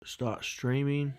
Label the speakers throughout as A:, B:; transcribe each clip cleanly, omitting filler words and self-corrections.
A: start streaming.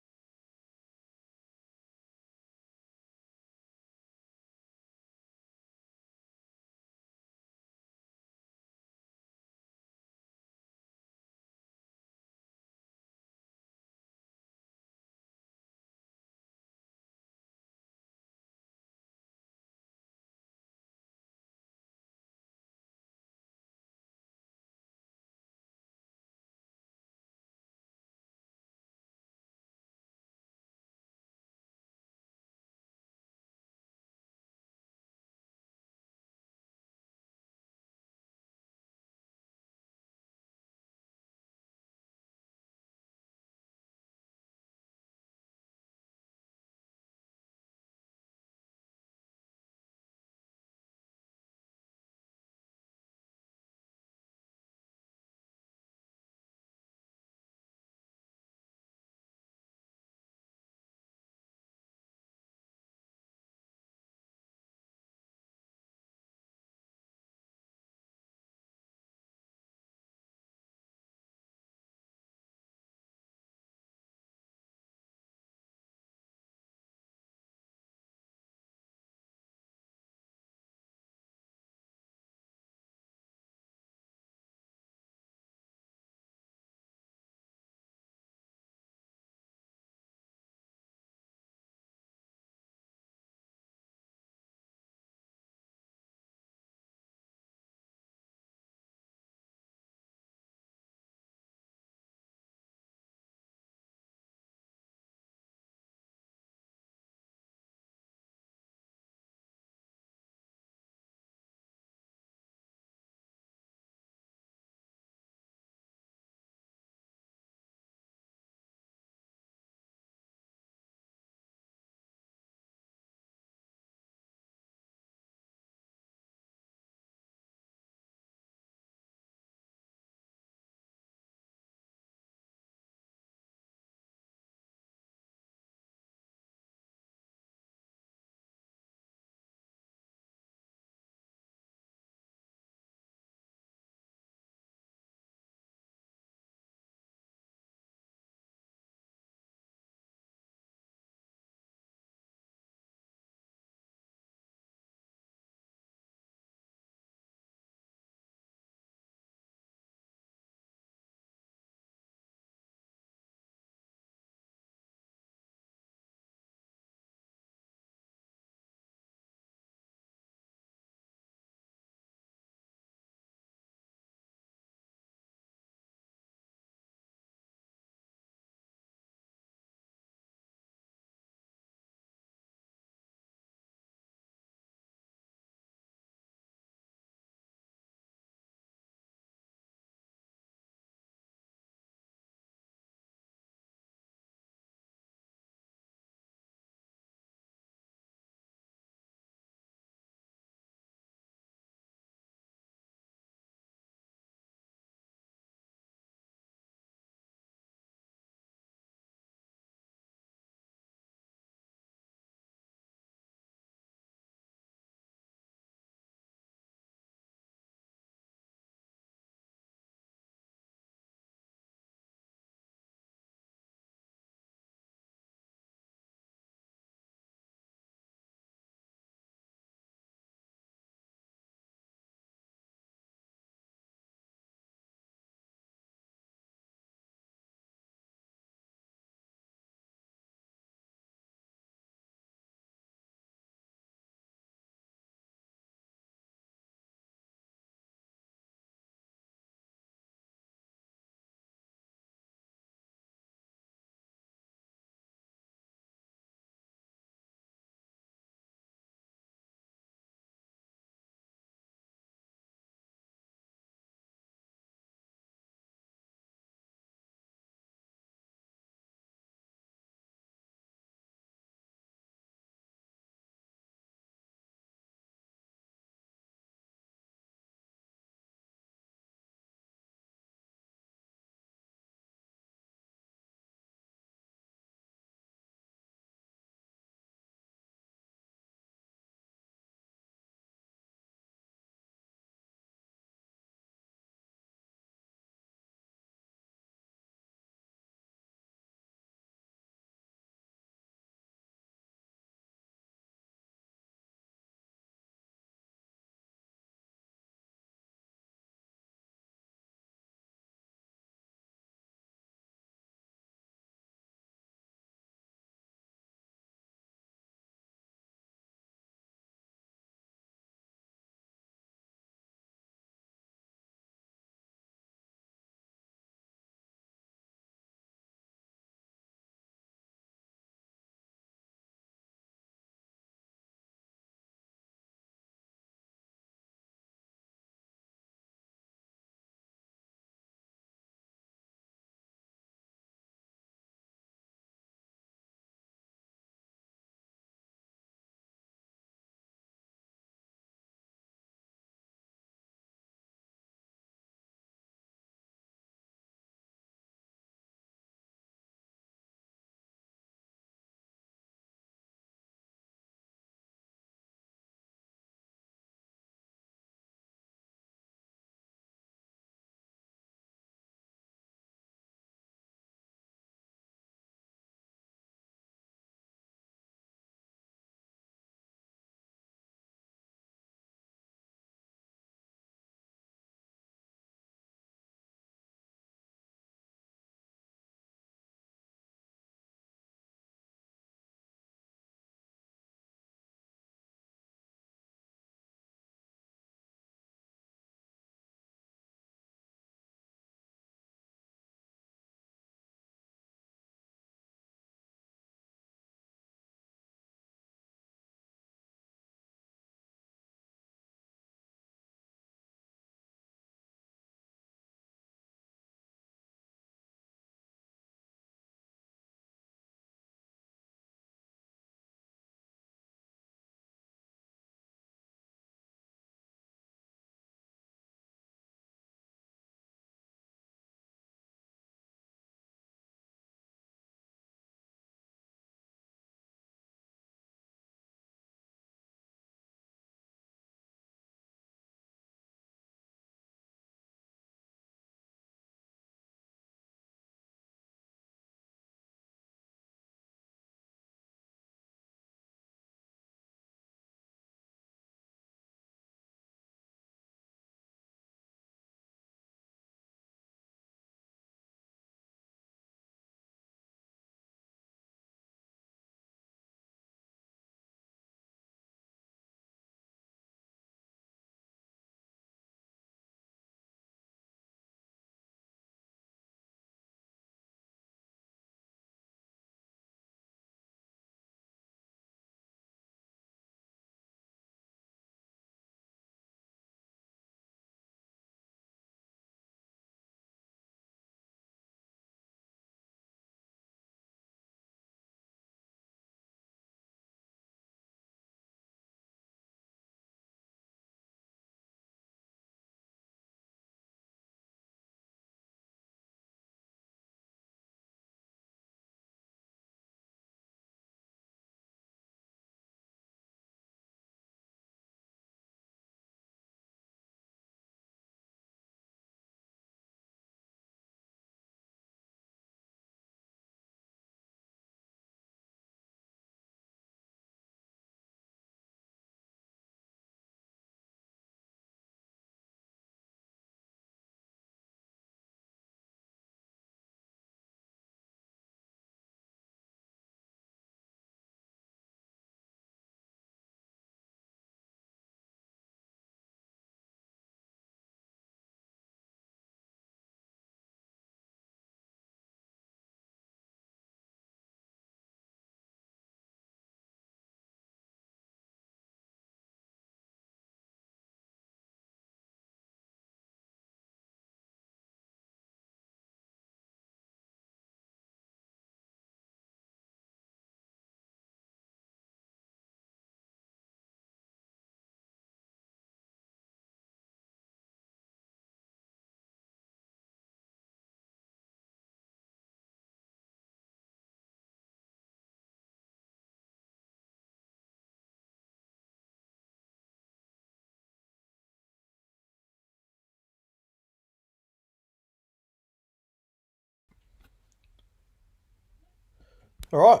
A: All right,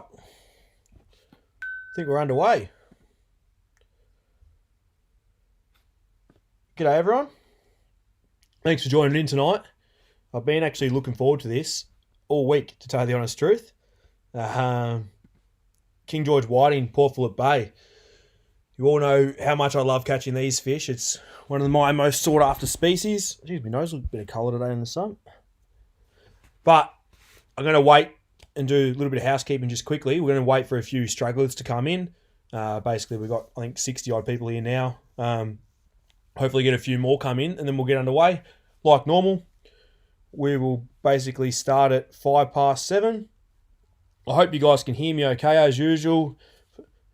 A: I think we're underway. G'day, everyone. Thanks for joining in tonight. I've been actually looking forward to this all week, to tell you the honest truth. King George Whiting, Port Phillip Bay. You all know how much I love catching these fish. It's one of my most sought after species. Geez, my nose looks a bit of colour today in the sun. But I'm going to wait and do a little bit of housekeeping just quickly. We're going to wait for a few stragglers to come in. Basically, we've got, I think, 60 odd people here now. Hopefully get a few more come in and then we'll get underway. Like normal, we will basically start at 7:05. I hope you guys can hear me okay as usual.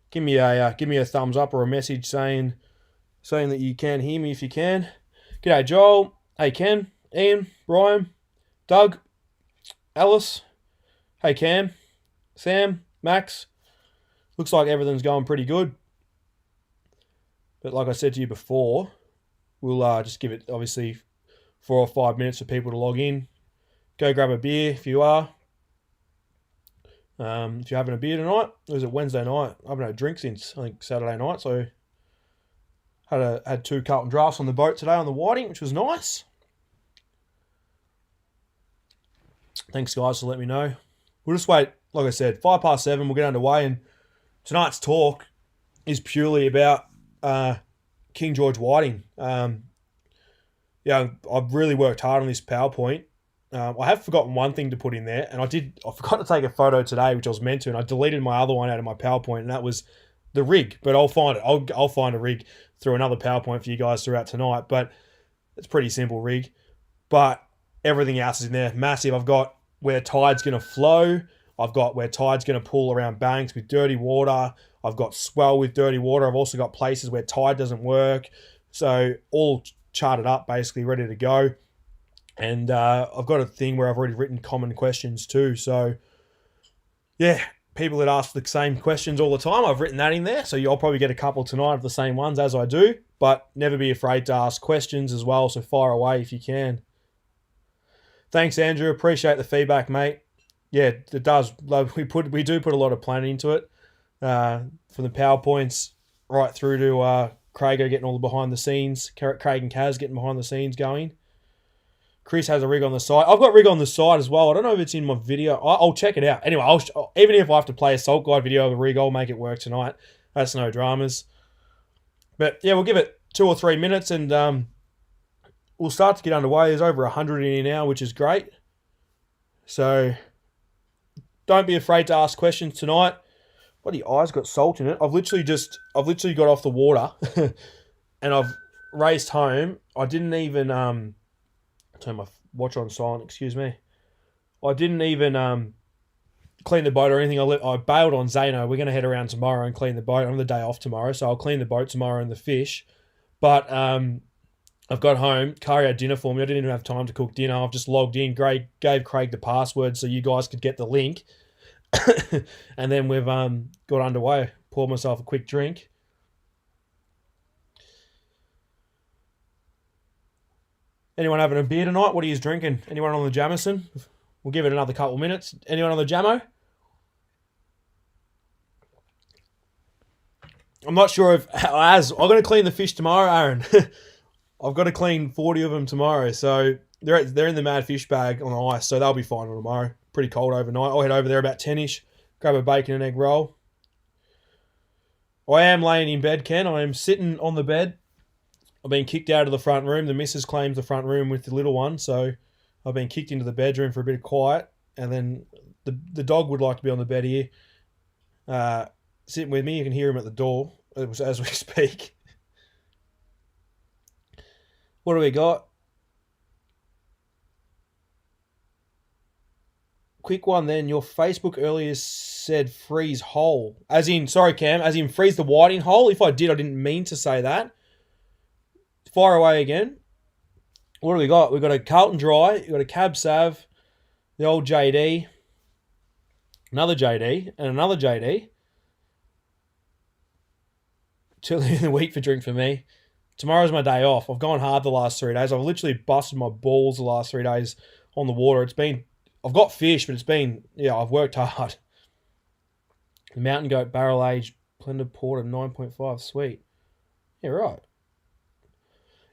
A: Give me a thumbs up or a message saying that you can hear me if you can. G'day Joel. Hey Ken, Ian, Brian, Doug, Alice. Hey Cam, Sam, Max. Looks like everything's going pretty good. But like I said to you before, we'll just give it obviously 4 or 5 minutes for people to log in. Go grab a beer if you are. If you're having a beer tonight, it was a Wednesday night. I haven't had a drink since I think Saturday night, so had 2 Carlton drafts on the boat today on the Whiting, which was nice. Thanks guys for letting me know. We'll just wait, like I said, 7:05. We'll get underway, and tonight's talk is purely about King George Whiting. I've really worked hard on this PowerPoint. I have forgotten one thing to put in there, and I forgot to take a photo today, which I was meant to, and I deleted my other one out of my PowerPoint, and that was the rig. But I'll find it. I'll find a rig through another PowerPoint for you guys throughout tonight. But it's a pretty simple rig. But everything else is in there. Massive. I've got where tide's going to flow. I've got where tide's going to pull around banks with dirty water. I've got swell with dirty water. I've also got places where tide doesn't work. So all charted up, basically ready to go. And I've got a thing where I've already written common questions too. So, yeah, people that ask the same questions all the time, I've written that in there. So you'll probably get a couple tonight of the same ones as I do. But never be afraid to ask questions as well. So fire away if you can. Thanks, Andrew. Appreciate the feedback, mate. Yeah, it does. We do put a lot of planning into it. From the PowerPoints right through to Craig getting all the behind the scenes. Craig and Kaz getting behind the scenes going. Chris has a rig on the side. I've got rig on the side as well. I don't know if it's in my video. I'll check it out. Anyway, even if I have to play a Salt Guide video of a rig, I'll make it work tonight. That's no dramas. But yeah, we'll give it 2 or 3 minutes and we'll start to get underway. There's over 100 in here now, which is great. So don't be afraid to ask questions tonight. Bloody eyes got salt in it. I've literally got off the water and I've raced home. I didn't even turn my watch on silent, excuse me. I didn't even clean the boat or anything. I bailed on Zano. We're going to head around tomorrow and clean the boat. I'm on the day off tomorrow, so I'll clean the boat tomorrow and the fish. But I've got home. Kari had dinner for me. I didn't even have time to cook dinner. I've just logged in. Gave Craig the password so you guys could get the link. And then we've got underway. Poured myself a quick drink. Anyone having a beer tonight? What are you drinking? Anyone on the Jamison? We'll give it another couple minutes. Anyone on the Jamo? I'm not sure if... I'm going to clean the fish tomorrow, Aaron. I've got to clean 40 of them tomorrow. So they're in the mad fish bag on the ice. So they'll be fine for tomorrow. Pretty cold overnight. I'll head over there about 10ish. Grab a bacon and egg roll. I am laying in bed, Ken. I am sitting on the bed. I've been kicked out of the front room. The missus claims the front room with the little one, so I've been kicked into the bedroom for a bit of quiet. And then the dog would like to be on the bed here, sitting with me. You can hear him at the door as we speak. What do we got? Quick one then. Your Facebook earlier said freeze hole. As in, sorry Cam, as in freeze the Whiting hole. If I did, I didn't mean to say that. Fire away again. What do we got? We've got a Carlton Dry. We've got a Cab Sav. The old JD. Another JD. And another JD. Too late in the week for drink for me. Tomorrow's my day off. I've gone hard the last 3 days. I've literally busted my balls the last 3 days on the water. I've got fish, but I've worked hard. Mountain Goat Barrel Aged Blended Porter 9.5. Sweet. Yeah, right.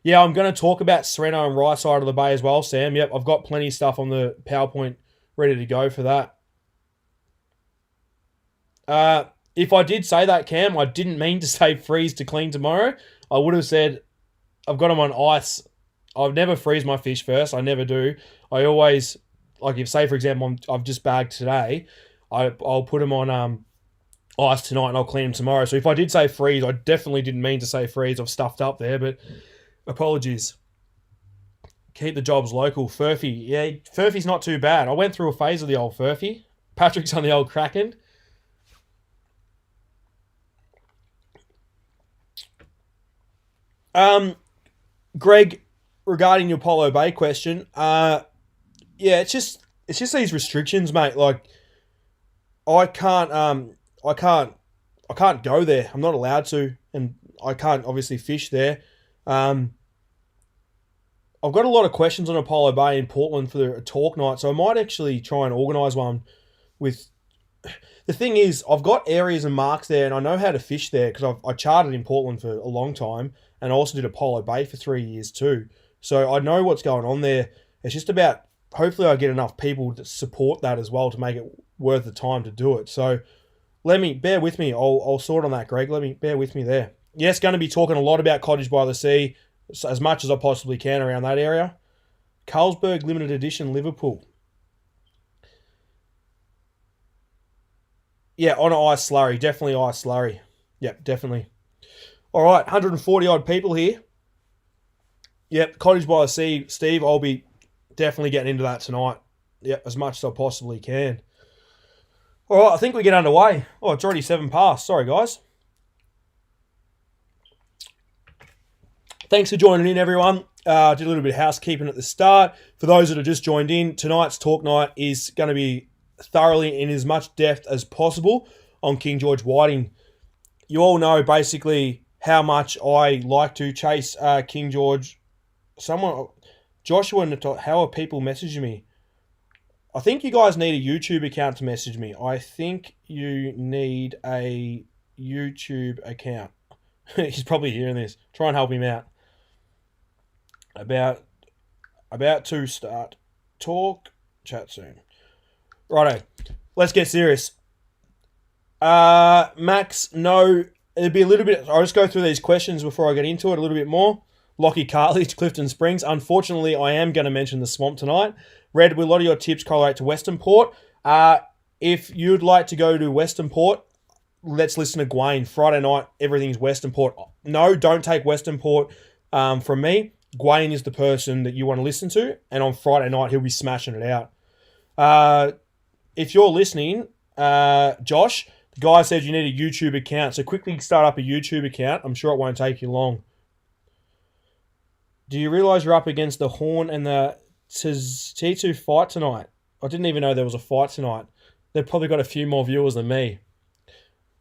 A: Yeah, I'm going to talk about Sereno and right side of the bay as well, Sam. Yep, I've got plenty of stuff on the PowerPoint ready to go for that. If I did say that, Cam, I didn't mean to say freeze to clean tomorrow. I would have said I've got them on ice. I've never freeze my fish first. I never do. I always, like if, say, for example, I've just bagged today, I'll put them on ice tonight and I'll clean them tomorrow. So if I did say freeze, I definitely didn't mean to say freeze. I've stuffed up there, but apologies. Keep the jobs local. Furphy. Yeah, Furphy's not too bad. I went through a phase of the old Furphy. Patrick's on the old Kraken. Greg, regarding your Apollo Bay question, yeah, it's just these restrictions, mate. Like, I can't go there. I'm not allowed to, and I can't obviously fish there. I've got a lot of questions on Apollo Bay in Portland for a talk night, so I might actually try and organise one with. The thing is, I've got areas and marks there, and I know how to fish there because I chartered in Portland for a long time, and I also did Apollo Bay for 3 years too. So I know what's going on there. It's just about, hopefully I get enough people to support that as well to make it worth the time to do it. So bear with me. I'll sort on that, Greg. Bear with me there. Yes, going to be talking a lot about Cottage by the Sea, as much as I possibly can around that area. Carlsberg Limited Edition Liverpool. Yeah, on ice slurry. Definitely ice slurry. Yep, definitely. All right, 140 odd people here. Yep, Cottage by the Sea. Steve, I'll be definitely getting into that tonight. Yep, as much as I possibly can. All right, I think we get underway. Oh, it's already 7 past. Sorry, guys. Thanks for joining in, everyone. Did a little bit of housekeeping at the start. For those that have just joined in, tonight's talk night is going to be thoroughly in as much depth as possible on King George Whiting. You all know basically how much I like to chase King George. Joshua, how are people messaging me? I think you guys need a YouTube account to message me. I think you need a YouTube account. He's probably hearing this. Try and help him out. About to start. Talk. Chat soon. Righto. Let's get serious. Max, no. It'd be a little bit... I'll just go through these questions before I get into it a little bit more. Lockie Cartledge, Clifton Springs. Unfortunately, I am going to mention the swamp tonight. Red, will a lot of your tips correlate to Western Port? If you'd like to go to Western Port, let's listen to Gwaine. Friday night, everything's Western Port. No, don't take Western Port from me. Gwaine is the person that you want to listen to, and on Friday night, he'll be smashing it out. If you're listening, Josh, the guy said you need a YouTube account, so quickly start up a YouTube account. I'm sure it won't take you long. Do you realise you're up against the Horn and the T2 fight tonight? I didn't even know there was a fight tonight. They've probably got a few more viewers than me.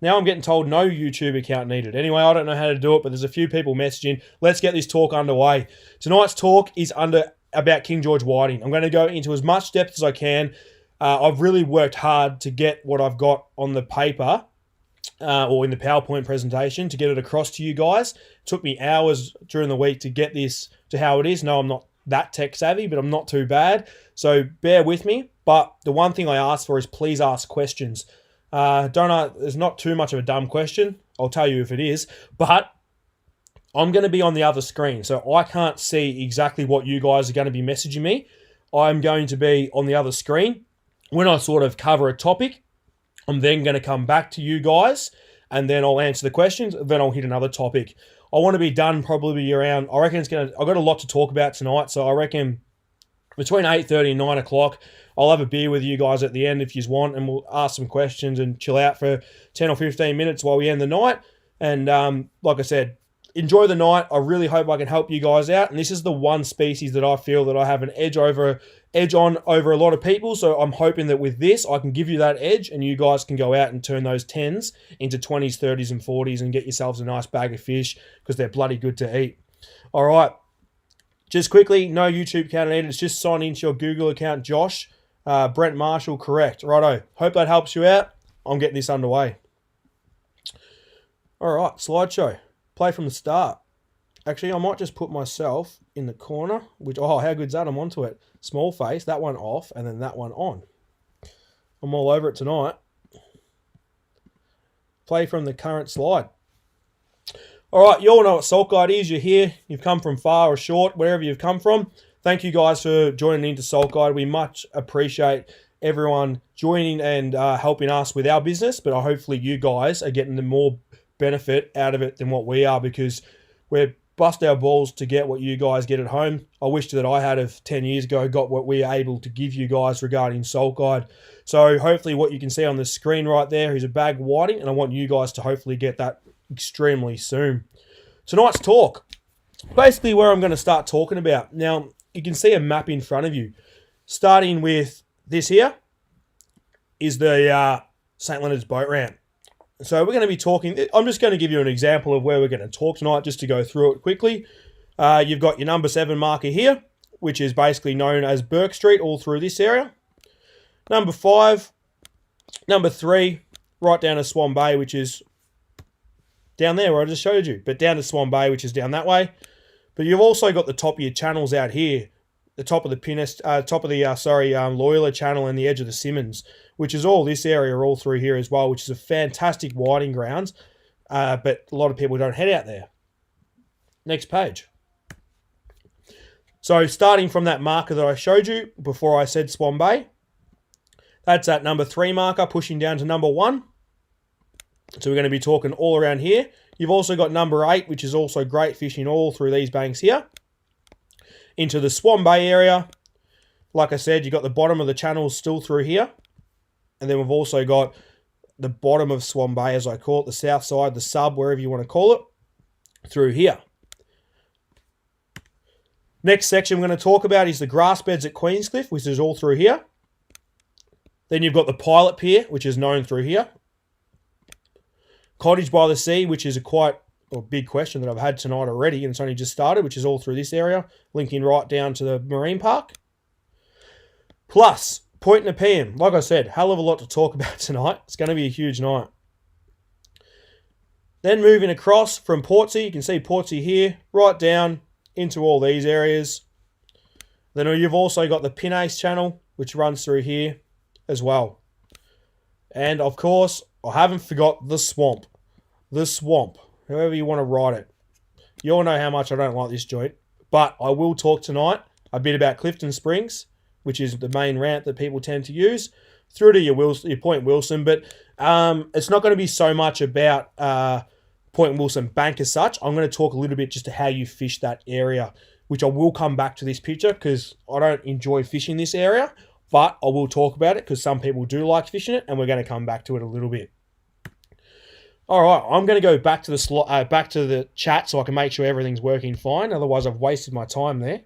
A: Now I'm getting told no YouTube account needed. Anyway, I don't know how to do it, but there's a few people messaging. Let's get this talk underway. Tonight's talk is about King George Whiting. I'm going to go into as much depth as I can. I've really worked hard to get what I've got on the paper or in the PowerPoint presentation to get it across to you guys. It took me hours during the week to get this to how it is. No, I'm not that tech savvy, but I'm not too bad. So bear with me. But the one thing I ask for is please ask questions. There's not too much of a dumb question. I'll tell you if it is. But I'm going to be on the other screen, so I can't see exactly what you guys are going to be messaging me. I'm going to be on the other screen. When I sort of cover a topic, I'm then going to come back to you guys, and then I'll answer the questions, then I'll hit another topic. I want to be done probably around, I reckon I've got a lot to talk about tonight, so I reckon between 8:30 and 9 o'clock, I'll have a beer with you guys at the end if you want, and we'll ask some questions and chill out for 10 or 15 minutes while we end the night. And like I said, enjoy the night. I really hope I can help you guys out. And this is the one species that I feel that I have an edge on over a lot of people. So I'm hoping that with this, I can give you that edge and you guys can go out and turn those 10s into 20s, 30s, and 40s and get yourselves a nice bag of fish because they're bloody good to eat. All right. Just quickly, no YouTube account needed. It's just sign into your Google account, Josh. Brent Marshall, correct. Righto. Hope that helps you out. I'm getting this underway. All right, slideshow. Play from the start. Actually, I might just put myself in the corner, which, oh, how good's that? I'm onto it. Small face, that one off, and then that one on. I'm all over it tonight. Play from the current slide. All right, you all know what Salt Guide is. You're here. You've come from far or short, wherever you've come from. Thank you guys for joining into Salt Guide. We much appreciate everyone joining and helping us with our business, but hopefully you guys are getting the more benefit out of it than what we are, because we're bust our balls to get what you guys get at home. I wish that I had of 10 years ago got what we are able to give you guys regarding Salt Guide. So hopefully what you can see on the screen right there is a bag whiting, and I want you guys to hopefully get that extremely soon. Tonight's talk, basically where I'm going to start talking about. Now, you can see a map in front of you. Starting with this here is the St. Leonard's Boat Ramp. So we're going to be talking, I'm just going to give you an example of where we're going to talk tonight, just to go through it quickly. You've got your number 7 marker here, which is basically known as Burke Street, all through this area. Number 5, number 3, right down to Swan Bay, which is down there where I just showed you, but down to Swan Bay, which is down that way. But you've also got the top of your channels out here, the top of the Loyola Channel and the edge of the Simmons, which is all this area, all through here as well, which is a fantastic whiting grounds, but a lot of people don't head out there. Next page. So starting from that marker that I showed you before I said Swan Bay, that's that number 3 marker pushing down to number 1. So we're going to be talking all around here. You've also got number 8, which is also great fishing all through these banks here. Into the Swan Bay area. Like I said, you've got the bottom of the channels still through here. And then we've also got the bottom of Swan Bay, as I call it, the south side, the sub, wherever you want to call it, through here. Next section we're going to talk about is the grass beds at Queenscliff, which is all through here. Then you've got the Pilot Pier, which is known through here. Cottage by the Sea, which is a big question that I've had tonight already, and it's only just started, which is all through this area, linking right down to the Marine Park. Plus, Point Nepean. Like I said, hell of a lot to talk about tonight. It's going to be a huge night. Then moving across from Portsea, you can see Portsea here, right down into all these areas. Then you've also got the Pinace Channel, which runs through here as well. And of course, I haven't forgot the swamp. The swamp, however you want to write it. You all know how much I don't like this joint, but I will talk tonight a bit about Clifton Springs, which is the main ramp that people tend to use, through to your Point Wilson. But it's not going to be so much about Point Wilson Bank as such. I'm going to talk a little bit just to how you fish that area, which I will come back to this picture because I don't enjoy fishing this area, but I will talk about it because some people do like fishing it, and we're going to come back to it a little bit. All right, I'm going to go back to the chat so I can make sure everything's working fine. Otherwise, I've wasted my time there.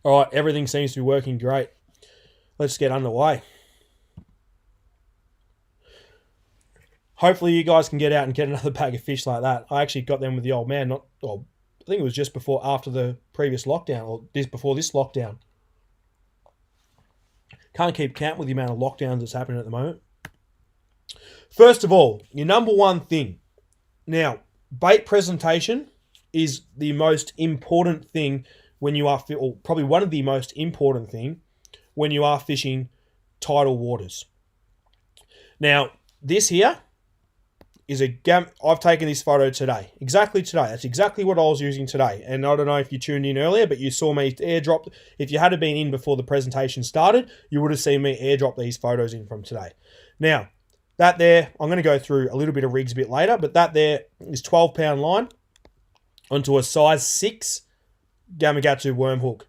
A: All right, everything seems to be working great. Let's get underway. Hopefully, you guys can get out and get another bag of fish like that. I actually got them with the old man. I think it was just after the previous lockdown, or before this lockdown. Can't keep count with the amount of lockdowns that's happening at the moment. First of all, your number one thing. Now, bait presentation is the most important thing when you are, or probably one of the most important thing when you are fishing tidal waters. Now, this here is I've taken this photo today. Exactly today. That's exactly what I was using today. And I don't know if you tuned in earlier, but you saw me airdrop. If you had been in before the presentation started, you would have seen me airdrop these photos in from today. Now, that there, I'm going to go through a little bit of rigs a bit later, but that there is 12-pound line onto a size 6 Gamakatsu worm hook.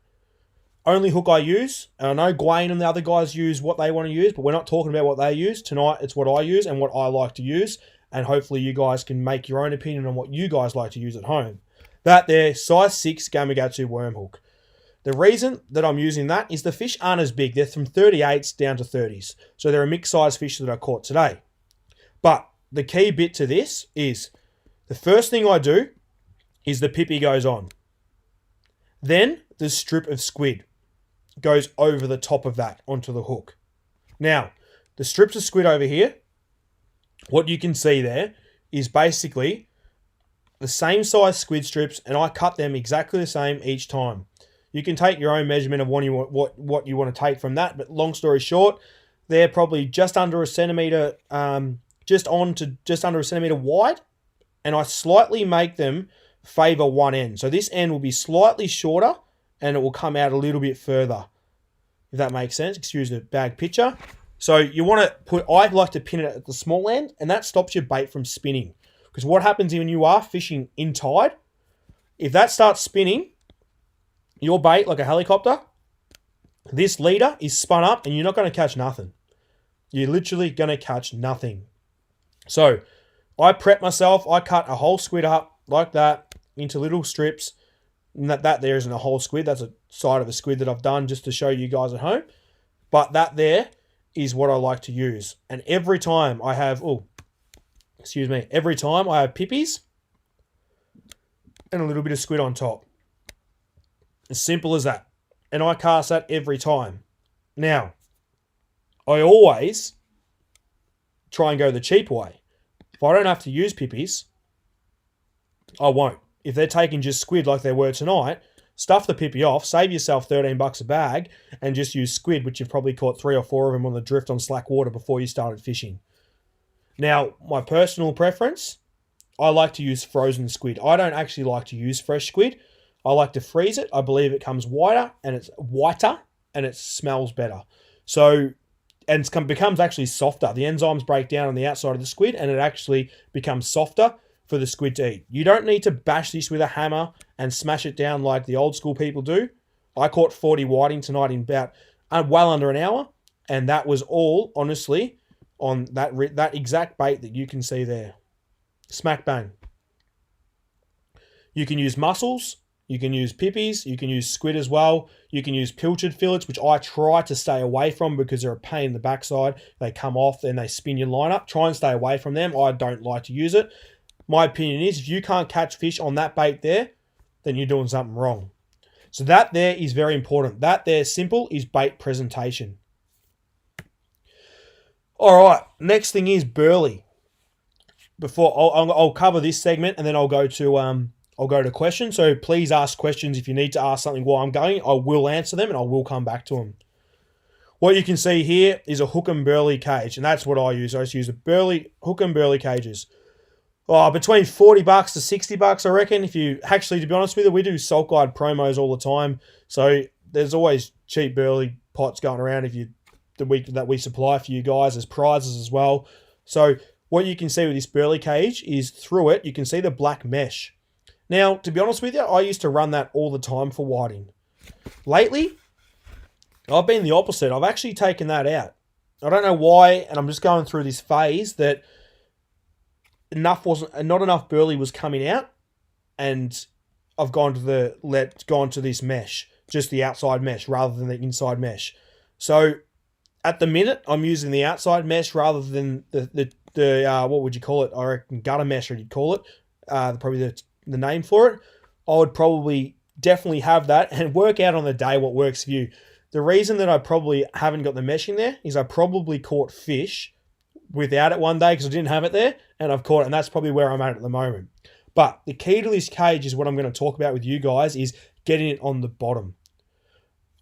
A: Only hook I use, and I know Gwaine and the other guys use what they want to use, but we're not talking about what they use. Tonight, it's what I use and what I like to use. And hopefully you guys can make your own opinion on what you guys like to use at home. That there, size 6 Gamakatsu worm hook. The reason that I'm using that is the fish aren't as big. They're from 38s down to 30s. So they're a mixed size fish that I caught today. But the key bit to this is the first thing I do is the pippy goes on. Then the strip of squid goes over the top of that onto the hook. Now, the strips of squid over here, what you can see there is basically the same size squid strips, and I cut them exactly the same each time. You can take your own measurement of what you want to take from that, but long story short, they're probably just under a centimeter, just under a centimeter wide, and I slightly make them favor one end. So this end will be slightly shorter, and it will come out a little bit further, if that makes sense. Excuse the bag picture. So you want to I like to pin it at the small end, and that stops your bait from spinning. Because what happens when you are fishing in tide, if that starts spinning, your bait, like a helicopter, this leader is spun up and you're not going to catch nothing. You're literally going to catch nothing. So I prep myself. I cut a whole squid up like that into little strips. And that there isn't a whole squid. That's a side of a squid that I've done just to show you guys at home. But that there is what I like to use. And every time I have, every time I have pippies and a little bit of squid on top. As simple as that. And I cast that every time. Now, I always try and go the cheap way. If I don't have to use pippies, I won't. If they're taking just squid like they were tonight, stuff the pippy off, save yourself $13 a bag, and just use squid, which you've probably caught 3 or 4 of them on the drift on slack water before you started fishing. Now, my personal preference, I like to use frozen squid. I don't actually like to use fresh squid. I like to freeze it. I believe it comes whiter and it smells better. So, and it becomes actually softer. The enzymes break down on the outside of the squid and it actually becomes softer for the squid to eat. You don't need to bash this with a hammer and smash it down like the old school people do. I caught 40 whiting tonight in about well under an hour, and that was all, honestly, on that exact bait that you can see there. Smack bang. You can use mussels. You can use pippies. You can use squid as well. You can use pilchard fillets, which I try to stay away from because they're a pain in the backside. They come off and they spin your line up. Try and stay away from them. I don't like to use it. My opinion is if you can't catch fish on that bait there, then you're doing something wrong. So that there is very important. That there, simple, is bait presentation. All right, next thing is burley. Before I'll cover this segment and then I'll go to questions. So please ask questions if you need to ask something while I'm going. I will answer them and I will come back to them. What you can see here is a hook and burley cage, and that's what I use. I just use hook and burley cages. Between $40 to $60, I reckon. If you actually, to be honest with you, we do Salt Guide promos all the time, so there's always cheap burley pots going around that we supply for you guys as prizes as well. So what you can see with this burley cage is through it, you can see the black mesh. Now, to be honest with you, I used to run that all the time for whiting. Lately, I've been the opposite. I've actually taken that out. I don't know why, and I'm just going through this phase that not enough burley was coming out, and I've gone to this mesh, just the outside mesh rather than the inside mesh. So at the minute, I'm using the outside mesh rather than the what would you call it? I reckon gutter mesh, or you'd call it. Probably the name for it. I would probably definitely have that and work out on the day what works for you. The reason that I probably haven't got the mesh in there is I probably caught fish without it one day because I didn't have it there, and I've caught it, and that's probably where I'm at the moment. But the key to this cage is what I'm going to talk about with you guys is getting it on the bottom.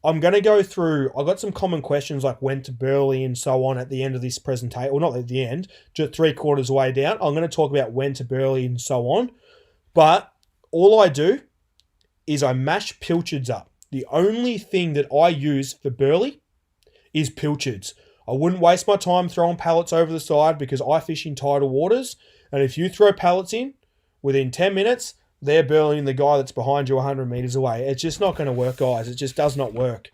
A: I'm going to go through, I've got some common questions like when to burley and so on at the end of this presentation, well, not at the end, just 3/4 way down. I'm going to talk about when to burley and so on. But all I do is I mash pilchards up. The only thing that I use for burley is pilchards. I wouldn't waste my time throwing pallets over the side because I fish in tidal waters. And if you throw pallets in, within 10 minutes, they're burleying the guy that's behind you 100 meters away. It's just not going to work, guys. It just does not work.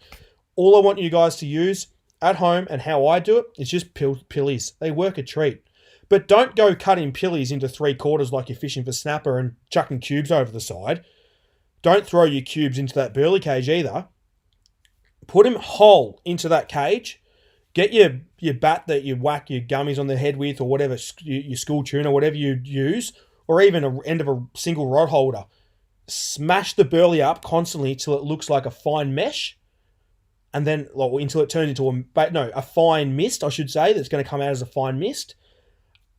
A: All I want you guys to use at home and how I do it is just pillies. They work a treat. But don't go cutting pillies into 3/4 like you're fishing for snapper and chucking cubes over the side. Don't throw your cubes into that burley cage either. Put them whole into that cage. Get your bat that you whack your gummies on the head with, or whatever, your school tuna, whatever you use, or even an end of a single rod holder. Smash the burley up constantly till it looks like a fine mesh, and then until it turns into a fine mist, I should say, that's going to come out as a fine mist.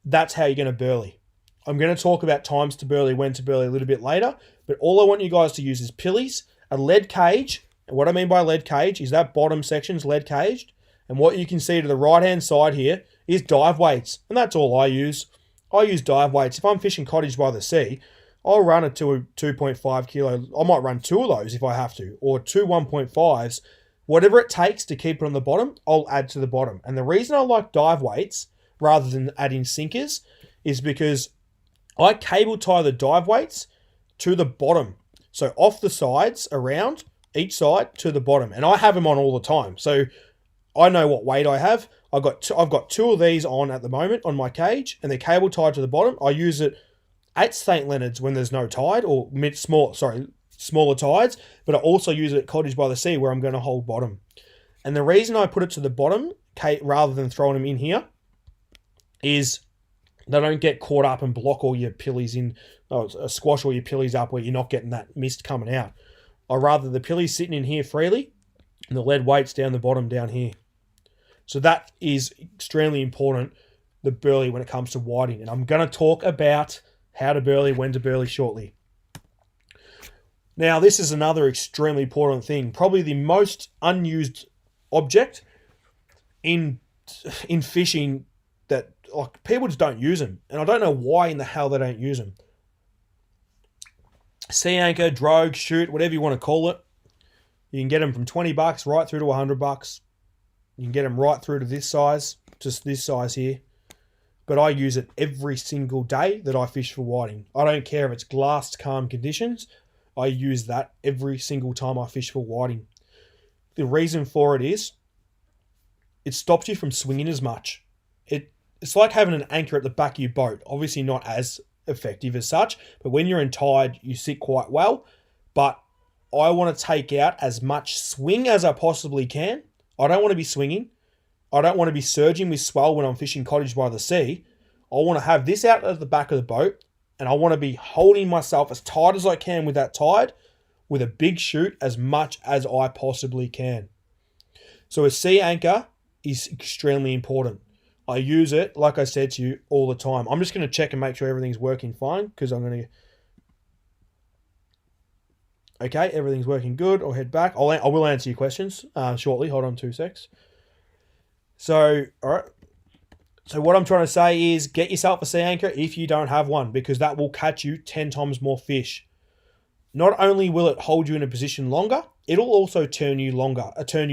A: That's how you're going to burley. I'm going to talk about times to burley, when to burley a little bit later, but all I want you guys to use is pillies, a lead cage, and what I mean by lead cage is that bottom section's lead caged, and what you can see to the right-hand side here is dive weights, and that's all I use. I use dive weights. If I'm fishing Cottage by the Sea, I'll run a 2.5 kilo. I might run 2 of those if I have to, or 2 1.5s. Whatever it takes to keep it on the bottom, I'll add to the bottom. And the reason I like dive weights rather than adding sinkers is because I cable tie the dive weights to the bottom. So off the sides, around each side to the bottom. And I have them on all the time. So I know what weight I have. I've got 2 of these on at the moment on my cage, and they're cable tied to the bottom. I use it at St. Leonard's when there's no tide, or smaller tides, but I also use it at Cottage by the Sea where I'm going to hold bottom. And the reason I put it to the bottom rather than throwing them in here is they don't get caught up and block all your pillies in, squash all your pillies up where you're not getting that mist coming out. I'd rather the pillies sitting in here freely and the lead weights down the bottom down here. So that is extremely important, the burley, when it comes to whiting. And I'm going to talk about how to burley, when to burley shortly. Now, this is another extremely important thing. Probably the most unused object in fishing that people just don't use them. And I don't know why in the hell they don't use them. Sea anchor, drogue, shoot, whatever you want to call it. You can get them from $20 right through to $100. You can get them right through to this size, just this size here. But I use it every single day that I fish for whiting. I don't care if it's glassed calm conditions. I use that every single time I fish for whiting. The reason for it is it stops you from swinging as much. It's like having an anchor at the back of your boat. Obviously not as effective as such, but when you're in tide, you sit quite well. But I want to take out as much swing as I possibly can. I don't want to be swinging. I don't want to be surging with swell when I'm fishing Cottage by the Sea. I want to have this out at the back of the boat, and I want to be holding myself as tight as I can with that tide, with a big shoot as much as I possibly can. So a sea anchor is extremely important. I use it, like I said to you, all the time. I'm just going to check and make sure everything's working fine, because I'm going to... Okay, everything's working good. I'll head back. I will answer your questions shortly. Hold on 2 secs. So, all right. So what I'm trying to say is get yourself a sea anchor if you don't have one, because that will catch you 10 times more fish. Not only will it hold you in a position longer, it'll also turn you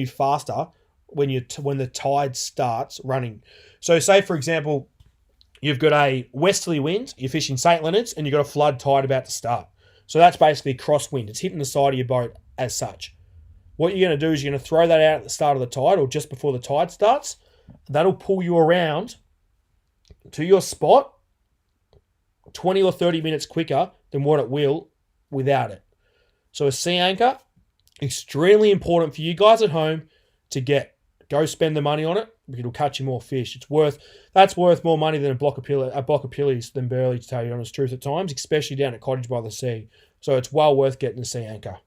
A: faster when the tide starts running. So say, for example, you've got a westerly wind, you're fishing St. Leonard's, and you've got a flood tide about to start. So that's basically crosswind. It's hitting the side of your boat as such. What you're going to do is you're going to throw that out at the start of the tide or just before the tide starts. That'll pull you around to your spot 20 or 30 minutes quicker than what it will without it. So a sea anchor, extremely important for you guys at home to get. Go spend the money on it. It'll catch you more fish. That's worth more money than a block of pillies than burley, to tell you the honest truth at times, especially down at Cottage by the Sea. So it's well worth getting a sea anchor.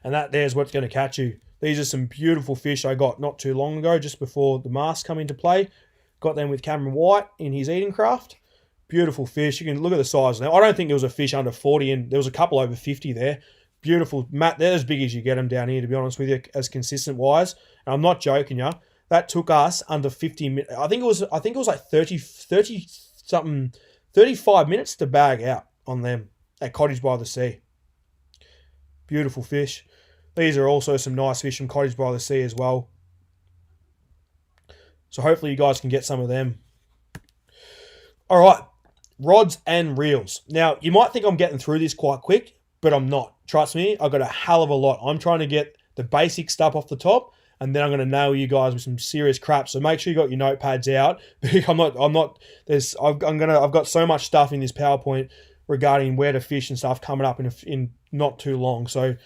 A: And that there's what's going to catch you. These are some beautiful fish I got not too long ago, just before the masts come into play. Got them with Cameron White in his Eden Craft. Beautiful fish. You can look at the size now. I don't think there was a fish under 40, and there was a couple over 50 there. Beautiful. Matt, they're as big as you get them down here, to be honest with you, as consistent wise. And I'm not joking you. That took us under 50 minutes. I think it was like 35 minutes to bag out on them at Cottage by the Sea. Beautiful fish. These are also some nice fish from Cottage by the Sea as well. So hopefully you guys can get some of them. All right. Rods and reels. Now, you might think I'm getting through this quite quick, but I'm not. Trust me, I've got a hell of a lot. I'm trying to get the basic stuff off the top, and then I'm going to nail you guys with some serious crap. So make sure you got your notepads out. I've got so much stuff in this PowerPoint regarding where to fish and stuff coming up in not too long. So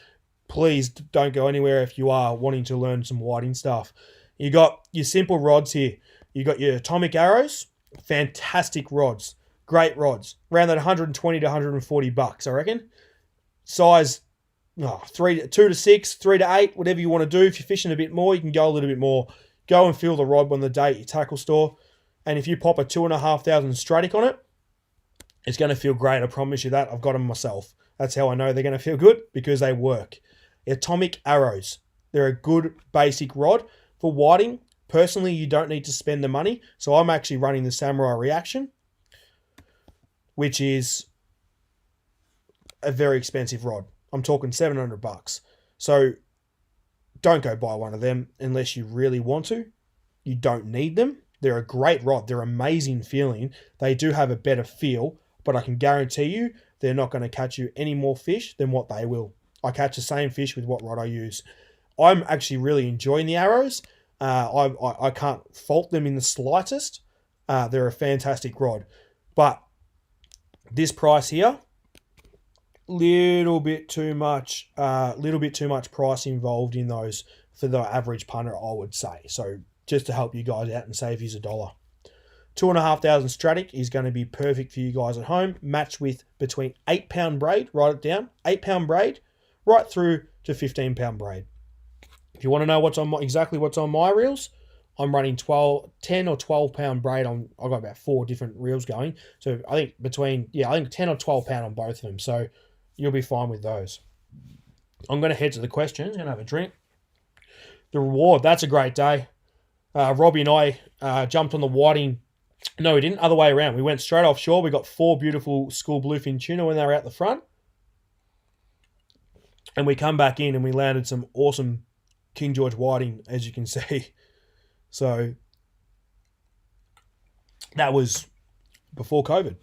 A: please don't go anywhere if you are wanting to learn some whiting stuff. You got your simple rods here. You got your Atomic Arrows. Fantastic rods. Great rods. Around that $120 to $140, I reckon. Size 2 to 6, 3 to 8, whatever you want to do. If you're fishing a bit more, you can go a little bit more. Go and feel the rod on the day at your tackle store. And if you pop a 2,500 Stradic on it, it's going to feel great. I promise you that. I've got them myself. That's how I know they're going to feel good, because they work. Atomic Arrows. They're a good basic rod. For whiting, personally, you don't need to spend the money. So I'm actually running the Samurai Reaction, which is a very expensive rod. I'm talking $700. So don't go buy one of them unless you really want to. You don't need them. They're a great rod. They're amazing feeling. They do have a better feel, but I can guarantee you they're not going to catch you any more fish than what they will. I catch the same fish with what rod I use. I'm actually really enjoying the Arrows. I can't fault them in the slightest. They're a fantastic rod. But this price here, little bit too much price involved in those for the average punter, I would say. So just to help you guys out and save you $1. 2,500 Stradic is going to be perfect for you guys at home, matched with between 8-pound braid, write it down, 8-pound braid, right through to 15-pound braid. If you want to know exactly what's on my reels, I'm running 10 or 12-pound braid on. I've got about 4 different reels going. So I think 10 or 12 pound on both of them. So you'll be fine with those. I'm going to head to the questions. I'm going to have a drink. The reward, that's a great day. Robbie and I jumped on the whiting. No, we didn't. Other way around. We went straight offshore. We got 4 beautiful school bluefin tuna when they were out the front. And we come back in and we landed some awesome King George whiting, as you can see. So that was before COVID.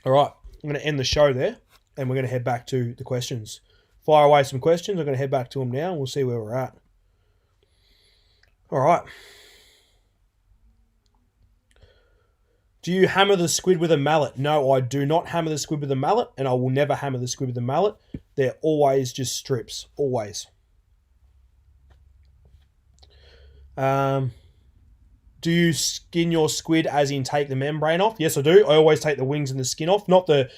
A: All right, I'm going to end the show there, and we're going to head back to the questions. Fire away some questions. I'm going to head back to them now, and we'll see where we're at. All right. Do you hammer the squid with a mallet? No, I do not hammer the squid with a mallet, and I will never hammer the squid with a mallet. They're always just strips, always. Do you skin your squid as in take the membrane off? Yes, I do. I always take the wings and the skin off. Not the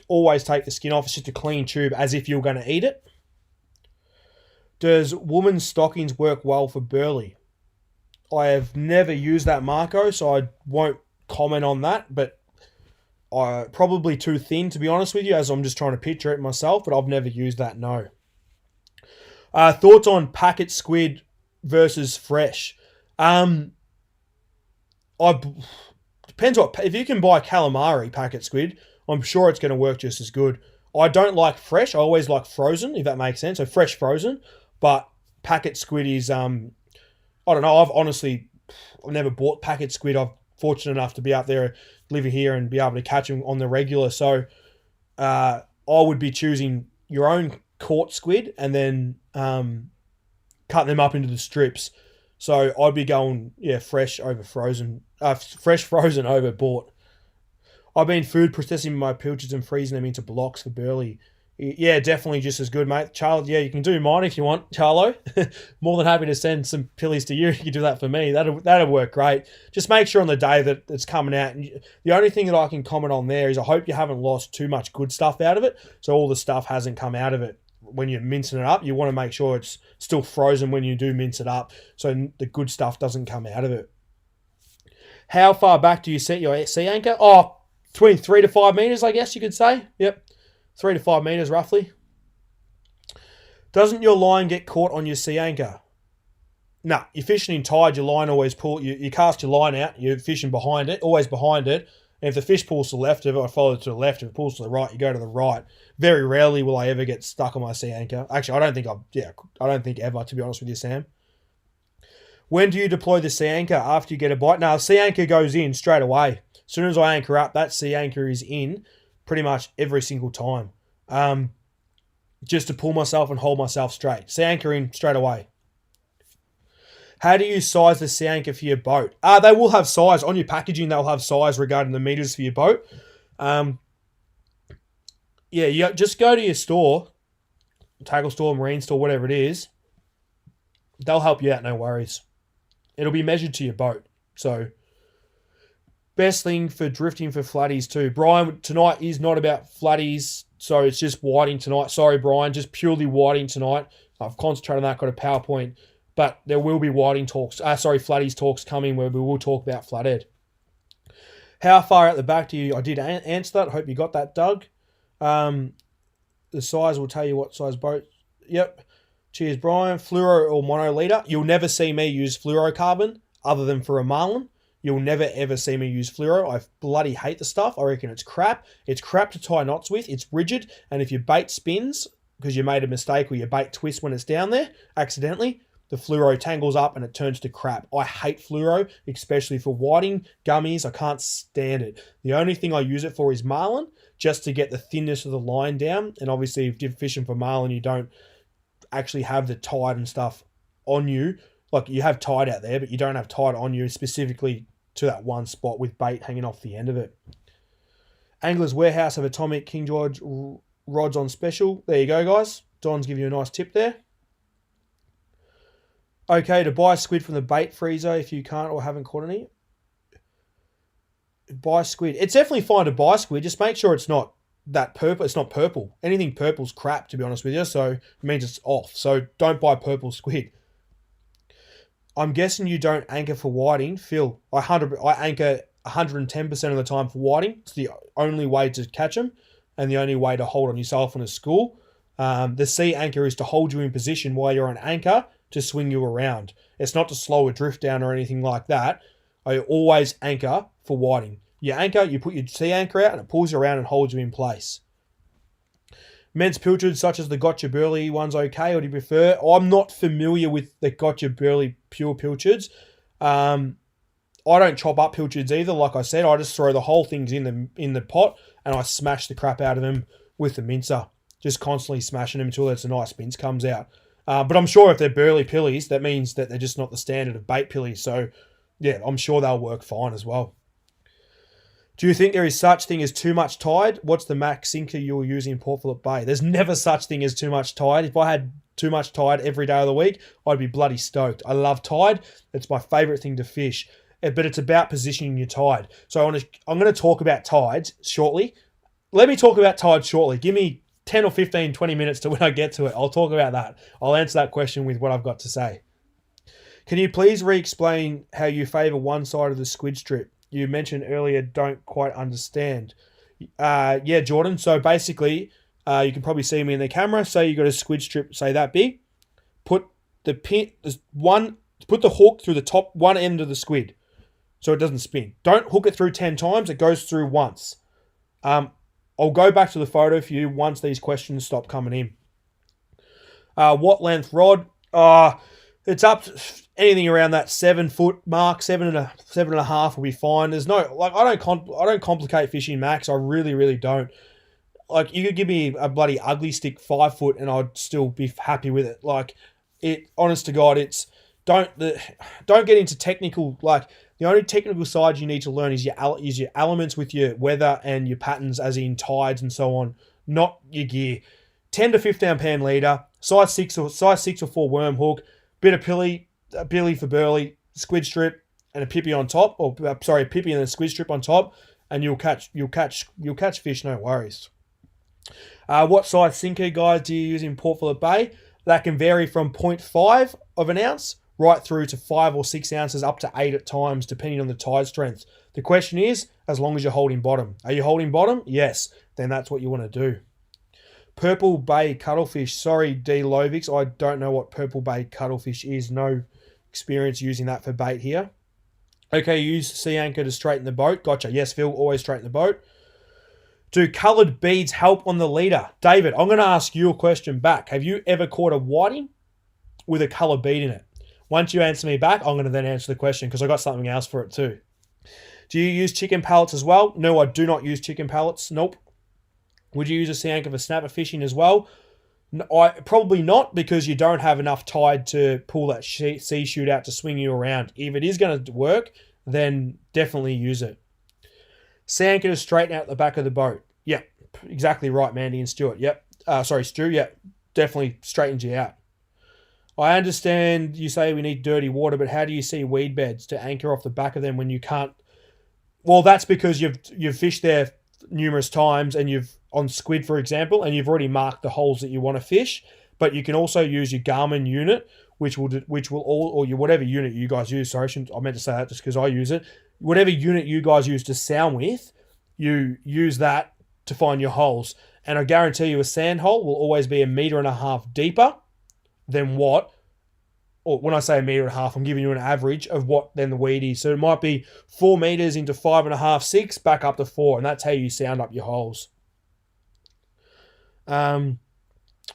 A: always take the skin off. It's just a clean tube as if you're going to eat it. Does women's stockings work well for burley? I have never used that, Marco, so I won't comment on that, but probably too thin, to be honest with you, as I'm just trying to picture it myself, but I've never used that, no. Thoughts on packet squid versus fresh? Depends what. If you can buy calamari packet squid, I'm sure it's going to work just as good. I don't like fresh. I always like frozen, if that makes sense. So fresh frozen, but packet squid is I don't know. I've never bought packet squid. I'm fortunate enough to be out there, living here, and be able to catch them on the regular. So I would be choosing your own caught squid and then cut them up into the strips. So I'd be going, fresh over frozen. Fresh frozen over bought. I've been food processing my pilchards and freezing them into blocks for burley. Yeah, definitely just as good, mate. Charles, you can do mine if you want, Charlo. More than happy to send some pillies to you. You can do that for me. That'll work great. Just make sure on the day that it's coming out. And the only thing that I can comment on there is I hope you haven't lost too much good stuff out of it. So all the stuff hasn't come out of it. When you're mincing it up, you want to make sure it's still frozen when you do mince it up, so the good stuff doesn't come out of it. How far back do you set your sea anchor? Between 3 to 5 meters, I guess you could say. Yep, 3 to 5 meters roughly. Doesn't your line get caught on your sea anchor? No, you're fishing in tide, your line always you cast your line out, you're fishing behind it, always behind it. And if the fish pulls to the left of it, I follow it to the left. If it pulls to the right, you go to the right. Very rarely will I ever get stuck on my sea anchor. Actually, I don't think ever, to be honest with you, Sam. When do you deploy the sea anchor? After you get a bite? Now, the sea anchor goes in straight away. As soon as I anchor up, that sea anchor is in pretty much every single time. Just to pull myself and hold myself straight. Sea anchor in straight away. How do you size the sea anchor for your boat? They will have size. On your packaging, they'll have size regarding the meters for your boat. You just go to your store, tackle store, marine store, whatever it is. They'll help you out, no worries. It'll be measured to your boat. So Best thing for drifting for flatties too. Brian, tonight is not about flatties, so it's just whiting tonight. Sorry, Brian, just purely whiting tonight. I've concentrated on that, got a PowerPoint. But there will be flatties talks coming where we will talk about flathead. How far out the back do you... I did answer that. Hope you got that, Doug. The size will tell you what size boat. Yep. Cheers, Brian. Fluoro or monoliter. You'll never see me use fluorocarbon other than for a marlin. You'll never, ever see me use fluoro. I bloody hate the stuff. I reckon it's crap. It's crap to tie knots with. It's rigid. And if your bait spins because you made a mistake or your bait twists when it's down there accidentally, the fluoro tangles up and it turns to crap. I hate fluoro, especially for whiting, gummies. I can't stand it. The only thing I use it for is marlin, just to get the thinness of the line down. And obviously, if you're fishing for marlin, you don't actually have the tide and stuff on you. Like, you have tide out there, but you don't have tide on you specifically to that one spot with bait hanging off the end of it. Angler's Warehouse have Atomic King George rods on special. There you go, guys. Don's giving you a nice tip there. Okay, to buy squid from the bait freezer if you can't or haven't caught any. Buy squid. It's definitely fine to buy squid. Just make sure it's not that purple. It's not purple. Anything purple's crap, to be honest with you. So it means it's off. So don't buy purple squid. I'm guessing you don't anchor for whiting. Phil, I anchor 110% of the time for whiting. It's the only way to catch them and the only way to hold on yourself on a school. The sea anchor is to hold you in position while you're on anchor to swing you around. It's not to slow a drift down or anything like that. I always anchor for whiting. You anchor, you put your sea anchor out and it pulls you around and holds you in place. Men's pilchards such as the Gotcha Burley one's okay, or do you prefer? I'm not familiar with the Gotcha Burley pure pilchards. I don't chop up pilchards either. Like I said, I just throw the whole things in the pot and I smash the crap out of them with the mincer. Just constantly smashing them until there's a nice mince comes out. But I'm sure if they're burley pillies, that means that they're just not the standard of bait pillies. So, yeah, I'm sure they'll work fine as well. Do you think there is such thing as too much tide? What's the max sinker you'll use in Port Phillip Bay? There's never such thing as too much tide. If I had too much tide every day of the week, I'd be bloody stoked. I love tide. It's my favourite thing to fish. But it's about positioning your tide. So I'm going to talk about tides shortly. Let me talk about tides shortly. Give me 10 or 15, 20 minutes to when I get to it. I'll talk about that. I'll answer that question with what I've got to say. Can you please re-explain how you favour one side of the squid strip? You mentioned earlier, don't quite understand. Yeah, Jordan. So basically, you can probably see me in the camera. Say you got a squid strip, say that big. Put the hook through the top one end of the squid so it doesn't spin. Don't hook it through 10 times. It goes through once. I'll go back to the photo for you once these questions stop coming in. What length rod? It's up to anything around that 7 foot mark. 7.5 will be fine. There's no, like, I don't complicate fishing, Max. I really, really don't. Like, you could give me a bloody ugly stick 5 foot and I'd still be happy with it. Like, honest to God, don't get into technical, like, the only technical side you need to learn is your elements with your weather and your patterns, as in tides and so on, not your gear. 10 to 15 pound leader, size 6 or 4 worm hook, bit of pilly, a billy for burley, squid strip, and a pippy on top, a pippy and a squid strip on top, and you'll catch fish, no worries. What size sinker, guys, do you use in Port Phillip Bay? That can vary from 0.5 of an ounce right through to 5 or 6 ounces, up to 8 at times, depending on the tide strength. The question is, as long as you're holding bottom. Are you holding bottom? Yes. Then that's what you want to do. Purple Bay cuttlefish. Sorry, D. Lovix. I don't know what Purple Bay cuttlefish is. No experience using that for bait here. Okay, use sea anchor to straighten the boat. Gotcha. Yes, Phil, always straighten the boat. Do coloured beads help on the leader? David, I'm going to ask you a question back. Have you ever caught a whiting with a coloured bead in it? Once you answer me back, I'm going to then answer the question because I got something else for it too. Do you use chicken pellets as well? No, I do not use chicken pellets. Nope. Would you use a sea anchor for snapper fishing as well? No, probably not, because you don't have enough tide to pull that sea shoot out to swing you around. If it is going to work, then definitely use it. Sea anchor to straighten out the back of the boat. Yep, exactly right, Mandy and Stuart. Yep. Stu. Yep, definitely straightens you out. I understand you say we need dirty water, but how do you see weed beds to anchor off the back of them when you can't Well, that's because you've fished there numerous times, and you've on squid, for example, and you've already marked the holes that you want to fish. But you can also use your Garmin unit, which will all, or your whatever unit you guys use. Sorry, I meant to say that just because I use it. Whatever unit you guys use to sound with, you use that to find your holes. And I guarantee you, a sand hole will always be 1.5 meters deeper than what. Or when I say 1.5 meters, I'm giving you an average of what then the weed is. So it might be 4 meters into 5.5, 6, back up to 4, and that's how you sound up your holes.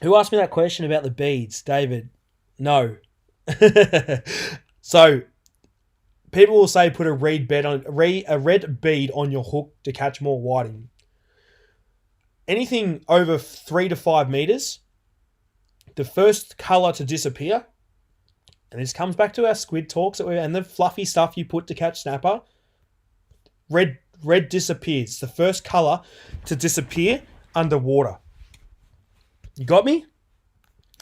A: Who asked me that question about the beads, David? No. So people will say put a red bead on your hook to catch more whiting. Anything over 3 to 5 meters, the first color to disappear, and this comes back to our squid talks and the fluffy stuff you put to catch snapper. Red disappears. The first color to disappear underwater. You got me?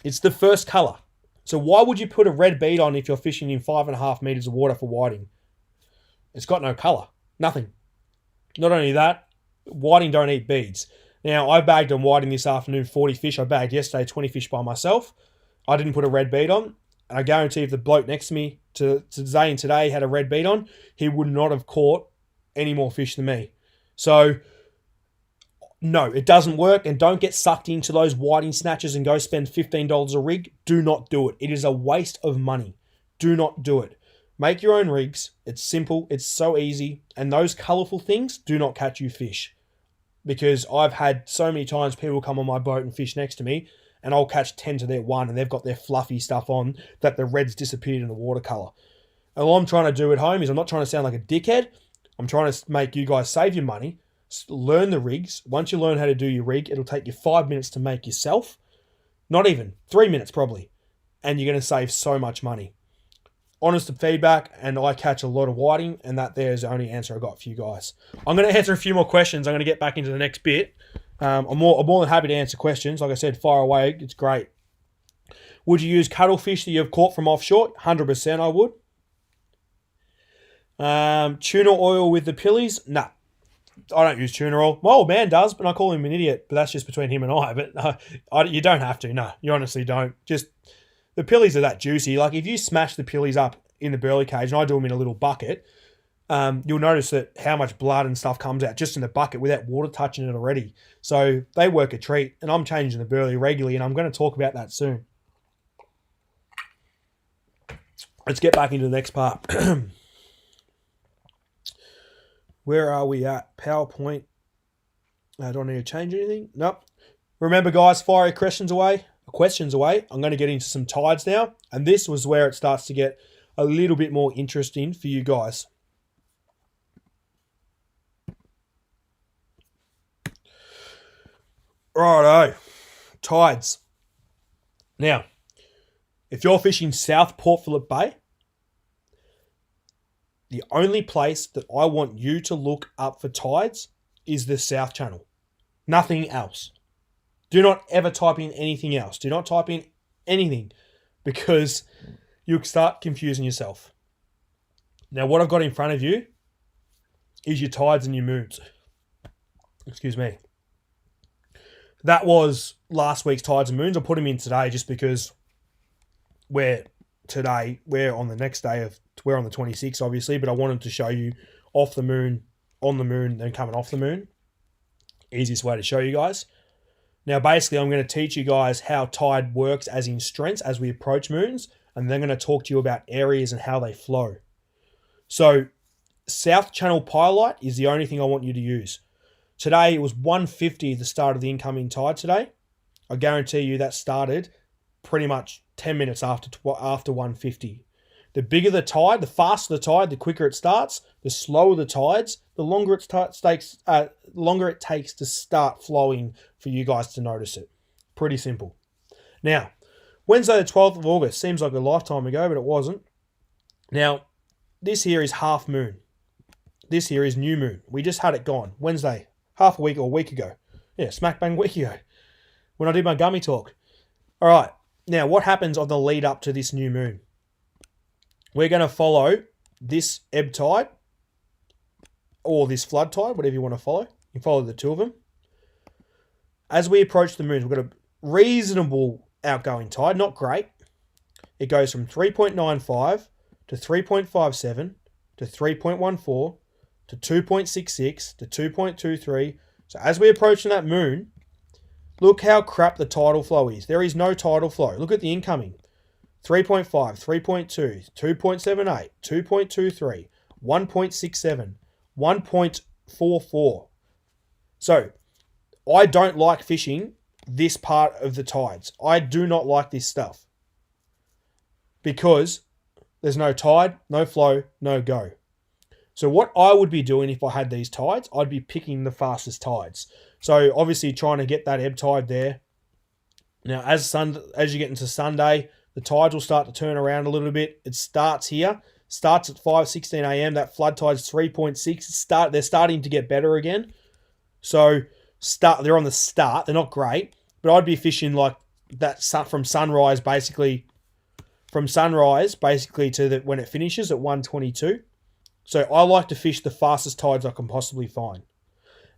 A: It's the first color. So why would you put a red bead on if you're fishing in 5.5 meters of water for whiting? It's got no color. Nothing. Not only that, whiting don't eat beads. Now, I bagged on whiting this afternoon 40 fish. I bagged yesterday 20 fish by myself. I didn't put a red bead on. And I guarantee if the bloke next to me today had a red bead on, he would not have caught any more fish than me. So, no, it doesn't work. And don't get sucked into those whiting snatches and go spend $15 a rig. Do not do it. It is a waste of money. Do not do it. Make your own rigs. It's simple. It's so easy. And those colourful things do not catch you fish. Because I've had so many times people come on my boat and fish next to me, and I'll catch 10 to their 1, and they've got their fluffy stuff on that the red's disappeared in the watercolour. And all I'm trying to do at home is I'm not trying to sound like a dickhead. I'm trying to make you guys save your money, learn the rigs. Once you learn how to do your rig, it'll take you 5 minutes to make yourself. Not even, 3 minutes probably. And you're going to save so much money. Honest feedback, and I catch a lot of whiting, and that there's the only answer I got for you guys. I'm going to answer a few more questions. I'm going to get back into the next bit. I'm more than happy to answer questions. Like I said, fire away. It's great. Would you use cuttlefish that you've caught from offshore? 100% I would. Tuna oil with the pillies? Nah. I don't use tuna oil. My old man does, but I call him an idiot. But that's just between him and I. But you don't have to. No, you honestly don't. Just the pillies are that juicy. Like if you smash the pillies up in the burley cage, and I do them in a little bucket, you'll notice that how much blood and stuff comes out just in the bucket without water touching it already. So they work a treat, and I'm changing the burley regularly, and I'm going to talk about that soon. Let's get back into the next part. Where are we at? PowerPoint. I don't need to change anything. Nope. Remember, guys, fire your questions away. I'm going to get into some tides now, and this was where it starts to get a little bit more interesting for you guys. Righto. Tides. Now, if you're fishing South Port Phillip Bay, the only place that I want you to look up for tides is the South Channel. Nothing else. Do not ever type in anything else. Do not type in anything because you'll start confusing yourself. Now, what I've got in front of you is your tides and your moons. Excuse me. That was last week's tides and moons. I put them in today just because we're on the next day we're on the 26th, obviously, but I wanted to show you off the moon, on the moon, then coming off the moon. Easiest way to show you guys. Now, basically, I'm going to teach you guys how tide works as in strengths as we approach moons, and then I'm going to talk to you about areas and how they flow. So, South Channel Pyrolite is the only thing I want you to use. Today, it was 150 the start of the incoming tide today. I guarantee you that started pretty much 10 minutes after 150. The bigger the tide, the faster the tide, the quicker it starts. The slower the tides, the longer it takes to start flowing for you guys to notice it. Pretty simple. Now, Wednesday the 12th of August. Seems like a lifetime ago, but it wasn't. Now, this here is half moon. This here is new moon. We just had it gone. Wednesday, half a week or a week ago. Yeah, smack bang week ago. When I did my gummy talk. All right. Now, what happens on the lead up to this new moon? We're going to follow this ebb tide or this flood tide, whatever you want to follow. You follow the two of them. As we approach the moon, we've got a reasonable outgoing tide, not great. It goes from 3.95 to 3.57 to 3.14 to 2.66 to 2.23. So as we approach that moon, look how crap the tidal flow is. There is no tidal flow. Look at the incoming. 3.5, 3.2, 2.78, 2.23, 1.67, 1.44. So I don't like fishing this part of the tides. I do not like this stuff because there's no tide, no flow, no go. So what I would be doing if I had these tides, I'd be picking the fastest tides. So obviously trying to get that ebb tide there. Now as you get into Sunday, the tides will start to turn around a little bit. It starts here, starts at 5:16 a.m. That flood tide's 3.6. They're starting to get better again. So they're on the start. They're not great, but I'd be fishing like that from sunrise basically to when it finishes at 1:22. So I like to fish the fastest tides I can possibly find.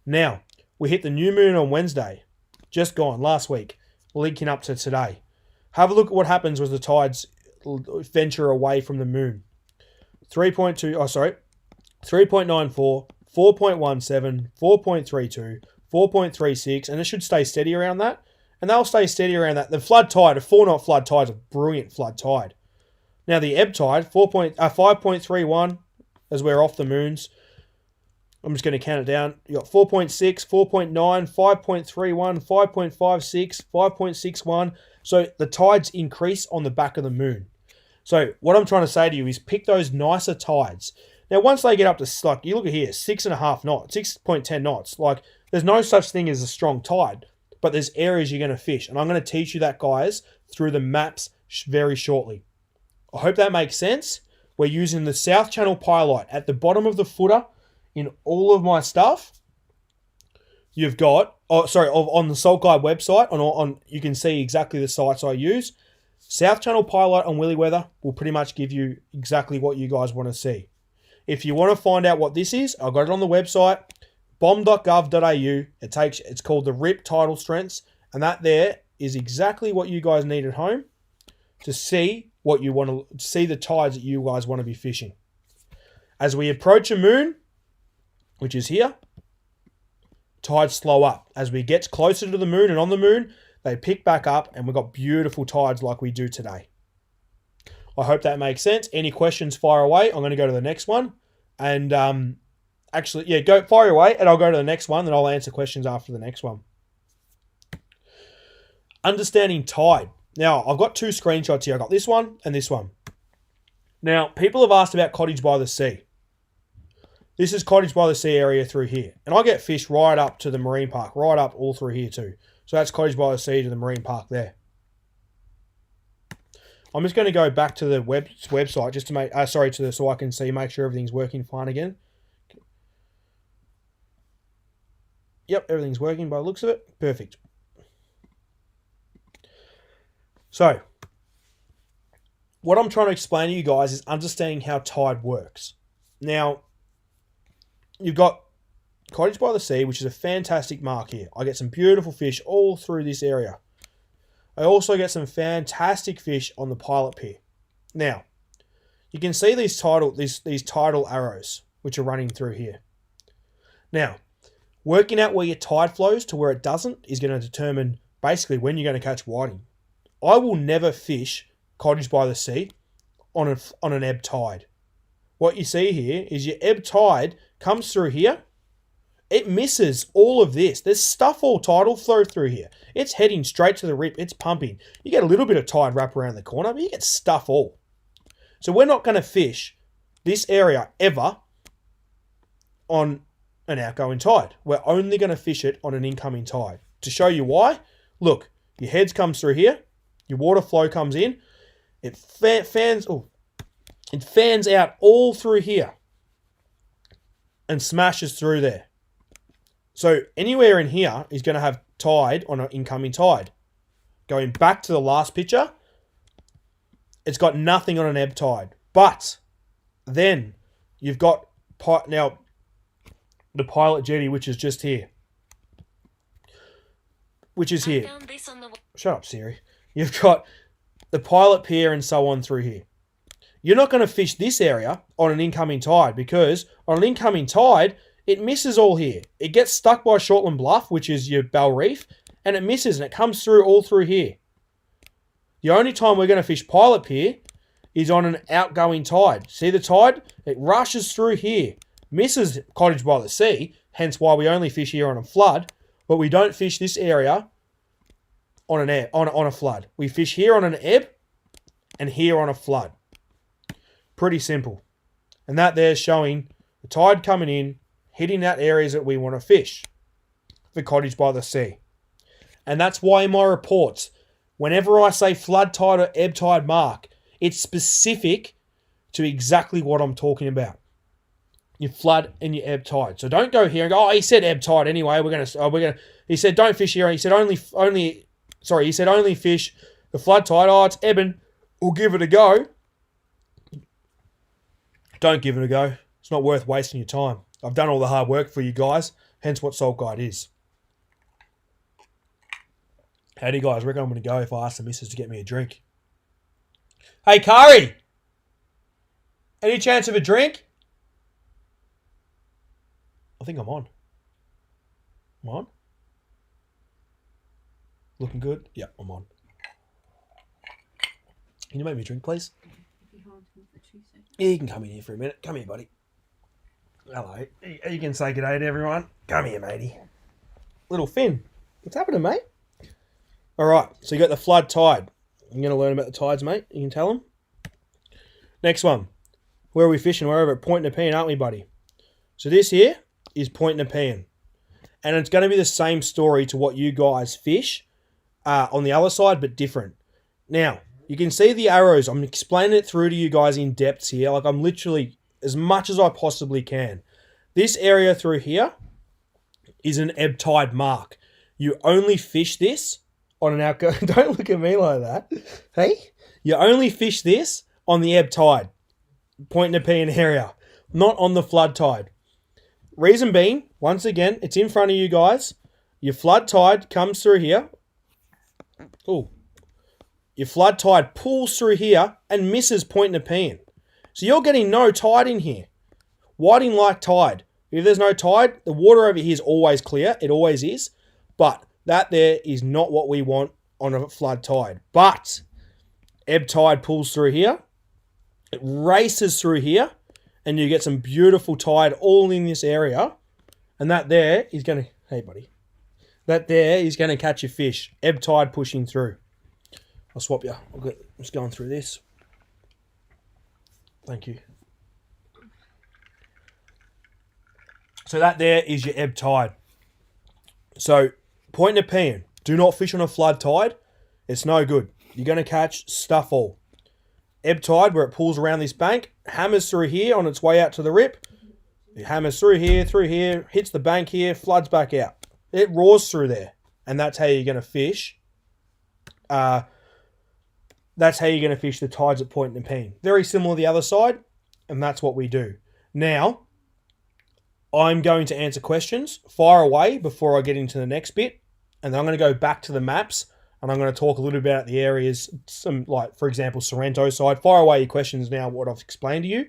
A: Now, we hit the new moon on Wednesday, just gone, last week, linking up to today. Have a look at what happens when the tides venture away from the moon. 3.94, 4.17, 4.32, 4.36, and it should stay steady around that. And they'll stay steady around that. The flood tide, a 4-knot flood tide, is a brilliant flood tide. Now the ebb tide, 5.31, as we're off the moons. I'm just going to count it down. You got 4.6, 4.9, 5.31, 5.56, 5.61. So the tides increase on the back of the moon. So what I'm trying to say to you is pick those nicer tides. Now, once they get up to, like, you look at here, 6.5 knots, 6.10 knots. Like, there's no such thing as a strong tide, but there's areas you're going to fish. And I'm going to teach you that, guys, through the maps very shortly. I hope that makes sense. We're using the South Channel Pilot. At the bottom of the footer in all of my stuff, you've got, on the Salt Guide website, you can see exactly the sites I use. South Channel Pilot on Willy Weather will pretty much give you exactly what you guys want to see. If you want to find out what this is, I've got it on the website, bom.gov.au. It's called the RIP Tidal Strengths, and that there is exactly what you guys need at home to see what you want to see, the tides that you guys want to be fishing. As we approach a moon, which is here, tides slow up. As we get closer to the moon and on the moon, they pick back up, and we've got beautiful tides like we do today. I hope that makes sense. Any questions, fire away. I'm going to go to the next one. And go fire away, and I'll go to the next one, then I'll answer questions after the next one. Understanding tide. Now, I've got two screenshots here. I've got this one and this one. Now, people have asked about Cottage by the Sea. This is Cottage by the Sea area through here. And I get fish right up to the marine park, right up all through here too. So that's Cottage by the Sea to the marine park there. I'm just going to go back to the website just to make, so I can see, make sure everything's working fine again. Yep, everything's working by the looks of it. Perfect. So, what I'm trying to explain to you guys is understanding how tide works. Now, you've got Cottage by the Sea, which is a fantastic mark here. I get some beautiful fish all through this area. I also get some fantastic fish on the Pilot Pier. Now, you can see these tidal arrows, which are running through here. Now, working out where your tide flows to where it doesn't is going to determine basically when you're going to catch whiting. I will never fish Cottage by the Sea on an ebb tide. What you see here is your ebb tide comes through here. It misses all of this. There's stuff all tidal flow through here. It's heading straight to the rip. It's pumping. You get a little bit of tide wrap around the corner, but you get stuff all. So we're not going to fish this area ever on an outgoing tide. We're only going to fish it on an incoming tide. To show you why, look, your heads comes through here. Your water flow comes in. It fans out all through here and smashes through there. So anywhere in here is going to have tide on an incoming tide. Going back to the last picture, it's got nothing on an ebb tide. But then you've got, now the Pilot Jetty, which is just here. Which is here.
B: Found this on the...
A: Shut up, Siri. You've got the Pilot Pier and so on through here. You're not going to fish this area on an incoming tide because on an incoming tide, it misses all here. It gets stuck by Shortland Bluff, which is your Bell Reef, and it misses and it comes through all through here. The only time we're going to fish Pilot Pier is on an outgoing tide. See the tide? It rushes through here, misses Cottage by the Sea, hence why we only fish here on a flood, but we don't fish this area on a flood. We fish here on an ebb and here on a flood. Pretty simple. And that there's showing the tide coming in, hitting that areas that we want to fish for Cottage by the Sea. And that's why in my reports, whenever I say flood tide or ebb tide mark, it's specific to exactly what I'm talking about. Your flood and your ebb tide. So don't go here and go, oh, he said ebb tide anyway. He said don't fish here. He said only fish the flood tide. Oh, it's ebbing. We'll give it a go. Don't give it a go. It's not worth wasting your time. I've done all the hard work for you guys. Hence what Salt Guide is. How do you guys reckon I'm going to go if I ask the missus to get me a drink? Hey, Kari! Any chance of a drink? I think I'm on. I'm on? Looking good? Yeah, I'm on. Can you make me a drink, please? Yeah, you can come in here for a minute. Come here, buddy. Hello. You can say good day to everyone. Come here, matey. Little Finn. What's happening, mate? All right, so you got the flood tide. I'm going to learn about the tides, mate. You can tell them. Next one. Where are we fishing? We're over at Point Nepean, aren't we, buddy? So this here is Point Nepean. And it's going to be the same story to what you guys fish on the other side, but different. Now, you can see the arrows. I'm explaining it through to you guys in depth here. Like I'm literally, as much as I possibly can. This area through here is an ebb tide mark. You only fish this on an outgoing... Don't look at me like that. Hey? You only fish this on the ebb tide. Point Nepean area. Not on the flood tide. Reason being, once again, it's in front of you guys. Your flood tide comes through here. Ooh. Your flood tide pulls through here and misses Point Nepean. So you're getting no tide in here. Whiting like tide. If there's no tide, the water over here is always clear. It always is. But that there is not what we want on a flood tide. But ebb tide pulls through here. It races through here. And you get some beautiful tide all in this area. And that there is going to... Hey, buddy. That there is going to catch your fish. Ebb tide pushing through. I'll swap you. I'm just going through this. Thank you. So that there is your ebb tide. So, Point Nepean. Do not fish on a flood tide. It's no good. You're going to catch stuff all. Ebb tide, where it pulls around this bank, hammers through here on its way out to the rip. It hammers through here, hits the bank here, floods back out. It roars through there. And that's how you're going to fish. That's how you're going to fish the tides at Point Nepean. Very similar to the other side, and that's what we do. Now, I'm going to answer questions far away before I get into the next bit, and then I'm going to go back to the maps, and I'm going to talk a little bit about the areas, some like, for example, Sorrento side. Fire away your questions now, what I've explained to you.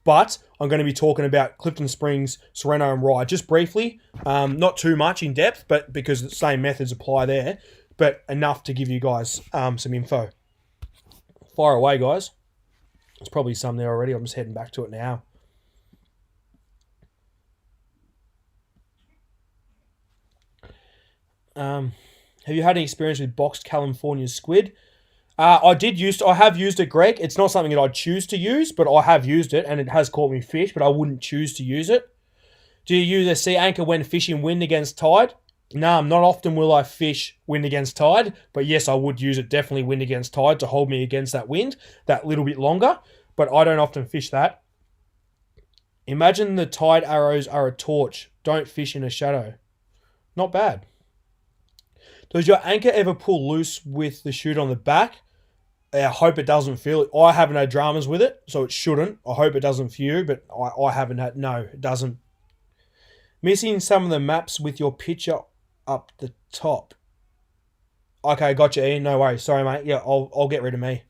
A: But I'm going to be talking about Clifton Springs, Sorrento, and Rye just briefly. Not too much in depth, but because the same methods apply there, but enough to give you guys some info. Fire away, guys. There's probably some there already. I'm just heading back to it now. Have you had any experience with boxed California squid? I have used it, Greg. It's not something that I'd choose to use, but I have used it, and it has caught me fish, but I wouldn't choose to use it. Do you use a sea anchor when fishing wind against tide? No, not often will I fish wind against tide, but yes, I would use it definitely wind against tide to hold me against that wind that little bit longer, but I don't often fish that. Imagine the tide arrows are a torch. Don't fish in a shadow. Not bad. Does your anchor ever pull loose with the chute on the back? I hope it doesn't feel it. I haven't had dramas with it, so it shouldn't. I hope it doesn't for you, but I haven't had... No, it doesn't. Missing some of the maps with your picture up the top. Okay, gotcha, Ian. No worries. Sorry, mate. Yeah, I'll get rid of me.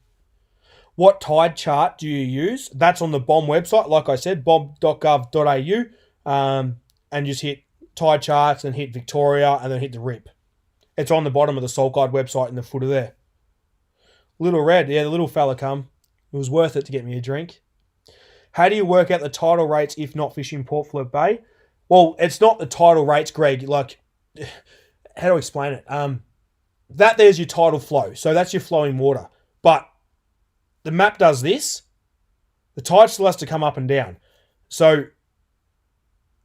A: What tide chart do you use? That's on the BOM website. Like I said, bom.gov.au. And just hit tide charts and hit Victoria and then hit the RIP. It's on the bottom of the Salt Guide website in the footer there. Little Red. Yeah, the little fella come. It was worth it to get me a drink. How do you work out the tidal rates if not fishing Port Phillip Bay? Well, it's not the tidal rates, Greg. Like, how do I explain it? That there's your tidal flow. So that's your flowing water. But the map does this. The tide still has to come up and down. So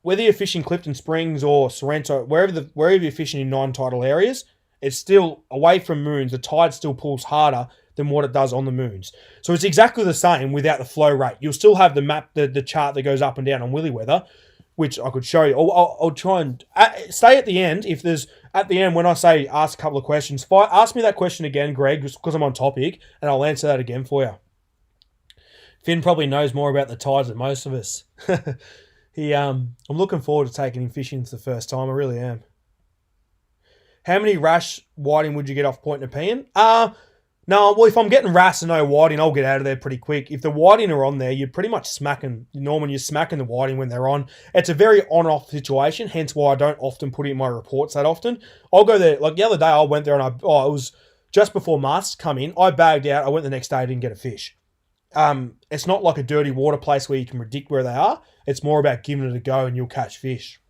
A: whether you're fishing Clifton Springs or Sorrento, wherever you're fishing in non-tidal areas, it's still away from moons. The tide still pulls harder than what it does on the moons. So it's exactly the same without the flow rate. You'll still have the map, the chart that goes up and down on Willy Weather, which I could show you. I'll try and stay at the end. If there's at the end when I say ask a couple of questions, ask me that question again, Greg, just because I'm on topic, and I'll answer that again for you. Finn probably knows more about the tides than most of us. I'm looking forward to taking him fishing for the first time. I really am. How many rash whiting would you get off Point Nepean? No, well, if I'm getting wrasse and no whiting, I'll get out of there pretty quick. If the whiting are on there, you're pretty much smacking, Norman, you're smacking the whiting when they're on. It's a very on-off situation, hence why I don't often put it in my reports that often. I'll go there, like the other day I went there and it was just before masts come in. I bagged out, I went the next day, I didn't get a fish. It's not like a dirty water place where you can predict where they are. It's more about giving it a go and you'll catch fish.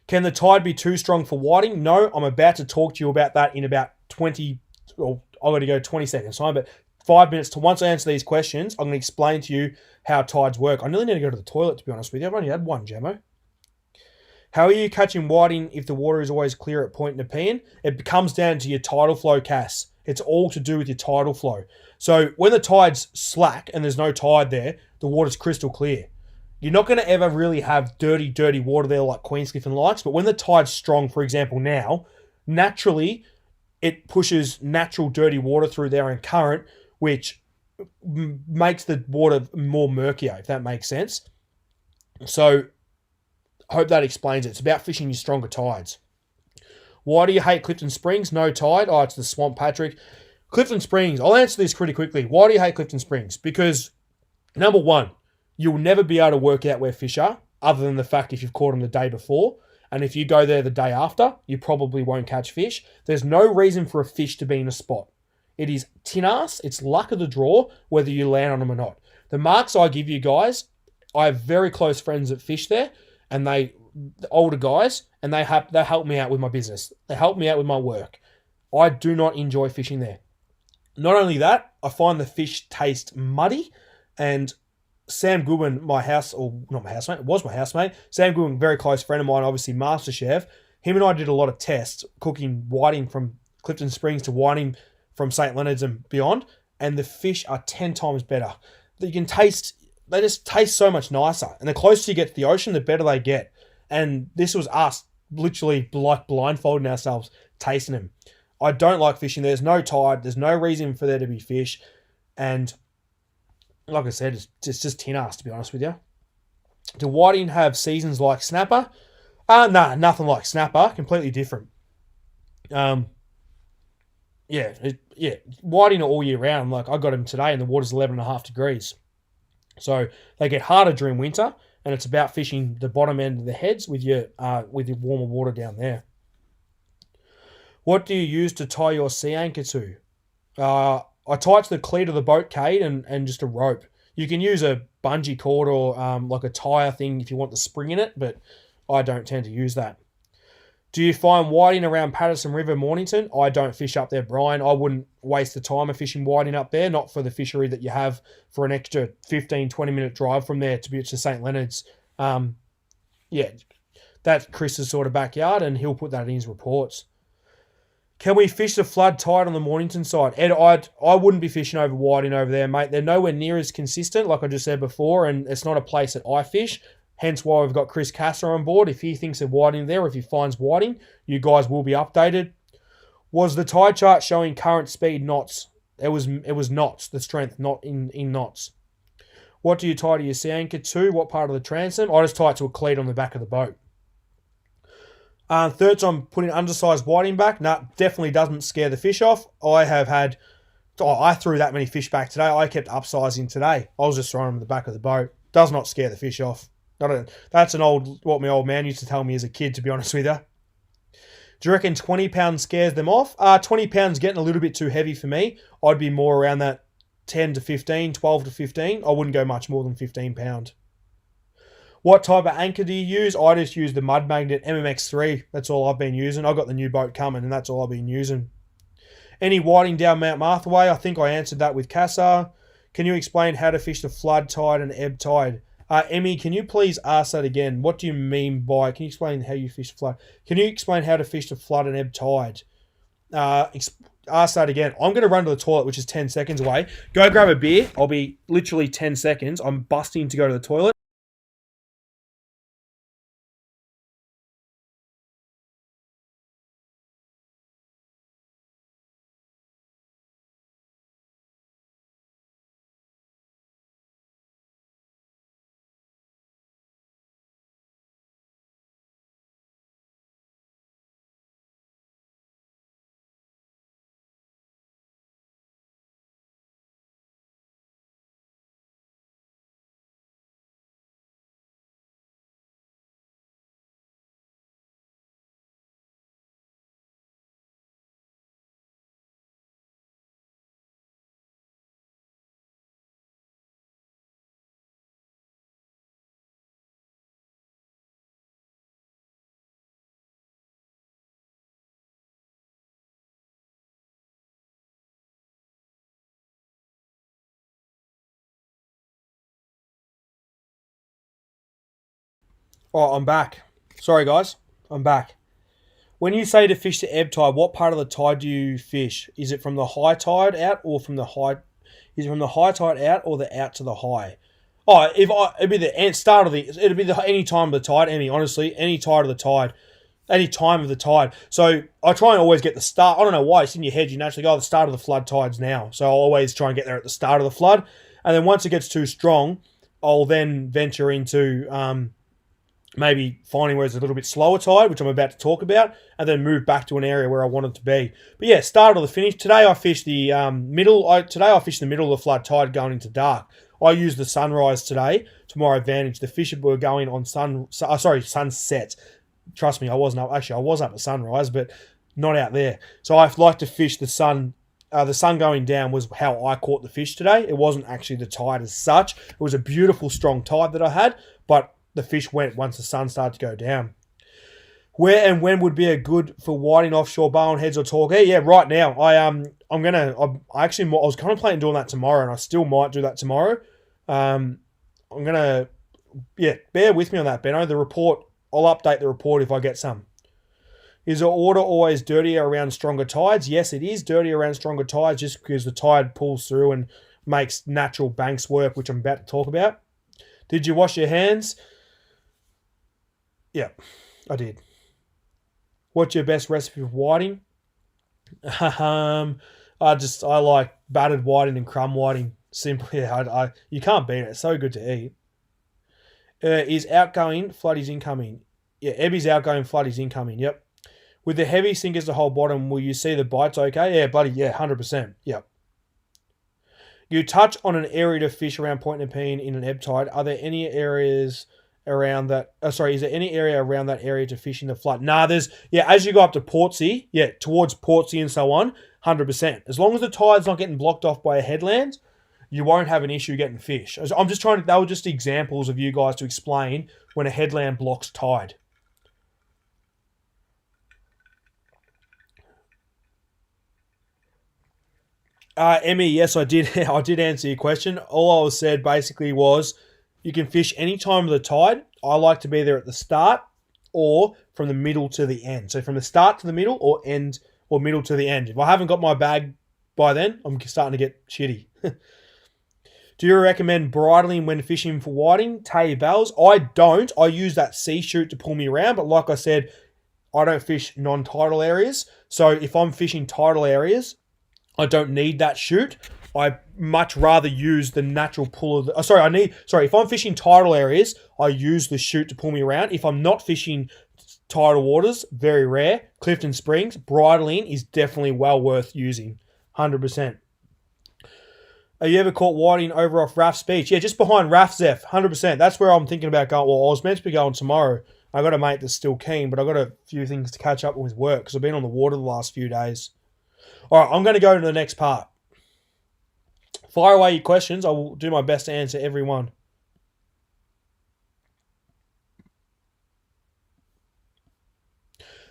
A: Can the tide be too strong for whiting? No, I'm about to talk to you about that in about 20, or I've got to go 20 seconds time, but 5 minutes to once I answer these questions, I'm going to explain to you how tides work. I nearly need to go to the toilet, to be honest with you. I've only had one, Jamo. How are you catching whiting if the water is always clear at Point Nepean? It comes down to your tidal flow, Cass. It's all to do with your tidal flow. So when the tide's slack and there's no tide there, the water's crystal clear. You're not going to ever really have dirty water there like Queenscliff and likes, but when the tide's strong, for example now, naturally it pushes natural dirty water through there and current, which makes the water more murkier, if that makes sense. So I hope that explains it. It's about fishing your stronger tides. Why do you hate Clifton Springs? No tide. Oh, it's the Swamp Patrick. Clifton Springs. I'll answer this pretty quickly. Why do you hate Clifton Springs? Because, number one, you'll never be able to work out where fish are, other than the fact if you've caught them the day before. And if you go there the day after, you probably won't catch fish. There's no reason for a fish to be in a spot. It is tin ass. It's luck of the draw, whether you land on them or not. The marks I give you guys, I have very close friends that fish there, and the older guys, and they help me out with my business. They help me out with my work. I do not enjoy fishing there. Not only that, I find the fish taste muddy, and Sam Goodwin, my housemate. Sam Goodwin, very close friend of mine, obviously master chef. Him and I did a lot of tests cooking whiting from Clifton Springs to whiting from St. Leonard's and beyond, and the fish are 10 times better. You can taste, they just taste so much nicer. And the closer you get to the ocean, the better they get. And this was us literally like blindfolding ourselves, tasting them. I don't like fishing. There's no tide. There's no reason for there to be fish. And like I said, it's just tin ass, to be honest with you. Do whiting have seasons like snapper? Nah, nothing like snapper. Completely different. Whiting are all year round. Like I got them today and the water's 11.5 degrees. So they get harder during winter, and it's about fishing the bottom end of the heads with your warmer water down there. What do you use to tie your sea anchor to? I tie it to the cleat of the boat cade and just a rope. You can use a bungee cord or like a tire thing if you want the spring in it, but I don't tend to use that. Do you find whiting around Patterson River, Mornington? I don't fish up there, Brian. I wouldn't waste the time of fishing whiting up there, not for the fishery that you have for an extra 15, 20-minute drive from there to St. Leonard's. That's Chris's sort of backyard, and he'll put that in his reports. Can we fish the flood tide on the Mornington side? Ed, I wouldn't be fishing over whiting over there, mate. They're nowhere near as consistent, like I just said before, and it's not a place that I fish. Hence why we've got Chris Casser on board. If he thinks of whiting there, if he finds whiting, you guys will be updated. Was the tide chart showing current speed knots? It was knots, the strength, not in knots. What do you tie to your sea anchor to? What part of the transom? I just tie it to a cleat on the back of the boat. Third time, putting undersized whiting back. Nah, definitely doesn't scare the fish off. I threw that many fish back today. I kept upsizing today. I was just throwing them in the back of the boat. Does not scare the fish off. That's what my old man used to tell me as a kid, to be honest with you. Do you reckon 20 pounds scares them off? 20 pounds getting a little bit too heavy for me. I'd be more around that 10 to 15, 12 to 15. I wouldn't go much more than 15 pound. What type of anchor do you use? I just use the Mud Magnet MMX3. That's all I've been using. I got the new boat coming, and that's all I've been using. Any whiting down Mount Martha Way? I think I answered that with Cassar. Can you explain how to fish the flood tide and ebb tide? Emmy, can you please ask that again? What do you mean by... Can you explain how you fish the flood? Can you explain how to fish the flood and ebb tide? Ask that again. I'm going to run to the toilet, which is 10 seconds away. Go grab a beer. I'll be literally 10 seconds. I'm busting to go to the toilet. Oh, I'm back. Sorry, guys. I'm back. When you say to fish the ebb tide, what part of the tide do you fish? Is it from the high tide out or from the high? Is it from the high tide out or the out to the high? Oh, it'd be the start of the. It'd be any time of the tide. Honestly, any tide of the tide, any time of the tide. So I try and always get the start. I don't know why. It's in your head. You naturally go, the start of the flood tide's now. So I'll always try and get there at the start of the flood, and then once it gets too strong, I'll then venture into maybe finding where it's a little bit slower tide, which I'm about to talk about, and then move back to an area where I want it to be. But yeah, start or the finish. Today I fished the middle. Today I fished the middle of the flood tide going into dark. I used the sunrise today to my advantage. The fish were going on sunset. Trust me, I was up at sunrise, but not out there. So I like to fish the sun. The sun going down was how I caught the fish today. It wasn't actually the tide as such. It was a beautiful, strong tide that I had, but the fish went once the sun started to go down. Where and when would be a good for whiting offshore barwon heads or torque? Yeah, right now. I was contemplating doing that tomorrow, and I still might do that tomorrow. Bear with me on that, Benno. The report, I'll update the report if I get some. Is the water always dirtier around stronger tides? Yes, it is dirtier around stronger tides just because the tide pulls through and makes natural banks work, which I'm about to talk about. Did you wash your hands? Yeah, I did. What's your best recipe for whiting? I like battered whiting and crumb whiting. Simply, you can't beat it. It's so good to eat. Is outgoing, flood is incoming. Yeah, Ebby's outgoing, flood is incoming. Yep. With the heavy sinkers to hold bottom, will you see the bites okay? Yeah, buddy. Yeah, 100%. Yep. You touch on an area to fish around Point Nepean in an ebb tide. Are there any areas around that? Is there any area around that area to fish in the flood? Nah, as you go up to Portsea, towards Portsea and so on, 100%. As long as the tide's not getting blocked off by a headland, you won't have an issue getting fish. I'm just they were just examples of you guys to explain when a headland blocks tide. Emmy, yes, I did. I did answer your question. All I was said basically was you can fish any time of the tide. I like to be there at the start or from the middle to the end. So from the start to the middle or middle to the end. If I haven't got my bag by then, I'm starting to get shitty. Do you recommend bridling when fishing for whiting? Tay bells? I don't. I use that sea chute to pull me around. But like I said, I don't fish non-tidal areas. So if I'm fishing tidal areas, I don't need that chute. I much rather use the natural pull of the... if I'm fishing tidal areas, I use the chute to pull me around. If I'm not fishing tidal waters, very rare. Clifton Springs, bridling is definitely well worth using, 100%. Have you ever caught whiting over off Raf's Beach? Yeah, just behind Raf Zeph, 100%. That's where I'm thinking about going. Well, I was meant to be going tomorrow. I got a mate that's still keen, but I got a few things to catch up with work because I've been on the water the last few days. All right, I'm going to go to the next part. Fire away your questions. I will do my best to answer every one.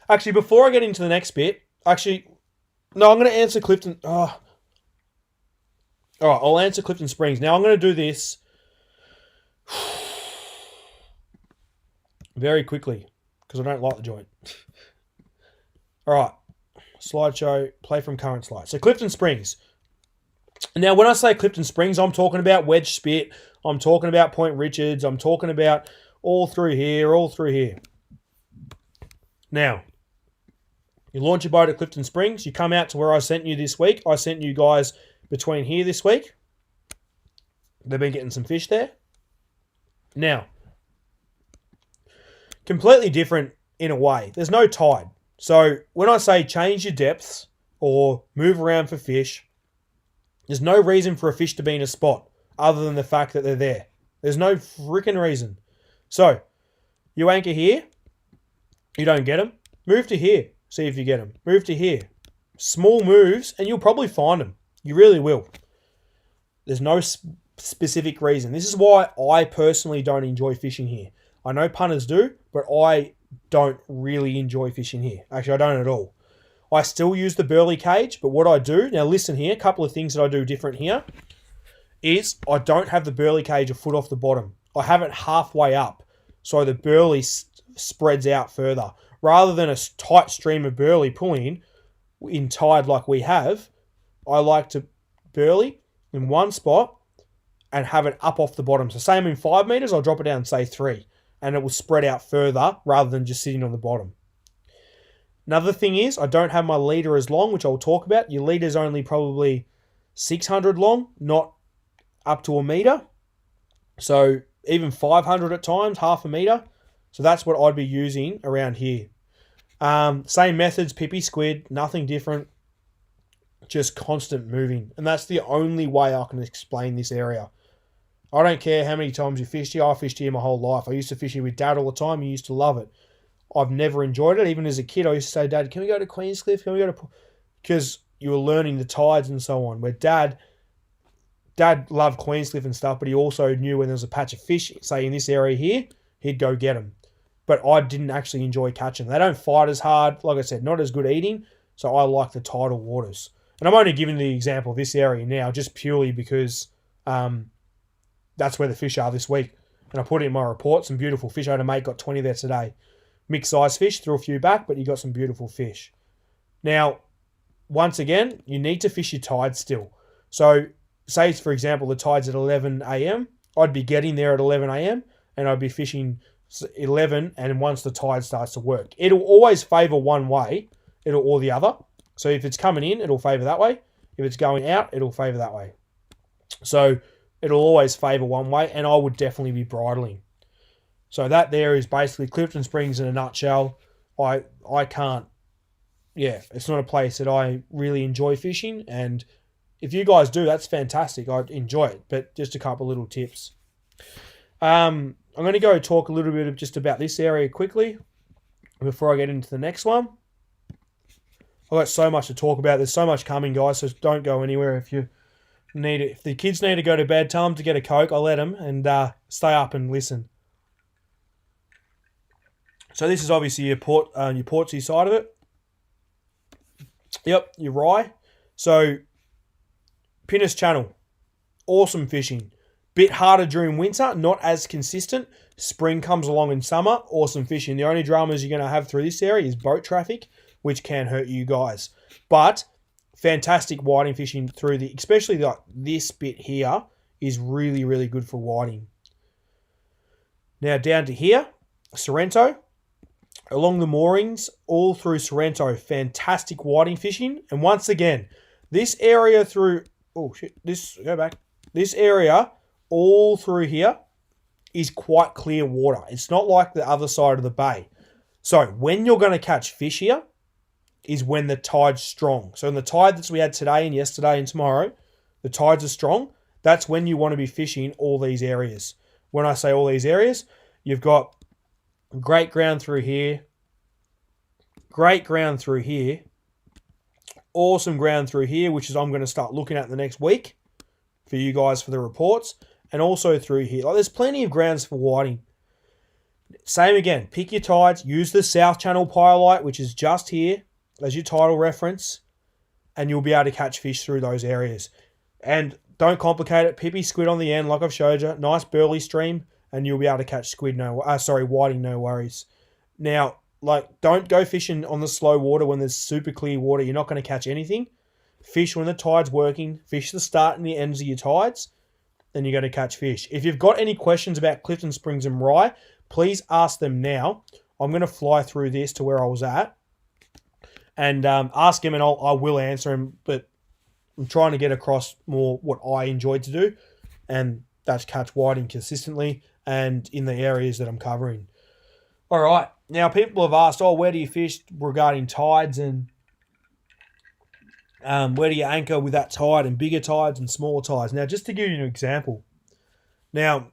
A: Actually, before I get into the next bit, no, I'm going to answer Clifton. All right, I'll answer Clifton Springs. Now, I'm going to do this very quickly because I don't like the joint. All right, slideshow, play from current slide. So, Clifton Springs. Now, when I say Clifton Springs, I'm talking about Wedge Spit. I'm talking about Point Richards. I'm talking about all through here. Now, you launch your boat at Clifton Springs. You come out to where I sent you this week. I sent you guys between here this week. They've been getting some fish there. Now, completely different in a way. There's no tide. So when I say change your depths or move around for fish, there's no reason for a fish to be in a spot other than the fact that they're there. There's no freaking reason. So you anchor here. You don't get them. Move to here. See if you get them. Move to here. Small moves and you'll probably find them. You really will. There's no specific reason. This is why I personally don't enjoy fishing here. I know punters do, but I don't really enjoy fishing here. Actually, I don't at all. I still use the burley cage, but what I do, now listen here, a couple of things that I do different here, is I don't have the burley cage a foot off the bottom. I have it halfway up, so the burley spreads out further. Rather than a tight stream of burley pulling in tide like we have, I like to burley in one spot and have it up off the bottom. So same in 5 meters, I'll drop it down, say 3, and it will spread out further rather than just sitting on the bottom. Another thing is I don't have my leader as long, which I'll talk about. Your leader is only probably 600 long, not up to a meter. So even 500 at times, half a meter. So that's what I'd be using around here. Same methods, pippy, squid, nothing different. Just constant moving. And that's the only way I can explain this area. I don't care how many times you fished here. I fished here my whole life. I used to fish here with Dad all the time. He used to love it. I've never enjoyed it. Even as a kid, I used to say, Dad, can we go to Queenscliff? Can we go to... Because you were learning the tides and so on. Where Dad loved Queenscliff and stuff, but he also knew when there was a patch of fish, say in this area here, he'd go get them. But I didn't actually enjoy catching them. They don't fight as hard. Like I said, not as good eating. So I like the tidal waters. And I'm only giving the example of this area now just purely because that's where the fish are this week. And I put it in my report. Some beautiful fish. I had a mate got 20 there today. Mixed size fish. Threw a few back, but you got some beautiful fish. Now, once again, you need to fish your tide still. So say, for example, the tide's at 11 a.m. I'd be getting there at 11 a.m. and I'd be fishing 11, and once the tide starts to work. It'll always favour one way or the other. So if it's coming in, it'll favour that way. If it's going out, it'll favour that way. So it'll always favour one way, and I would definitely be bridling. So that there is basically Clifton Springs in a nutshell. I can't, it's not a place that I really enjoy fishing, and if you guys do, that's fantastic. I'd enjoy it, but just a couple little tips. I'm going to go talk a little bit just about this area quickly before I get into the next one. I've got so much to talk about. There's so much coming, guys, so don't go anywhere. If the kids need to go to bed, tell them to get a Coke. I'll let them, and stay up and listen. So this is obviously your Portsea side of it. Yep, your Rye. So Pinnis Channel, awesome fishing. Bit harder during winter, not as consistent. Spring comes along in summer, awesome fishing. The only dramas you're going to have through this area is boat traffic, which can hurt you guys. But fantastic whiting fishing through especially this bit here is really, really good for whiting. Now down to here, Sorrento. Along the moorings, all through Sorrento, fantastic whiting fishing. And once again, this area through... Oh, shit. Go back. This area... all through here is quite clear water. It's not like the other side of the bay. So when you're going to catch fish here is when the tide's strong. So in the tide that we had today and yesterday and tomorrow, the tides are strong. That's when you want to be fishing all these areas. When I say all these areas, you've got great ground through here, great ground through here, awesome ground through here, which is I'm going to start looking at the next week for you guys for the reports, and also through here. Like, there's plenty of grounds for whiting. Same again, pick your tides, use the South Channel Pyrolite, which is just here as your tidal reference, and you'll be able to catch fish through those areas. And don't complicate it. Pippy squid on the end, like I've showed you. Nice burley stream, and you'll be able to catch whiting, no worries. Now, like, don't go fishing on the slow water when there's super clear water. You're not going to catch anything. Fish when the tide's working. Fish the start and the ends of your tides, then you're going to catch fish. If you've got any questions about Clifton Springs and Rye, please ask them now. I'm going to fly through this to where I was at and ask him, and I will answer him, but I'm trying to get across more what I enjoyed to do, and that's catch whiting consistently and in the areas that I'm covering. All right. Now, people have asked, where do you fish regarding tides, and where do you anchor with that tide, and bigger tides and smaller tides? Now, just to give you an example. Now,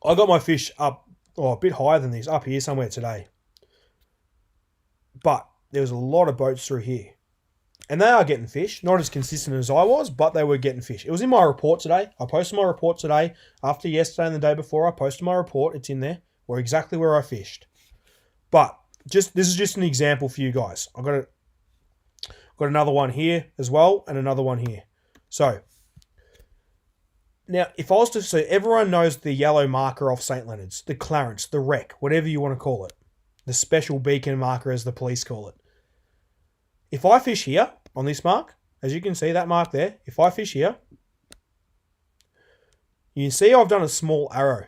A: I got my fish up a bit higher than this, up here somewhere today. But there was a lot of boats through here. And they are getting fish. Not as consistent as I was, but they were getting fish. It was in my report today. I posted my report today. After yesterday and the day before, I posted my report. It's in there. Where exactly where I fished. But this is just an example for you guys. I've got another one here as well, and another one here. So now, if I was to say, everyone knows the yellow marker off St. Leonard's, the Clarence, the wreck, whatever you want to call it, the special beacon marker as the police call it. If I fish here on this mark, as you can see that mark there, if I fish here, you can see I've done a small arrow.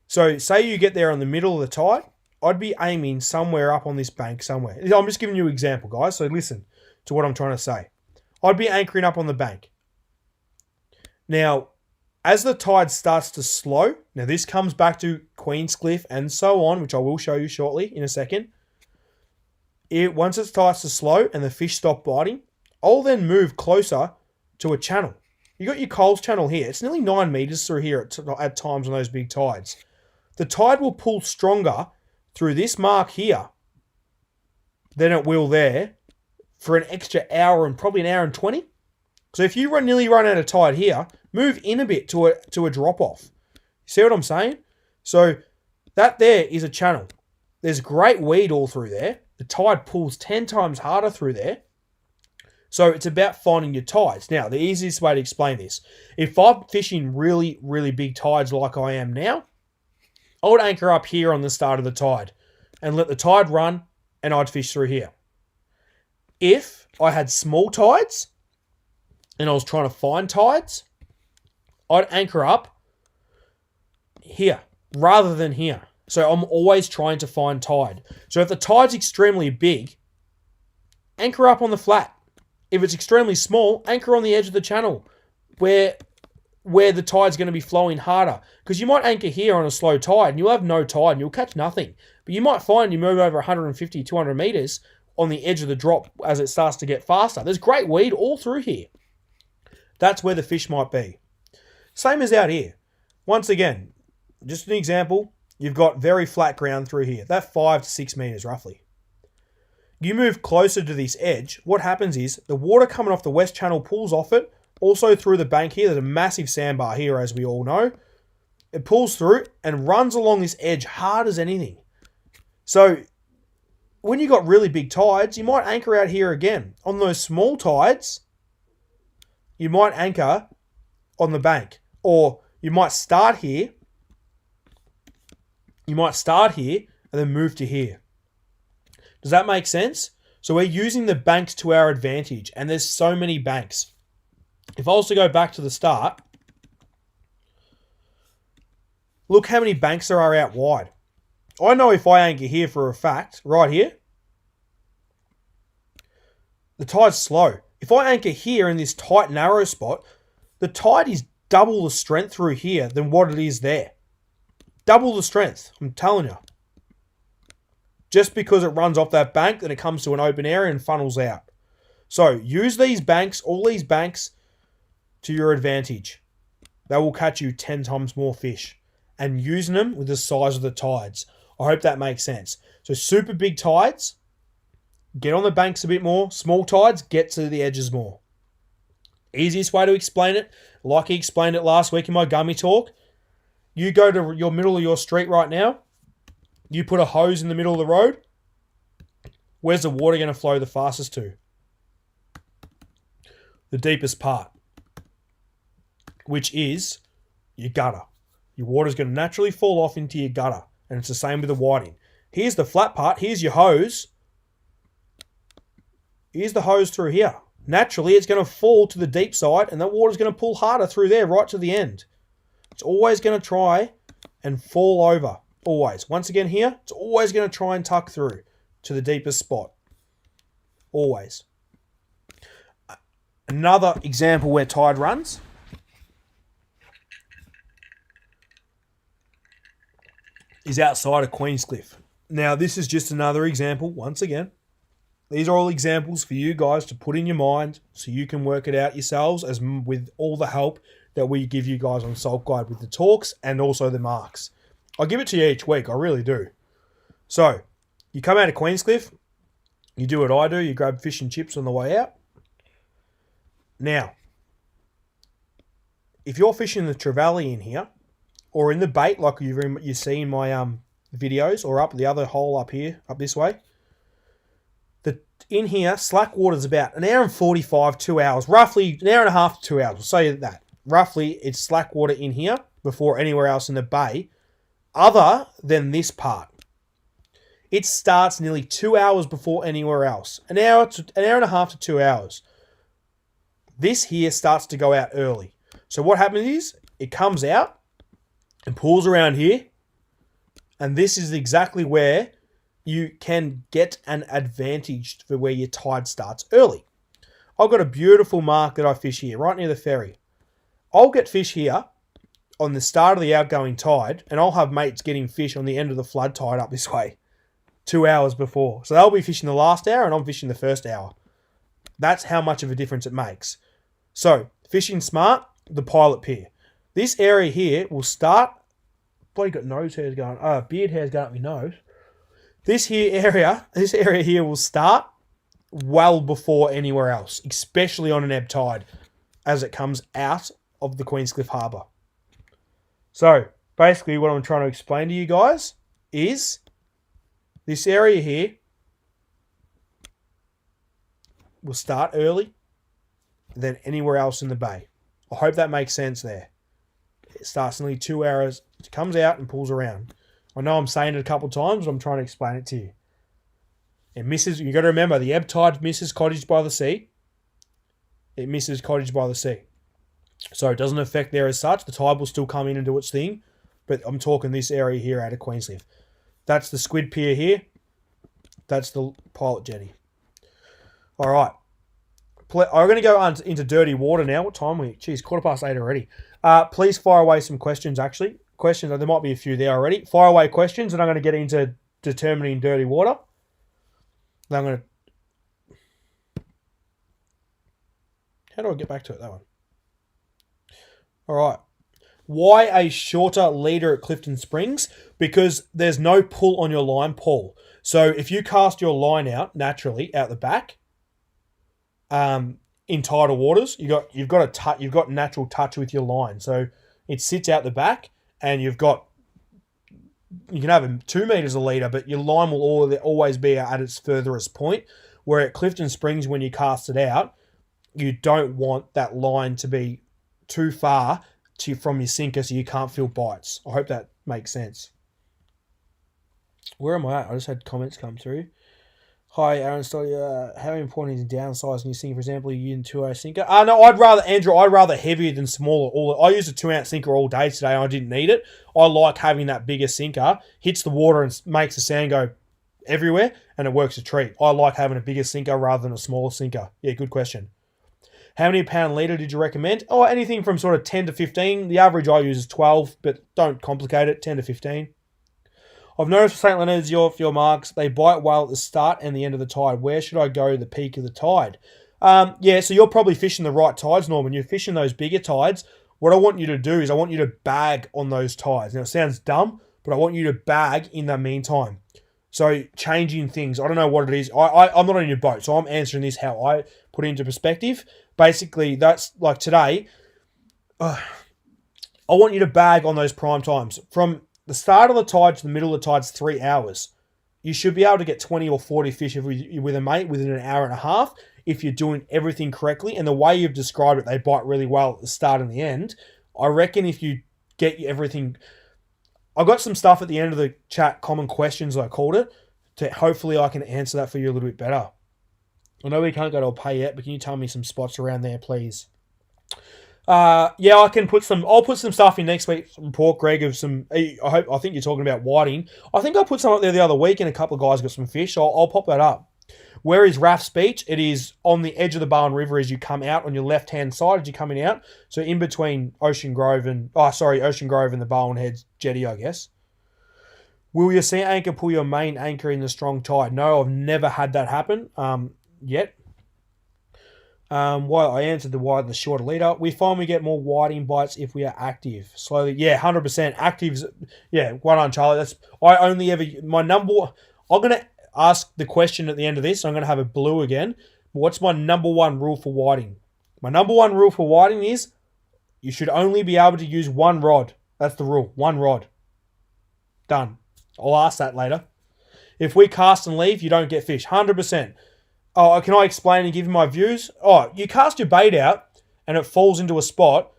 A: So say you get there on the middle of the tide, I'd be aiming somewhere up on this bank somewhere. I'm just giving you an example, guys, so listen to what I'm trying to say. I'd be anchoring up on the bank. Now, as the tide starts to slow, now this comes back to Queenscliff and so on, which I will show you shortly in a second. Once it starts to slow and the fish stop biting, I'll then move closer to a channel. You got your Coles channel here. It's nearly 9 meters through here at times on those big tides. The tide will pull stronger through this mark here than it will there for an extra hour and probably an hour and 20. So if you nearly run out of tide here, move in a bit to a drop-off. See what I'm saying? So that there is a channel. There's great weed all through there. The tide pulls 10 times harder through there. So it's about finding your tides. Now, the easiest way to explain this, if I'm fishing really, really big tides like I am now, I would anchor up here on the start of the tide and let the tide run, and I'd fish through here. If I had small tides and I was trying to find tides, I'd anchor up here rather than here. So I'm always trying to find tide. So if the tide's extremely big, anchor up on the flat. If it's extremely small, anchor on the edge of the channel where the tide's going to be flowing harder. Because you might anchor here on a slow tide and you'll have no tide and you'll catch nothing. But you might find you move over 150, 200 meters on the edge of the drop as it starts to get faster. There's great weed all through here. That's where the fish might be. Same as out here. Once again, just an example, you've got very flat ground through here. That's 5 to 6 meters roughly. You move closer to this edge, what happens is the water coming off the west channel pulls off it, also through the bank here. There's a massive sandbar here, as we all know. It pulls through and runs along this edge hard as anything. So when you got really big tides, you might anchor out here again. On those small tides, you might anchor on the bank. Or you might start here. You might start here and then move to here. Does that make sense? So we're using the banks to our advantage, and there's so many banks. If I was to go back to the start, look how many banks there are out wide. I know if I anchor here for a fact, right here, the tide's slow. If I anchor here in this tight, narrow spot, the tide is double the strength through here than what it is there. Double the strength, I'm telling you. Just because it runs off that bank, then it comes to an open area and funnels out. So use these banks, all these banks, to your advantage. They will catch you 10 times more fish. And using them with the size of the tides. I hope that makes sense. So super big tides, get on the banks a bit more. Small tides, get to the edges more. Easiest way to explain it, like he explained it last week in my gummy talk. You go to your middle of your street right now. You put a hose in the middle of the road. Where's the water going to flow the fastest to? The deepest part, which is your gutter. Your water's going to naturally fall off into your gutter. And it's the same with the whiting. Here's the flat part. Here's your hose. Here's the hose through here. Naturally, it's going to fall to the deep side and that water's going to pull harder through there right to the end. It's always going to try and fall over. Always. Once again here, it's always going to try and tuck through to the deepest spot. Always. Another example where tide runs is outside of Queenscliff. Now, this is just another example, once again. These are all examples for you guys to put in your mind so you can work it out yourselves, as with all the help that we give you guys on Salt Guide with the talks and also the marks. I give it to you each week, I really do. So, you come out of Queenscliff, you do what I do, you grab fish and chips on the way out. Now, if you're fishing the trevally in here, or in the bait like you see in my videos, or up the other hole up here, up this way, in here, slack water is about an hour and 45, 2 hours, roughly an hour and a half to 2 hours. We'll say that. Roughly, it's slack water in here before anywhere else in the bay, other than this part. It starts nearly 2 hours before anywhere else. An hour and a half to 2 hours. This here starts to go out early. So what happens is, it comes out and pulls around here, and this is exactly where you can get an advantage for where your tide starts early. I've got a beautiful mark that I fish here, right near the ferry. I'll get fish here on the start of the outgoing tide, and I'll have mates getting fish on the end of the flood tide up this way 2 hours before. So they'll be fishing the last hour, and I'm fishing the first hour. That's how much of a difference it makes. So, fishing smart, the Pilot Pier. This area here will start... Bloody got nose hairs going... beard hairs going up my nose. This area here will start well before anywhere else, especially on an ebb tide, as it comes out of the Queenscliff Harbour. So, basically what I'm trying to explain to you guys is this area here will start early than anywhere else in the bay. I hope that makes sense there. It starts nearly 2 hours, it comes out and pulls around. I know I'm saying it a couple of times, but I'm trying to explain it to you. It misses, you got to remember, the ebb tide misses Cottage by the Sea. It misses Cottage by the Sea. So it doesn't affect there as such. The tide will still come in and do its thing, but I'm talking this area here out of Queenscliff. That's the Squid Pier here. That's the Pilot Jetty. All right. I'm going to go into dirty water now. What time are we? Geez, 8:15 already. Please fire away some questions, actually. Questions, there might be a few there already. Fire away questions, and I'm going to get into determining dirty water. Then I'm going to... How do I get back to it, that one? All right. Why a shorter leader at Clifton Springs? Because there's no pull on your line, Paul. So if you cast your line out naturally out the back, in tidal waters, you've got natural touch with your line. So it sits out the back, and you can have 2 meters a leader, but your line will always be at its furthest point. Where at Clifton Springs, when you cast it out, you don't want that line to be too far from your sinker so you can't feel bites. I hope that makes sense. Where am I at? I just had comments come through. Hi, Aaron Stoddard. How important is downsizing your sinker? For example, you use a 2-ounce sinker. No, I'd rather heavier than smaller. I used a 2-ounce sinker all day today, and I didn't need it. I like having that bigger sinker. Hits the water and makes the sand go everywhere, and it works a treat. I like having a bigger sinker rather than a smaller sinker. Yeah, good question. How many pound leader did you recommend? Oh, anything from sort of 10 to 15. The average I use is 12, but don't complicate it, 10 to 15. I've noticed for St. Leonard's, your marks, they bite well at the start and the end of the tide. Where should I go the peak of the tide? So you're probably fishing the right tides, Norman. You're fishing those bigger tides. What I want you to do is I want you to bag on those tides. Now, it sounds dumb, but I want you to bag in the meantime. So changing things. I don't know what it is. I'm not on your boat, so I'm answering this how I put it into perspective. Basically, that's like today. I want you to bag on those prime times. From the start of the tide to the middle of the tide's 3 hours. You should be able to get 20 or 40 fish with a mate within an hour and a half if you're doing everything correctly. And the way you've described it, they bite really well at the start and the end. I reckon if you get everything... I've got some stuff at the end of the chat, common questions I called it, to hopefully I can answer that for you a little bit better. I know we can't go to a pay yet, but can you tell me some spots around there, please? I can put some. I'll put some stuff in next week's report, Greg. Of some. I think you're talking about whiting. I think I put some up there the other week, and a couple of guys got some fish. I'll pop that up. Where is Raff's Beach? It is on the edge of the Barwon River as you come out on your left-hand side as you're coming out. So in between Ocean Grove and the Barwon Heads jetty, I guess. Will your sea anchor pull your main anchor in the strong tide? No, I've never had that happen yet. Why I answered the shorter leader. We find we get more whiting bites if we are active. Slowly, 100%. Actives, well done, Charlie. I'm gonna ask the question at the end of this. I'm gonna have a blue again. What's my number one rule for whiting? My number one rule for whiting is you should only be able to use one rod. That's the rule. One rod. Done. I'll ask that later. If we cast and leave, you don't get fish. 100%. Oh, can I explain and give you my views? Oh, you cast your bait out and it falls into a spot.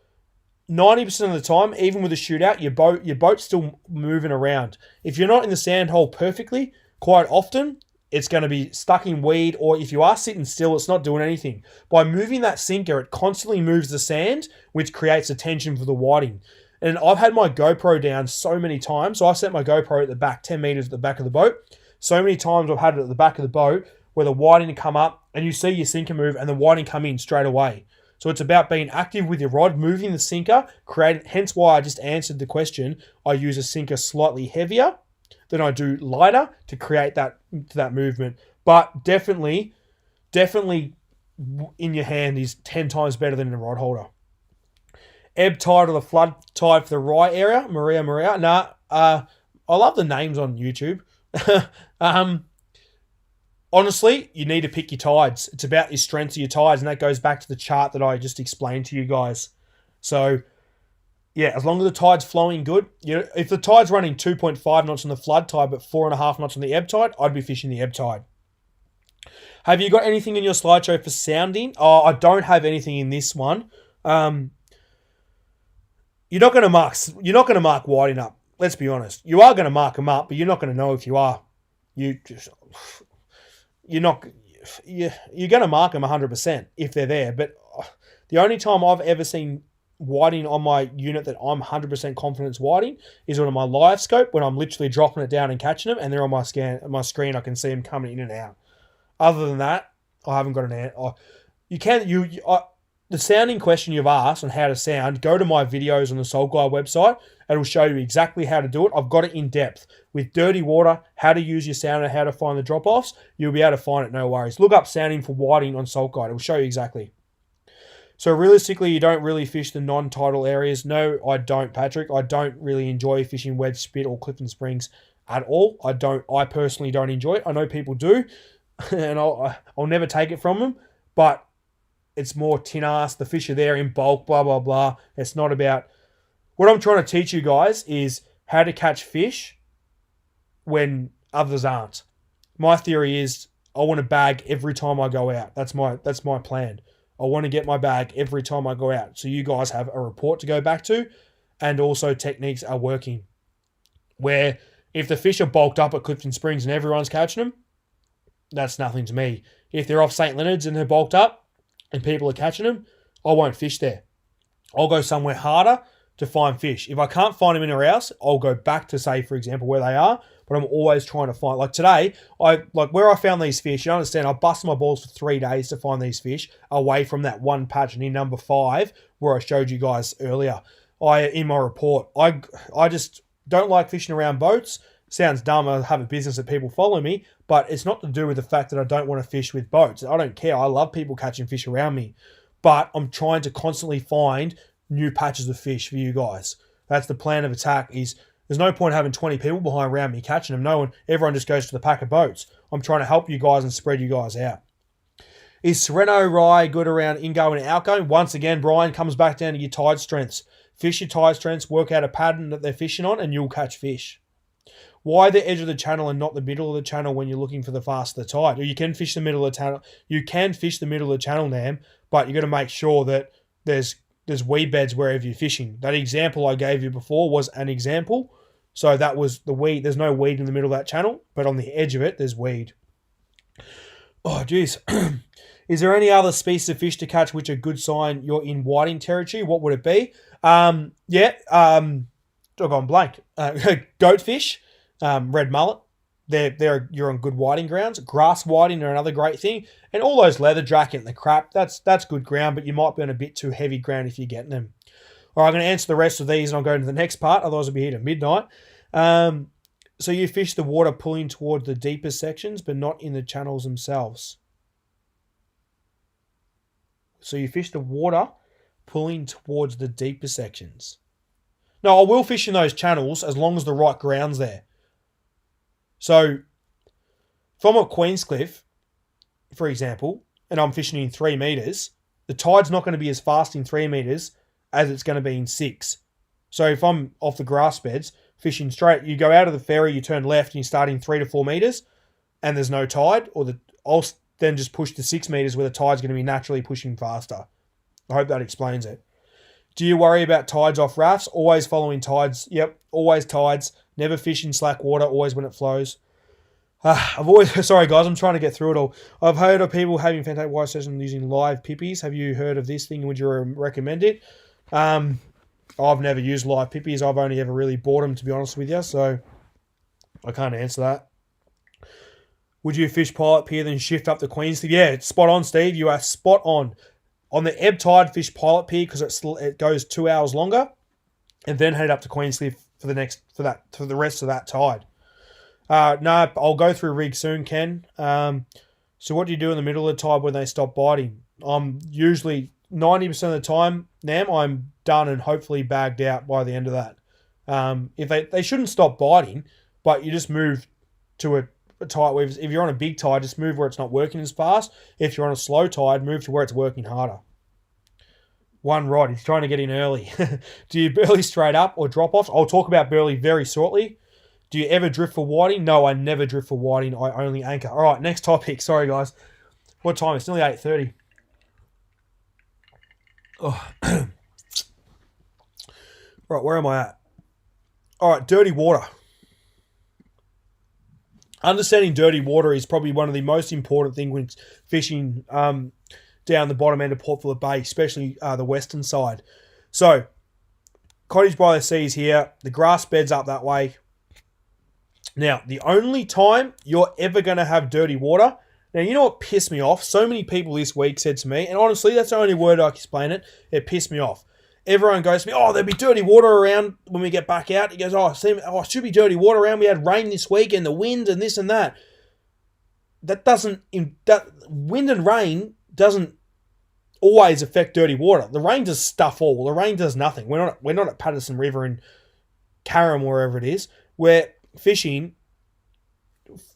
A: 90% of the time, even with a shootout, your boat's still moving around. If you're not in the sand hole perfectly, quite often, it's going to be stuck in weed, or if you are sitting still, it's not doing anything. By moving that sinker, it constantly moves the sand, which creates a tension for the whiting. And I've had my GoPro down so many times. So I set my GoPro at the back, 10 meters at the back of the boat. So many times I've had it at the back of the boat where the whiting come up and you see your sinker move and the whiting come in straight away. So it's about being active with your rod, moving the sinker, hence why I just answered the question. I use a sinker slightly heavier than I do lighter to create that movement. But definitely in your hand is 10 times better than in a rod holder. Ebb tide or the flood tide for the Rye area. Maria. I love the names on YouTube. Honestly, you need to pick your tides. It's about the strength of your tides, and that goes back to the chart that I just explained to you guys. So, as long as the tide's flowing good, if the tide's running 2.5 knots on the flood tide but 4.5 knots on the ebb tide, I'd be fishing the ebb tide. Have you got anything in your slideshow for sounding? Oh, I don't have anything in this one. You're not going to mark whiting up. Let's be honest. You are going to mark them up, but you're not going to know if you are. You're going to mark them 100% if they're there. But the only time I've ever seen whiting on my unit that I'm 100% confident it's whiting is on my live scope when I'm literally dropping it down and catching them, and they're on my screen. I can see them coming in and out. Other than that, I haven't got an answer. The sounding question you've asked on how to sound, go to my videos on the Salt Guy website. It'll show you exactly how to do it. I've got it in depth. With dirty water, how to use your sounder, how to find the drop-offs. You'll be able to find it, no worries. Look up sounding for whiting on Salt Guide. It'll show you exactly. So realistically, you don't really fish the non-tidal areas. No, I don't, Patrick. I don't really enjoy fishing Wedge Spit or Clifton Springs at all. I personally don't enjoy it. I know people do, and I'll never take it from them, but it's more tin ass. The fish are there in bulk, blah, blah, blah. It's not about... What I'm trying to teach you guys is how to catch fish when others aren't. My theory is I want to bag every time I go out. That's my plan. I want to get my bag every time I go out. So you guys have a report to go back to, and also techniques are working. Where if the fish are bulked up at Clifton Springs and everyone's catching them, that's nothing to me. If they're off St. Leonard's and they're bulked up and people are catching them, I won't fish there. I'll go somewhere harder to find fish. If I can't find them in a house, I'll go back to, say, for example, where they are. But I'm always trying to find, like today, where I found these fish, you understand, I busted my balls for 3 days to find these fish away from that one patch near number 5 where I showed you guys earlier. In my report, I just don't like fishing around boats. Sounds dumb, I have a business that people follow me, but it's not to do with the fact that I don't want to fish with boats. I don't care. I love people catching fish around me, but I'm trying to constantly find new patches of fish for you guys. That's the plan of attack. There's no point having 20 people behind around me catching them. Everyone just goes to the pack of boats. I'm trying to help you guys and spread you guys out. Is Sereno Rye good around ingoing and outgoing? Once again, Brian, comes back down to your tide strengths. Fish your tide strengths, work out a pattern that they're fishing on, and you'll catch fish. Why the edge of the channel and not the middle of the channel when you're looking for the faster tide? Or you can fish the middle of the channel. You can fish the middle of the channel, Nam, but you got to make sure that there's weed beds wherever you're fishing. That example I gave you before was an example. So that was the weed. There's no weed in the middle of that channel, but on the edge of it, there's weed. Oh, geez. Is there any other species of fish to catch which are good sign you're in whiting territory? What would it be? I've gone blank. Goatfish, red mullet. You're on good whiting grounds. Grass whiting are another great thing. And all those leather jacket and the crap, that's good ground, but you might be on a bit too heavy ground if you're getting them. All right, I'm going to answer the rest of these and I'll go into the next part. Otherwise, I'll be here till midnight. So you fish the water pulling towards the deeper sections, but not in the channels themselves. So you fish the water pulling towards the deeper sections. No, I will fish in those channels as long as the right ground's there. So if I'm at Queenscliff, for example, and I'm fishing in 3 meters, the tide's not going to be as fast in 3 meters as it's going to be in 6. So if I'm off the grass beds, fishing straight, you go out of the ferry, you turn left, and you start in 3 to 4 meters, and there's no tide, I'll then just push to 6 meters where the tide's going to be naturally pushing faster. I hope that explains it. Do you worry about tides off rafts? Always following tides. Yep, always tides. Never fish in slack water, always when it flows. Sorry guys, I'm trying to get through it all. I've heard of people having fantastic white sessions using live pippies. Have you heard of this thing? Would you recommend it? I've never used live pippies. I've only ever really bought them, to be honest with you, so I can't answer that. Would you fish Pilot Pier then shift up to Queenscliff? Yeah, spot on, Steve. You are spot on. On the ebb tide, fish Pilot Pier because it goes 2 hours longer, and then head up to Queenscliff for the rest of that tide. No, I'll go through rig soon, Ken. So what do you do in the middle of the tide when they stop biting? I'm usually 90% of the time, Nam, I'm done and hopefully bagged out by the end of that. If they shouldn't stop biting, but you just move to a tide. If you're on a big tide, just move where it's not working as fast. If you're on a slow tide, move to where it's working harder. One rod, he's trying to get in early. Do you burley straight up or drop off? I'll talk about burley very shortly. Do you ever drift for whiting? No, I never drift for whiting. I only anchor. All right, next topic. Sorry, guys. What time? It's nearly 8:30. Oh. Right, where am I at? All right, dirty water. Understanding dirty water is probably one of the most important things when fishing down the bottom end of Port Phillip Bay, especially the western side. So, Cottage by the Sea is here. The grass bed's up that way. Now, the only time you're ever going to have dirty water... Now, you know what pissed me off? So many people this week said to me, and honestly, that's the only word I can explain it. It pissed me off. Everyone goes to me, oh, there'll be dirty water around when we get back out. He goes, it should be dirty water around. We had rain this week and the wind and this and that. Wind and rain doesn't always affect dirty water. The rain does stuff all. The rain does nothing. We're not at Patterson River in Carrum, wherever it is. We're fishing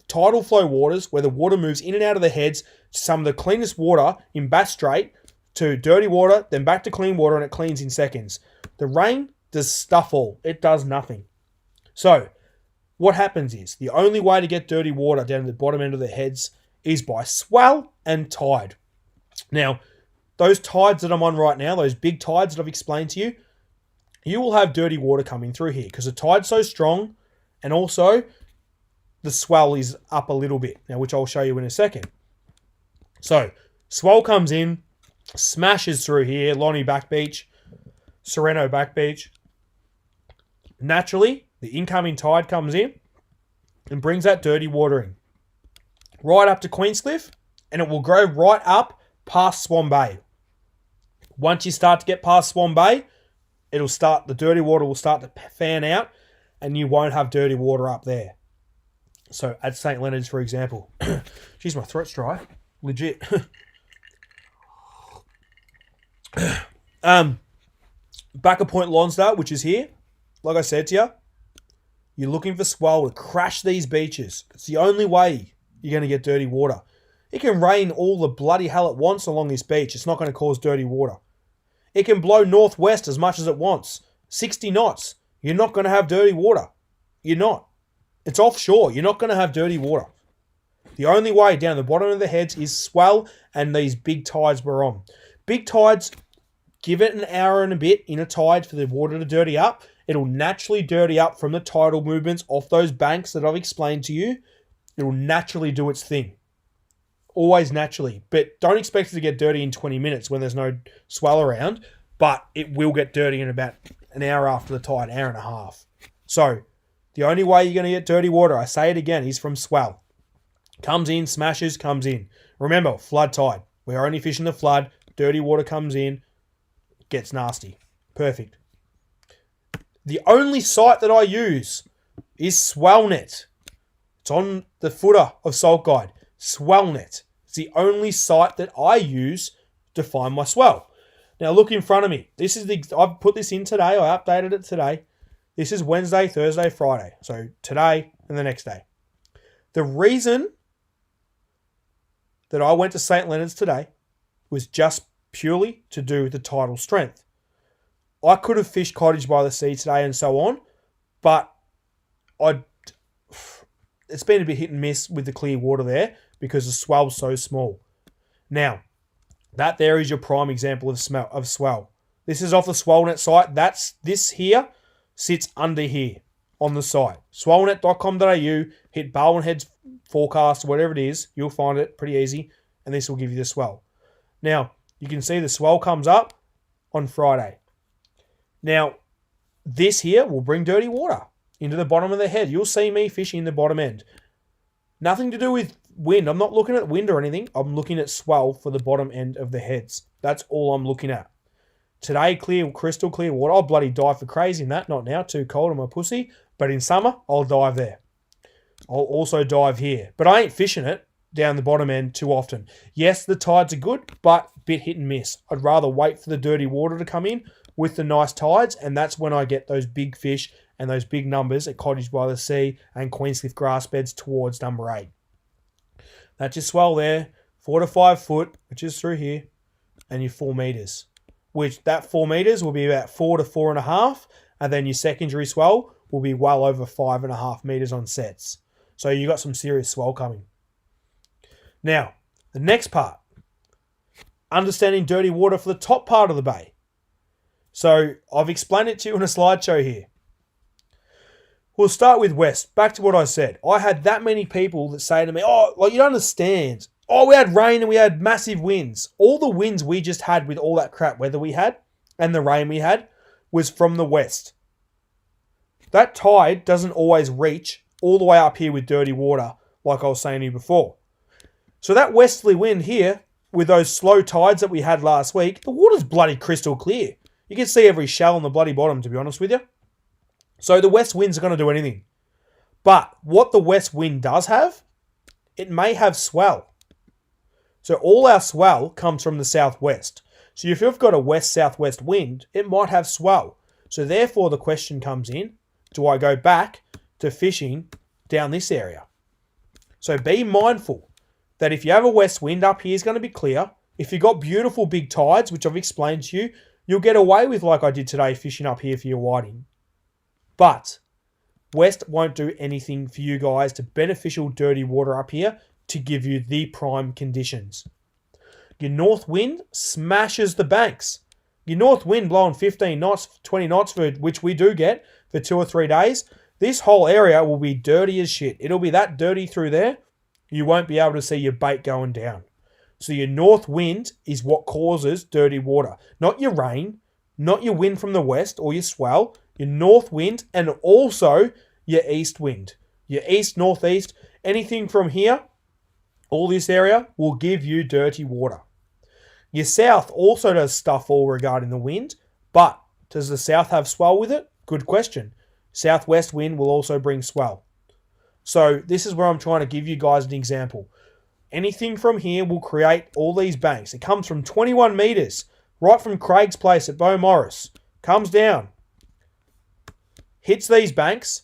A: tidal flow waters where the water moves in and out of the heads to some of the cleanest water in Bass Strait to dirty water, then back to clean water, and it cleans in seconds. The rain does stuff all. It does nothing. So, what happens is, the only way to get dirty water down to the bottom end of the heads is by swell and tide. Now, those tides that I'm on right now, those big tides that I've explained to you, you will have dirty water coming through here because the tide's so strong, and also the swell is up a little bit, now which I'll show you in a second. So, swell comes in, smashes through here, Lonnie Back Beach, Sereno Back Beach, Naturally, the incoming tide comes in and brings that dirty water in. Right up to Queenscliff, and it will grow right up past Swan Bay. Once you start to get past Swan Bay, the dirty water will start to fan out, and you won't have dirty water up there. So at St. Leonard's, for example, geez, my throat's dry, legit. Back of Point Lonsdale, which is here, like I said to you, you're looking for swell to crash these beaches. It's the only way you're going to get dirty water. It can rain all the bloody hell it wants along this beach. It's not going to cause dirty water. It can blow northwest as much as it wants. 60 knots. You're not going to have dirty water. You're not. It's offshore. You're not going to have dirty water. The only way down the bottom of the heads is swell and these big tides we're on. Big tides, give it an hour and a bit in a tide for the water to dirty up. It'll naturally dirty up from the tidal movements off those banks that I've explained to you. It'll naturally do its thing. Always naturally. But don't expect it to get dirty in 20 minutes when there's no swell around. But it will get dirty in about an hour after the tide, hour and a half. So, the only way you're going to get dirty water, I say it again, is from swell. Comes in, smashes, comes in. Remember, flood tide. We're only fishing the flood. Dirty water comes in, gets nasty. Perfect. The only site that I use is Swellnet. It's on the footer of Salt Guide. Swellnet. It's the only site that I use to find my swell. Now look in front of me. I've put this in today. I updated it today. This is Wednesday, Thursday, Friday. So today and the next day. The reason that I went to St. Leonard's today was just purely to do with the tidal strength. I could have fished Cottage by the Sea today and so on, but it's been a bit hit and miss with the clear water there because the swell's so small. Now, that there is your prime example of swell. This is off the Swellnet site. This here sits under here on the site. Swellnet.com.au, hit Barwon Heads forecast, whatever it is, you'll find it pretty easy, and this will give you the swell. Now, you can see the swell comes up on Friday. Now, this here will bring dirty water into the bottom of the head. You'll see me fishing the bottom end. Nothing to do with wind. I'm not looking at wind or anything. I'm looking at swell for the bottom end of the heads. That's all I'm looking at. Today, crystal clear water. I'll bloody dive for crazy in that. Not now, too cold on my pussy. But in summer, I'll dive there. I'll also dive here. But I ain't fishing it down the bottom end too often. Yes, the tides are good, but a bit hit and miss. I'd rather wait for the dirty water to come in with the nice tides, and that's when I get those big fish and those big numbers at Cottage by the Sea and Queenscliff grass beds towards number 8. That's your swell there, 4 to 5 foot, which is through here, and your 4 metres. Which that 4 metres will be about 4 to 4.5, and then your secondary swell will be well over 5.5 metres on sets. So you got some serious swell coming. Now, the next part, understanding dirty water for the top part of the bay. So I've explained it to you in a slideshow here. We'll start with west. Back to what I said. I had that many people that say to me, oh, like you don't understand. Oh, we had rain and we had massive winds. All the winds we just had with all that crap weather we had and the rain we had was from the west. That tide doesn't always reach all the way up here with dirty water, like I was saying to you before. So that westerly wind here, with those slow tides that we had last week, the water's bloody crystal clear. You can see every shell on the bloody bottom, to be honest with you. So the west winds are going to do anything. But what the west wind does have, it may have swell. So all our swell comes from the southwest. So if you've got a west-southwest wind, it might have swell. So therefore the question comes in, do I go back to fishing down this area? So be mindful that if you have a west wind, up here is going to be clear. If you've got beautiful big tides, which I've explained to you, you'll get away with, like I did today, fishing up here for your whiting. But west won't do anything for you guys to beneficial dirty water up here to give you the prime conditions. Your north wind smashes the banks. Your north wind blowing 15 knots, 20 knots, for which we do get for 2 or 3 days. This whole area will be dirty as shit. It'll be that dirty through there, you won't be able to see your bait going down. So your north wind is what causes dirty water. Not your rain, not your wind from the west or your swell. your north wind, and also your east wind. Your east, northeast, anything from here, all this area will give you dirty water. Your south also does stuff all regarding the wind, but does the south have swell with it? Good question. Southwest wind will also bring swell. So this is where I'm trying to give you guys an example. Anything from here will create all these banks. It comes from 21 metres, right from Craig's place at Beaumaris. Comes down, hits these banks,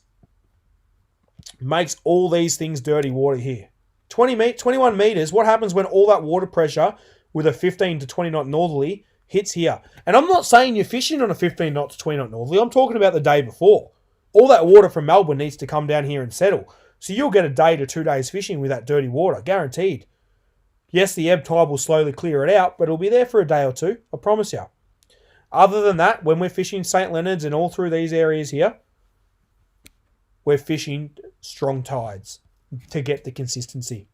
A: makes all these things dirty water here. 21 metres, what happens when all that water pressure with a 15 to 20 knot northerly hits here? And I'm not saying you're fishing on a 15 knot to 20 knot northerly. I'm talking about the day before. All that water from Melbourne needs to come down here and settle. So you'll get a day to 2 days fishing with that dirty water, guaranteed. Yes, the ebb tide will slowly clear it out, but it'll be there for a day or two, I promise you. Other than that, when we're fishing St. Leonard's and all through these areas here, we're fishing strong tides to get the consistency.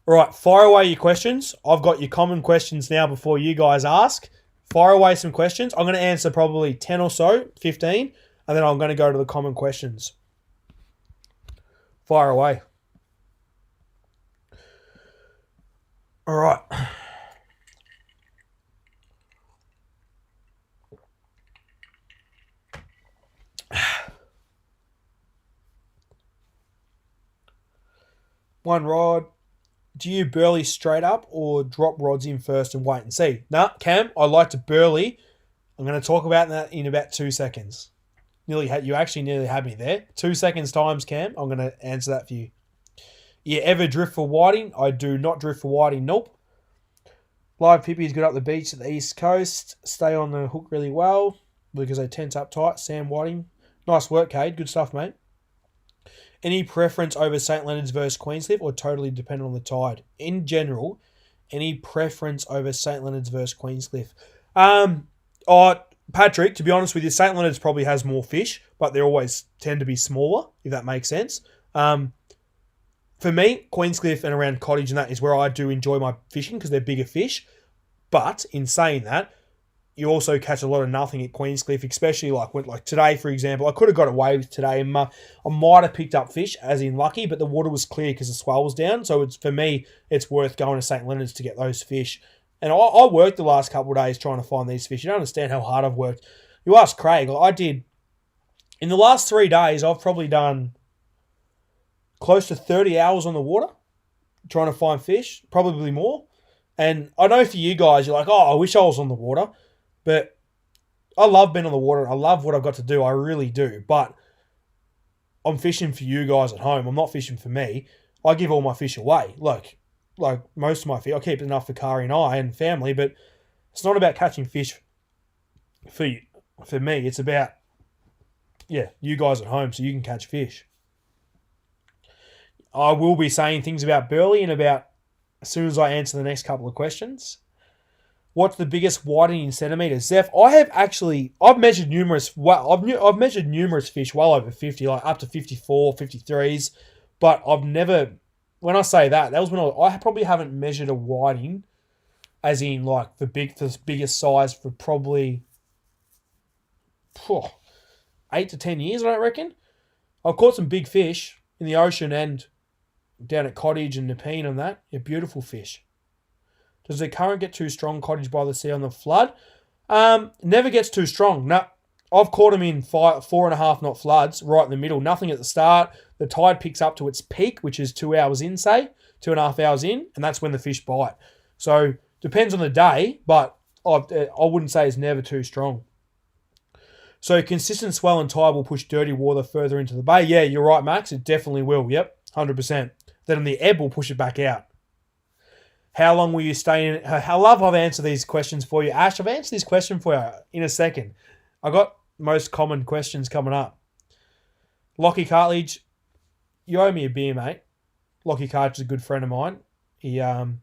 A: All right, fire away your questions. I've got your common questions now before you guys ask. Fire away some questions. I'm going to answer probably 10 or so, 15, and then I'm going to go to the common questions. Fire away. All right. One rod. Do you burley straight up or drop rods in first and wait and see? Nah, Cam, I like to burley. I'm going to talk about that in about 2 seconds. You actually nearly had me there. 2 seconds times, Cam. I'm going to answer that for you. You ever drift for whiting? I do not drift for whiting. Nope. Live pippies good up the beach at the east coast. Stay on the hook really well because they tense up tight. Sam Whiting. Nice work, Cade. Good stuff, mate. Any preference over St. Leonard's versus Queenscliff or totally dependent on the tide? In general, any preference over St. Leonard's versus Queenscliff? Patrick, to be honest with you, St. Leonard's probably has more fish, but they always tend to be smaller, if that makes sense. For me, Queenscliff and around Cottage and that is where I do enjoy my fishing because they're bigger fish. But in saying that, you also catch a lot of nothing at Queenscliff, especially like today, for example. I could have got away with today and I might have picked up fish, as in lucky, but the water was clear because the swell was down. So for me, it's worth going to St. Leonard's to get those fish. And I worked the last couple of days trying to find these fish. You don't understand how hard I've worked. You ask Craig, I did, in the last 3 days, I've probably done close to 30 hours on the water trying to find fish, probably more. And I know for you guys, you're like, I wish I was on the water. But I love being on the water. I love what I've got to do. I really do. But I'm fishing for you guys at home. I'm not fishing for me. I give all my fish away. Like most of my fish, I keep enough for Kari and I and family. But it's not about catching fish for me. It's about, you guys at home so you can catch fish. I will be saying things about burley and about as soon as I answer the next couple of questions. What's the biggest whiting in centimetres? Zeph, I've measured numerous fish well over 50, like up to 54, 53s, but I've never, when I say that was when I probably haven't measured a whiting as in like the biggest size for probably 8 to 10 years, I don't reckon. I've caught some big fish in the ocean and down at Cottage and Nepean and that. They're beautiful fish. Does the current get too strong, Cottage by the Sea on the flood? Never gets too strong. No, I've caught them in 4.5 knot floods right in the middle. Nothing at the start. The tide picks up to its peak, which is 2 hours in, say, 2.5 hours in, and that's when the fish bite. So depends on the day, but I wouldn't say it's never too strong. So consistent swell and tide will push dirty water further into the bay. Yeah, you're right, Max. It definitely will. Yep, 100%. Then the ebb will push it back out. How long will you stay in? I love I've answered these questions for you. Ash, I've answered this question for you in a second. I got most common questions coming up. Lockie Cartledge, you owe me a beer, mate. Lockie Cartledge is a good friend of mine. He come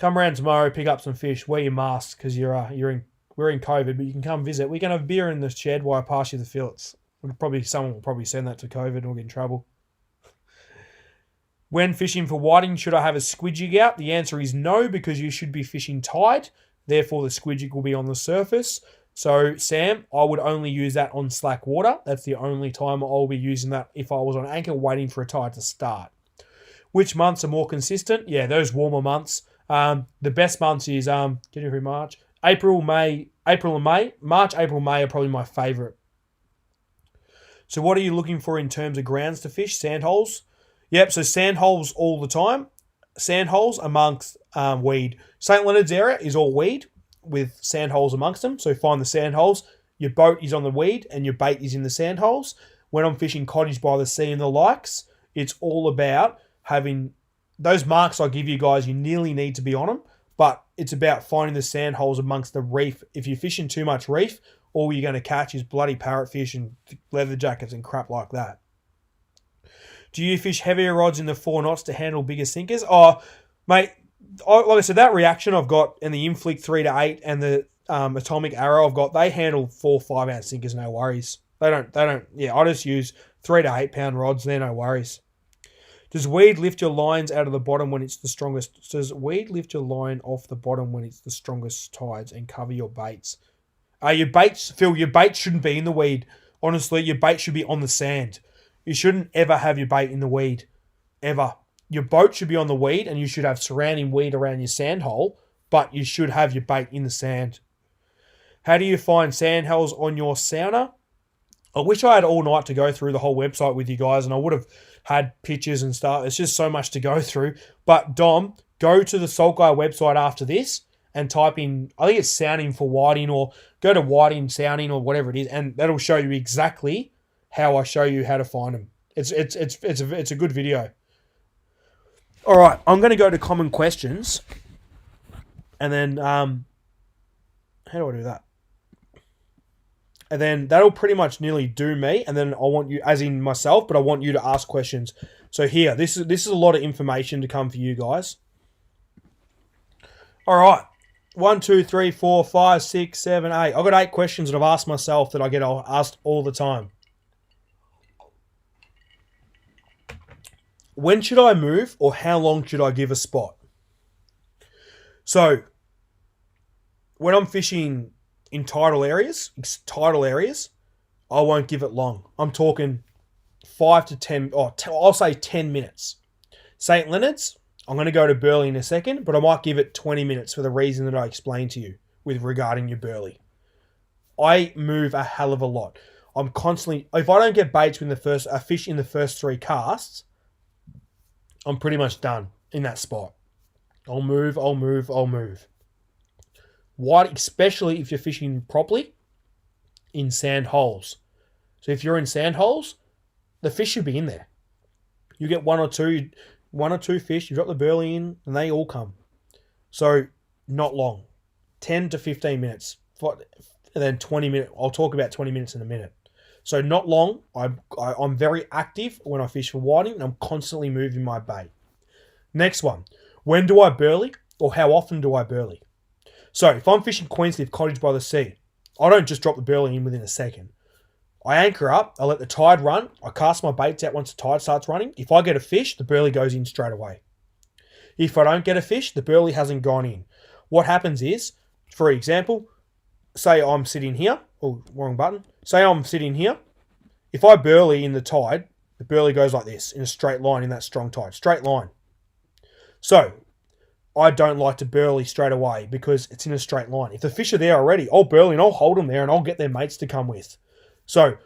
A: around tomorrow, pick up some fish, wear your mask because we're in COVID, but you can come visit. We can have beer in the shed while I pass you the fillets. Someone will probably send that to COVID and we'll get in trouble. When fishing for whiting, should I have a squidjig out? The answer is no, because you should be fishing tide. Therefore, the squidjig will be on the surface. So, Sam, I would only use that on slack water. That's the only time I'll be using that if I was on anchor waiting for a tide to start. Which months are more consistent? Yeah, those warmer months. The best months is January, March, April, and May. March, April, May are probably my favourite. So what are you looking for in terms of grounds to fish? Sandholes? Yep, so sandholes all the time. Sandholes amongst weed. St. Leonard's area is all weed with sandholes amongst them. So find the sandholes. Your boat is on the weed and your bait is in the sandholes. When I'm fishing Cottage by the Sea and the likes, it's all about having those marks I give you guys. You nearly need to be on them, but it's about finding the sandholes amongst the reef. If you're fishing too much reef, all you're going to catch is bloody parrotfish and leather jackets and crap like that. Do you fish heavier rods in the 4 knots to handle bigger sinkers? Oh, mate, like I said, that reaction I've got and the Inflict 3 to 8 and the Atomic Arrow I've got, they handle 4-5 ounce sinkers, no worries. They don't. Yeah, I just use 3 to 8 pound rods. They're no worries. Does weed lift your lines out of the bottom when it's the strongest? Does weed lift your line off the bottom when it's the strongest tides and cover your baits? Your baits, Phil, your bait shouldn't be in the weed. Honestly, your bait should be on the sand. You shouldn't ever have your bait in the weed. Ever. Your boat should be on the weed and you should have surrounding weed around your sand hole, but you should have your bait in the sand. How do you find sand holes on your sauna? I wish I had all night to go through the whole website with you guys and I would have had pictures and stuff. It's just so much to go through. But Dom, go to the Salt Guy website after this and type in, I think it's sounding for whiting, or go to whiting sounding or whatever it is, and that'll show you exactly how I show you how to find them. It's a good video. All right, I'm going to go to common questions, and then how do I do that? And then that'll pretty much nearly do me. And then I want you, as in myself, but I want you to ask questions. So here, this is a lot of information to come for you guys. All right. 1, 2, 3, 4, 5, 6, 7, 8. I've got 8 questions that I've asked myself that I get asked all the time. When should I move, or how long should I give a spot? So, when I'm fishing in tidal areas, I won't give it long. I'm talking 5 to 10, I'll say 10 minutes. St. Leonard's, I'm going to go to Burley in a second, but I might give it 20 minutes for the reason that I explained to you with regarding your Burley. I move a hell of a lot. I'm constantly, if I don't get baits when a fish in the first 3 casts, I'm pretty much done in that spot. I'll move. Why, especially if you're fishing properly in sand holes. So if you're in sand holes, the fish should be in there. You get one or two fish, you drop the burley in, and they all come. So not long, 10 to 15 minutes, and then 20 minutes. I'll talk about 20 minutes in a minute. So not long. I'm very active when I fish for whiting, and I'm constantly moving my bait. Next one, when do I burley, or how often do I burley? So if I'm fishing Queenscliff Cottage by the Sea, I don't just drop the burley in within a second. I anchor up, I let the tide run, I cast my baits out once the tide starts running. If I get a fish, the burley goes in straight away. If I don't get a fish, the burley hasn't gone in. What happens is, for example, say I'm sitting here, wrong button. Say I'm sitting here. If I burley in the tide, the burley goes like this, in a straight line in that strong tide. Straight line. So, I don't like to burley straight away because it's in a straight line. If the fish are there already, I'll burley and I'll hold them there and I'll get their mates to come with. So,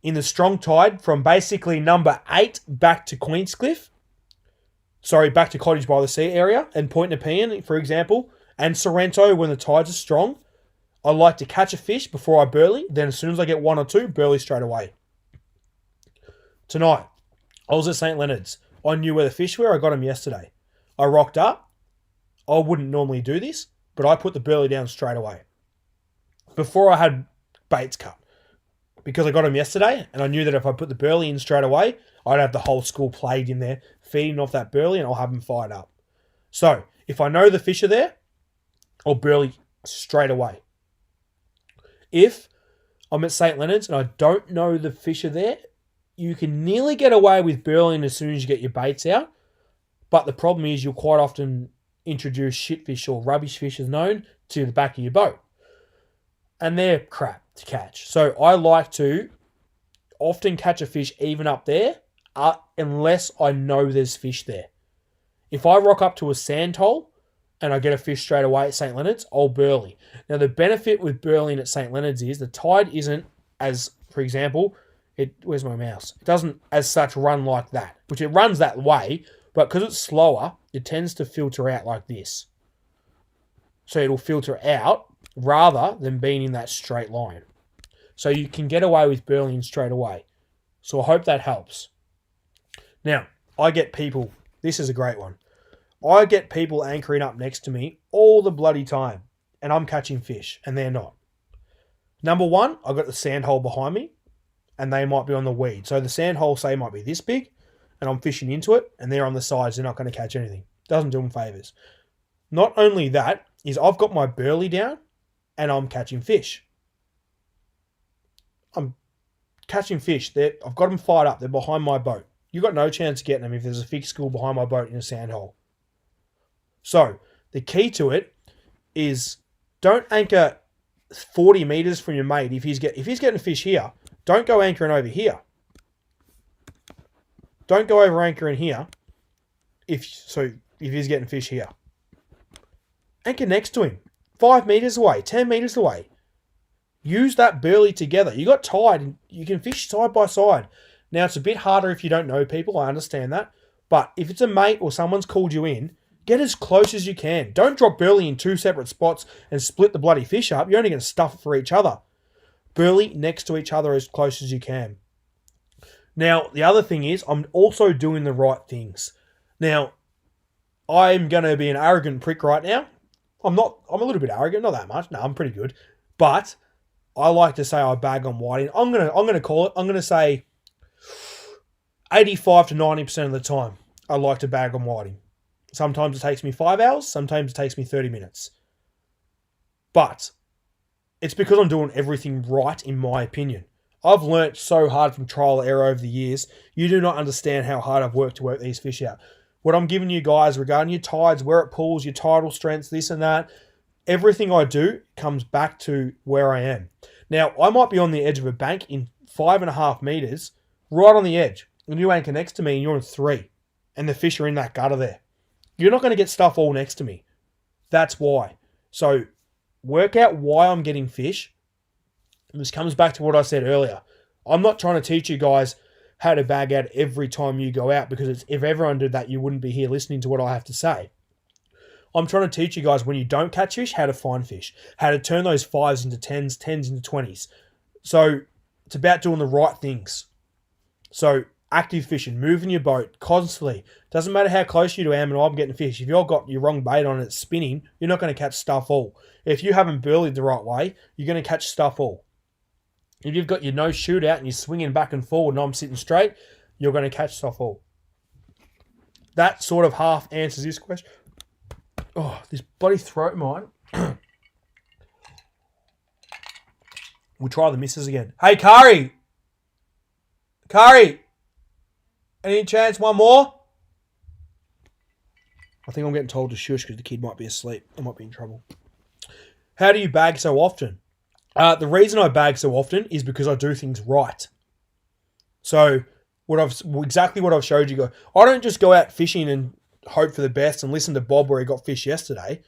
A: in the strong tide, from basically number 8 back to Queenscliff, back to Cottage by the Sea area, and Point Nepean, for example, and Sorrento when the tides are strong, I like to catch a fish before I burley. Then as soon as I get 1 or 2, burley straight away. Tonight, I was at St. Leonard's. I knew where the fish were. I got them yesterday. I rocked up. I wouldn't normally do this, but I put the burley down straight away before I had baits cut, because I got them yesterday and I knew that if I put the burley in straight away, I'd have the whole school plagued in there feeding off that burley and I'll have them fired up. So if I know the fish are there, I'll burley straight away. If I'm at St. Leonard's and I don't know the fish are there, you can nearly get away with burleying as soon as you get your baits out. But the problem is you'll quite often introduce shitfish or rubbish fish as known to the back of your boat. and they're crap to catch. So I like to often catch a fish even up there, unless I know there's fish there. If I rock up to a sand hole and I get a fish straight away at St. Leonard's, I'll burley. Now, the benefit with burleying at St. Leonard's is the tide isn't as, for example, where's my mouse? It doesn't as such run like that, which it runs that way, but because it's slower, it tends to filter out like this. So it'll filter out rather than being in that straight line. So you can get away with burleying straight away. So I hope that helps. Now, I get people, this is a great one. I get people anchoring up next to me all the bloody time, and I'm catching fish, and they're not. Number one, I've got the sand hole behind me, and they might be on the weed. So the sand hole, say, might be this big, and I'm fishing into it, and they're on the sides, they're not going to catch anything. Doesn't do them favours. Not only that, is I've got my burley down, and I'm catching fish. I'm catching fish. I've got them fired up. They're behind my boat. You've got no chance of getting them if there's a fixed school behind my boat in a sand hole. So the key to it is don't anchor 40 metres from your mate. If he's getting a fish here, don't go anchoring over here. Don't go over anchoring here if he's getting fish here. Anchor next to him. 5 metres away, 10 metres away. Use that burley together. You got tide and you can fish side by side. Now, it's a bit harder if you don't know people. I understand that. But if it's a mate or someone's called you in, get as close as you can. Don't drop burley in 2 separate spots and split the bloody fish up. You're only going to stuff it for each other. Burley next to each other as close as you can. Now, the other thing is, I'm also doing the right things. Now, I'm going to be an arrogant prick right now. I'm a little bit arrogant, not that much. No, I'm pretty good. But I like to say I bag on whiting. I'm gonna call it. I'm gonna say 85 to 90% of the time I like to bag on whiting. Sometimes it takes me 5 hours. Sometimes it takes me 30 minutes. But it's because I'm doing everything right, in my opinion. I've learnt so hard from trial and error over the years. You do not understand how hard I've worked to work these fish out. What I'm giving you guys regarding your tides, where it pulls, your tidal strengths, this and that, everything I do comes back to where I am. Now, I might be on the edge of a bank in 5.5 meters, right on the edge, and you anchor next to me and you're in 3, and the fish are in that gutter there. You're not going to get stuff all next to me. That's why. So, work out why I'm getting fish. And this comes back to what I said earlier. I'm not trying to teach you guys how to bag out every time you go out, because if everyone did that, you wouldn't be here listening to what I have to say. I'm trying to teach you guys when you don't catch fish, how to find fish, how to turn those 5s into 10s, 10s into 20s. So it's about doing the right things. So active fishing, moving your boat constantly. Doesn't matter how close you to am and I'm getting fish. If you've got your wrong bait on it, it's spinning, you're not going to catch stuff all. If you haven't burleyed the right way, you're going to catch stuff all. If you've got your nose shoot out and you're swinging back and forward and I'm sitting straight, you're going to catch stuff all. That sort of half answers this question. Oh, this bloody throat mine. We'll try the misses again. Hey, Kari! Kari! Any chance one more? I think I'm getting told to shush because the kid might be asleep. I might be in trouble. How do you bag so often? The reason I bag so often is because I do things right. So, exactly what I've showed you guys. I don't just go out fishing and hope for the best and listen to Bob where he got fish yesterday.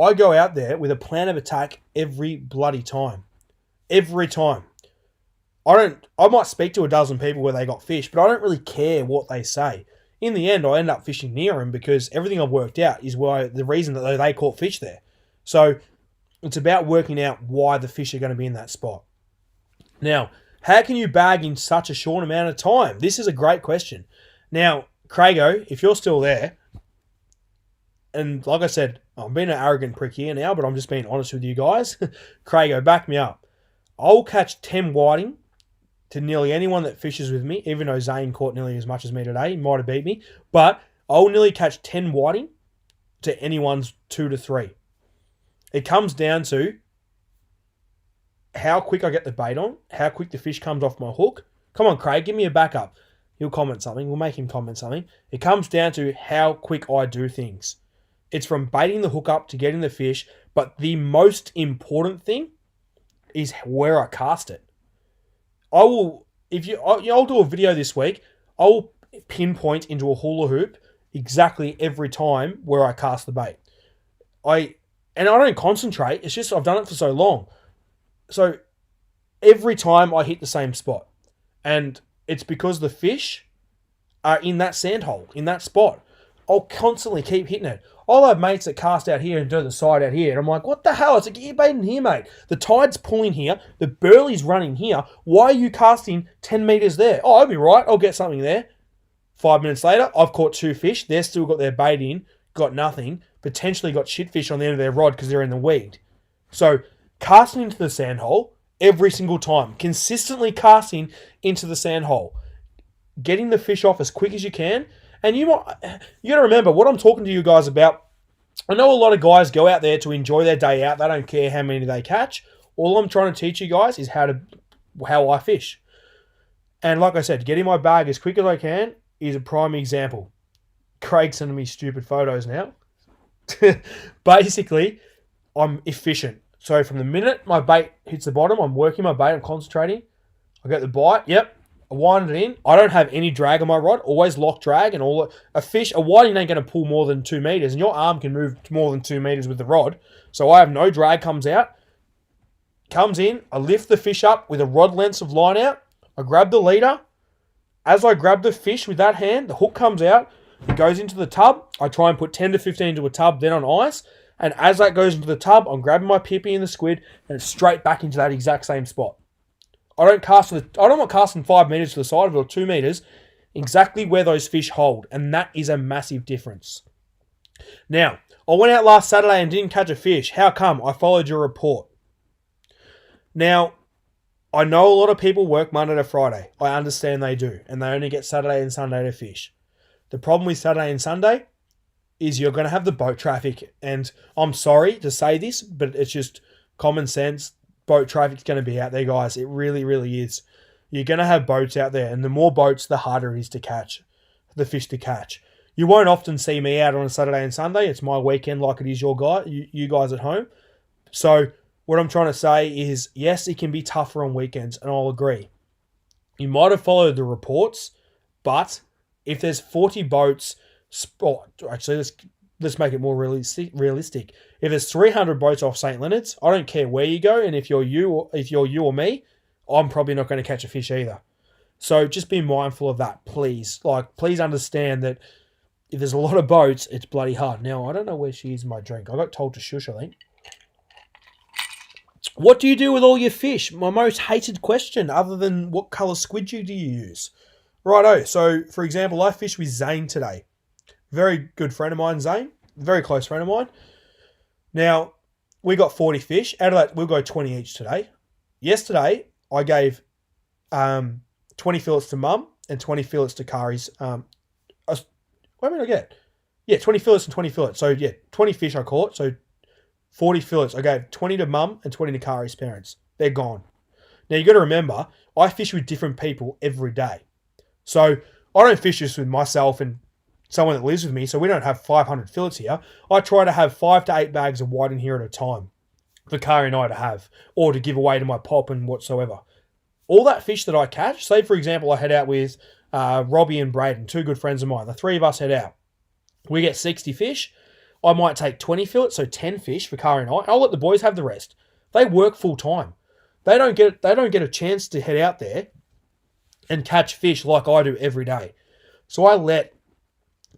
A: I go out there with a plan of attack every bloody time. Every time. I might speak to a dozen people where they got fish, but I don't really care what they say. In the end, I end up fishing near them because everything I've worked out is the reason that they caught fish there. So it's about working out why the fish are going to be in that spot. Now, how can you bag in such a short amount of time? This is a great question. Now, Craigo, if you're still there, and like I said, I'm being an arrogant prick here now, but I'm just being honest with you guys. Craigo, back me up. I'll catch 10 whiting to nearly anyone that fishes with me, even though Zane caught nearly as much as me today. He might have beat me. But I'll nearly catch 10 whiting to anyone's 2 to 3. It comes down to how quick I get the bait on, how quick the fish comes off my hook. Come on, Craig, give me a backup. He'll comment something. We'll make him comment something. It comes down to how quick I do things. It's from baiting the hook up to getting the fish, but the most important thing is where I cast it. I will, I'll do a video this week. I'll pinpoint into a hula hoop exactly every time where I cast the bait. I don't concentrate. It's just I've done it for so long. So every time I hit the same spot, and it's because the fish are in that sand hole, in that spot. I'll constantly keep hitting it. I'll have mates that cast out here and do the side out here. And I'm like, what the hell? It's like, get your bait in here, mate. The tide's pulling here. The burley's running here. Why are you casting 10 metres there? Oh, I'll be right. I'll get something there. 5 minutes later, I've caught 2 fish. They've still got their bait in, got nothing. Potentially got shitfish on the end of their rod because they're in the weed. So casting into the sand hole every single time. Consistently casting into the sand hole. Getting the fish off as quick as you can. And you got to remember what I'm talking to you guys about. I know a lot of guys go out there to enjoy their day out. They don't care how many they catch. All I'm trying to teach you guys is how I fish. And like I said, getting my bag as quick as I can is a prime example. Craig's sending me stupid photos now. Basically, I'm efficient. So from the minute my bait hits the bottom, I'm working my bait, I'm concentrating. I get the bite. Yep. I wind it in. I don't have any drag on my rod. Always lock drag and all. A whiting ain't going to pull more than 2 meters, and your arm can move more than 2 meters with the rod. So I have no drag. Comes out, comes in. I lift the fish up with a rod length of line out. I grab the leader. As I grab the fish with that hand, the hook comes out. It goes into the tub. I try and put 10 to 15 into a tub, then on ice. And as that goes into the tub, I'm grabbing my pippy and the squid, and it's straight back into that exact same spot. I'm not casting 5 meters to the side of it or 2 meters, exactly where those fish hold. And that is a massive difference. Now, I went out last Saturday and didn't catch a fish. How come? I followed your report. Now, I know a lot of people work Monday to Friday. I understand they do. And they only get Saturday and Sunday to fish. The problem with Saturday and Sunday is you're going to have the boat traffic. And I'm sorry to say this, but it's just common sense. Boat traffic's going to be out there, guys. It really, really is. You're going to have boats out there, and the more boats, the harder it is to catch, the fish to catch. You won't often see me out on a Saturday and Sunday. It's my weekend like it is you guys at home. So what I'm trying to say is, yes, it can be tougher on weekends, and I'll agree. You might have followed the reports, but if there's 40 boats, actually, let's make it more realistic. If there's 300 boats off St. Leonard's, I don't care where you go, and if you're you or me, I'm probably not going to catch a fish either. So just be mindful of that, please. Please understand that if there's a lot of boats, it's bloody hard. Now, I don't know where she is in my drink. I got told to shush, I think. What do you do with all your fish? My most hated question, other than what colour squid do you use? Righto. So, for example, I fished with Zane today. Very good friend of mine, Zane. Very close friend of mine. Now, we got 40 fish. Out of that, we'll go 20 each today. Yesterday, I gave 20 fillets to Mum and 20 fillets to Kari's. What did I get? Yeah, 20 fillets and 20 fillets. So, yeah, 20 fish I caught. So, 40 fillets. I gave 20 to Mum and 20 to Kari's parents. They're gone. Now, you got to remember, I fish with different people every day. So, I don't fish just with myself and someone that lives with me, so we don't have 500 fillets here. I try to have 5 to 8 bags of whiting here at a time for Kari and I to have, or to give away to my pop and whatsoever. All that fish that I catch, say for example I head out with Robbie and Braden, 2 good friends of mine. The 3 of us head out. We get 60 fish. I might take 20 fillets, so 10 fish for Kari and I. I'll let the boys have the rest. They work full time. They don't get a chance to head out there and catch fish like I do every day. So I let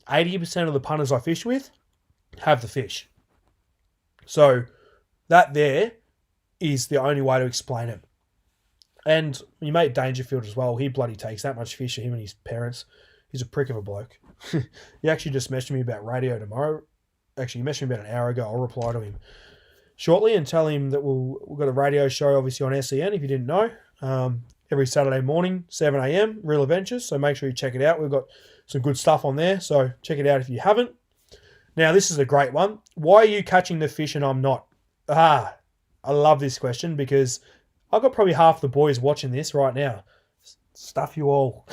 A: 80% of the punters I fish with have the fish. So that there is the only way to explain it. And your mate Dangerfield as well, he bloody takes that much fish for him and his parents. He's a prick of a bloke. He actually just messaged me about radio tomorrow. Actually, he messaged me about an hour ago. I'll reply to him shortly and tell him that we've got a radio show obviously on SEN if you didn't know. Every Saturday morning, 7 a.m, Real Adventures. So make sure you check it out. We've got some good stuff on there. So check it out if you haven't. Now, this is a great one. Why are you catching the fish and I'm not? I love this question because I've got probably half the boys watching this right now. Stuff you all.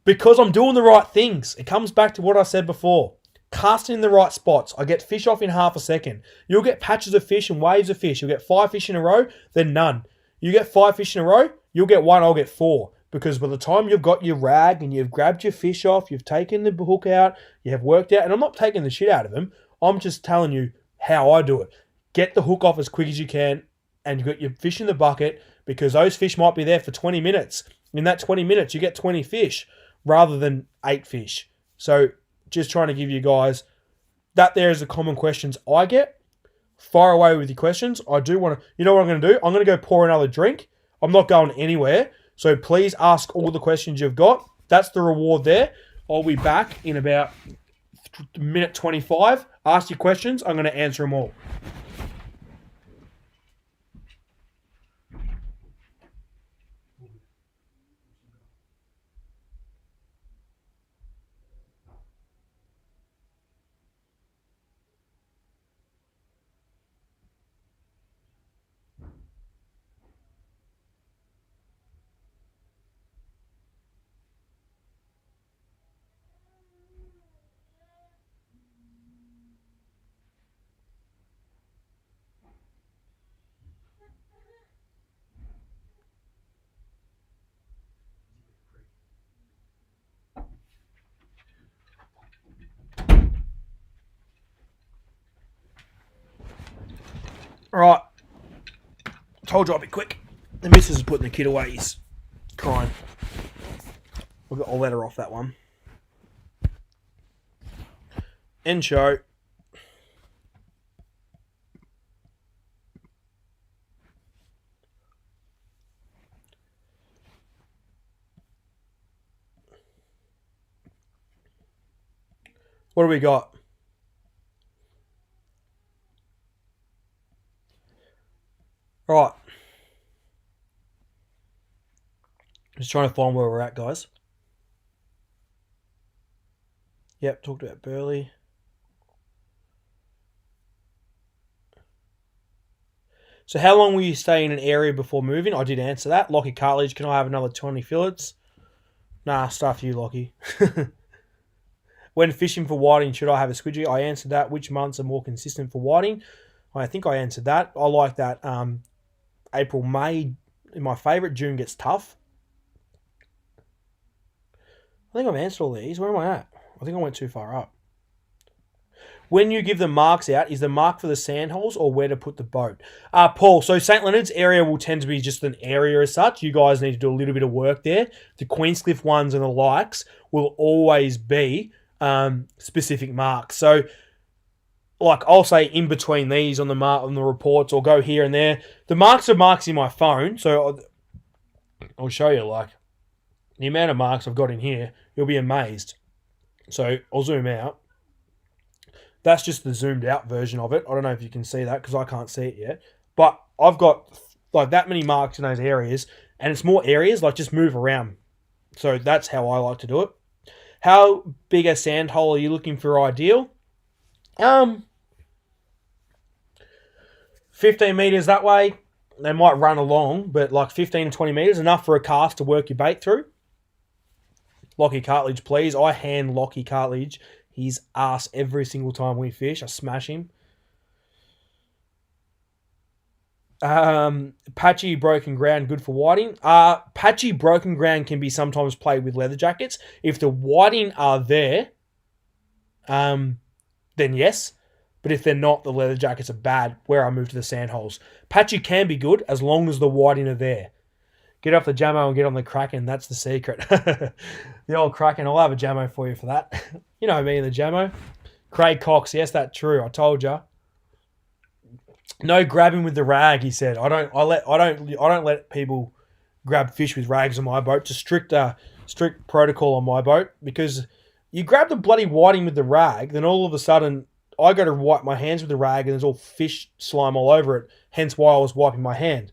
A: Because I'm doing the right things. It comes back to what I said before. Casting in the right spots. I get fish off in half a second. You'll get patches of fish and waves of fish. You'll get 5 fish in a row, then none. You get 5 fish in a row, you'll get 1, I'll get 4. Because by the time you've got your rag and you've grabbed your fish off, you've taken the hook out, you have worked out, and I'm not taking the shit out of them. I'm just telling you how I do it. Get the hook off as quick as you can and you got your fish in the bucket because those fish might be there for 20 minutes. In that 20 minutes, you get 20 fish rather than 8 fish. So just trying to give you guys that there is the common questions I get. Fire away with your questions. I do want to, you know what I'm going to do? I'm going to go pour another drink. I'm not going anywhere. So please ask all the questions you've got. That's the reward there. I'll be back in about minute 25. Ask your questions. I'm going to answer them all. All right. Told you I'll be quick. The missus is putting the kid away. He's crying. I'll let her off that one. End show. What do we got? Right. Just trying to find where we're at, guys. Yep, talked about Burleigh. So how long will you stay in an area before moving? I did answer that. Lockie Cartledge, can I have another 20 fillets? Nah, stuff you, Lockie. When fishing for whiting, should I have a squidgy? I answered that. Which months are more consistent for whiting? I think I answered that. I like that. April, May, my favourite. June gets tough. I think I've answered all these. Where am I at? I think I went too far up. When you give the marks out, is the mark for the sand holes or where to put the boat? Paul, so St. Leonard's area will tend to be just an area as such. You guys need to do a little bit of work there. The Queenscliff ones and the likes will always be specific marks. So, like, I'll say in between these on the reports or go here and there. The marks are marks in my phone, so I'll show you, like, the amount of marks I've got in here. You'll be amazed. So, I'll zoom out. That's just the zoomed out version of it. I don't know if you can see that because I can't see it yet. But I've got like that many marks in those areas, and it's more areas, like just move around. So that's how I like to do it. How big a sand hole are you looking for ideal? 15 metres that way. They might run along, but like 15 to 20 metres, enough for a cast to work your bait through. Lockie Cartledge, please. I hand Lockie Cartledge his ass every single time we fish. I smash him. Patchy broken ground, good for whiting. Patchy broken ground can be sometimes played with leather jackets. If the whiting are there, then yes. But if they're not, the leather jackets are bad, where I move to the sand holes. Patchy can be good as long as the whiting are there. Get off the Jamo and get on the Kraken. That's the secret. The old Kraken. I'll have a Jamo for you for that. You know me and the Jamo. Craig Cox. Yes, that's true. I told you. No grabbing with the rag, he said. I don't let people grab fish with rags on my boat. It's a strict protocol on my boat, because you grab the bloody whiting with the rag, then all of a sudden I go to wipe my hands with the rag and there's all fish slime all over it. Hence why I was wiping my hand.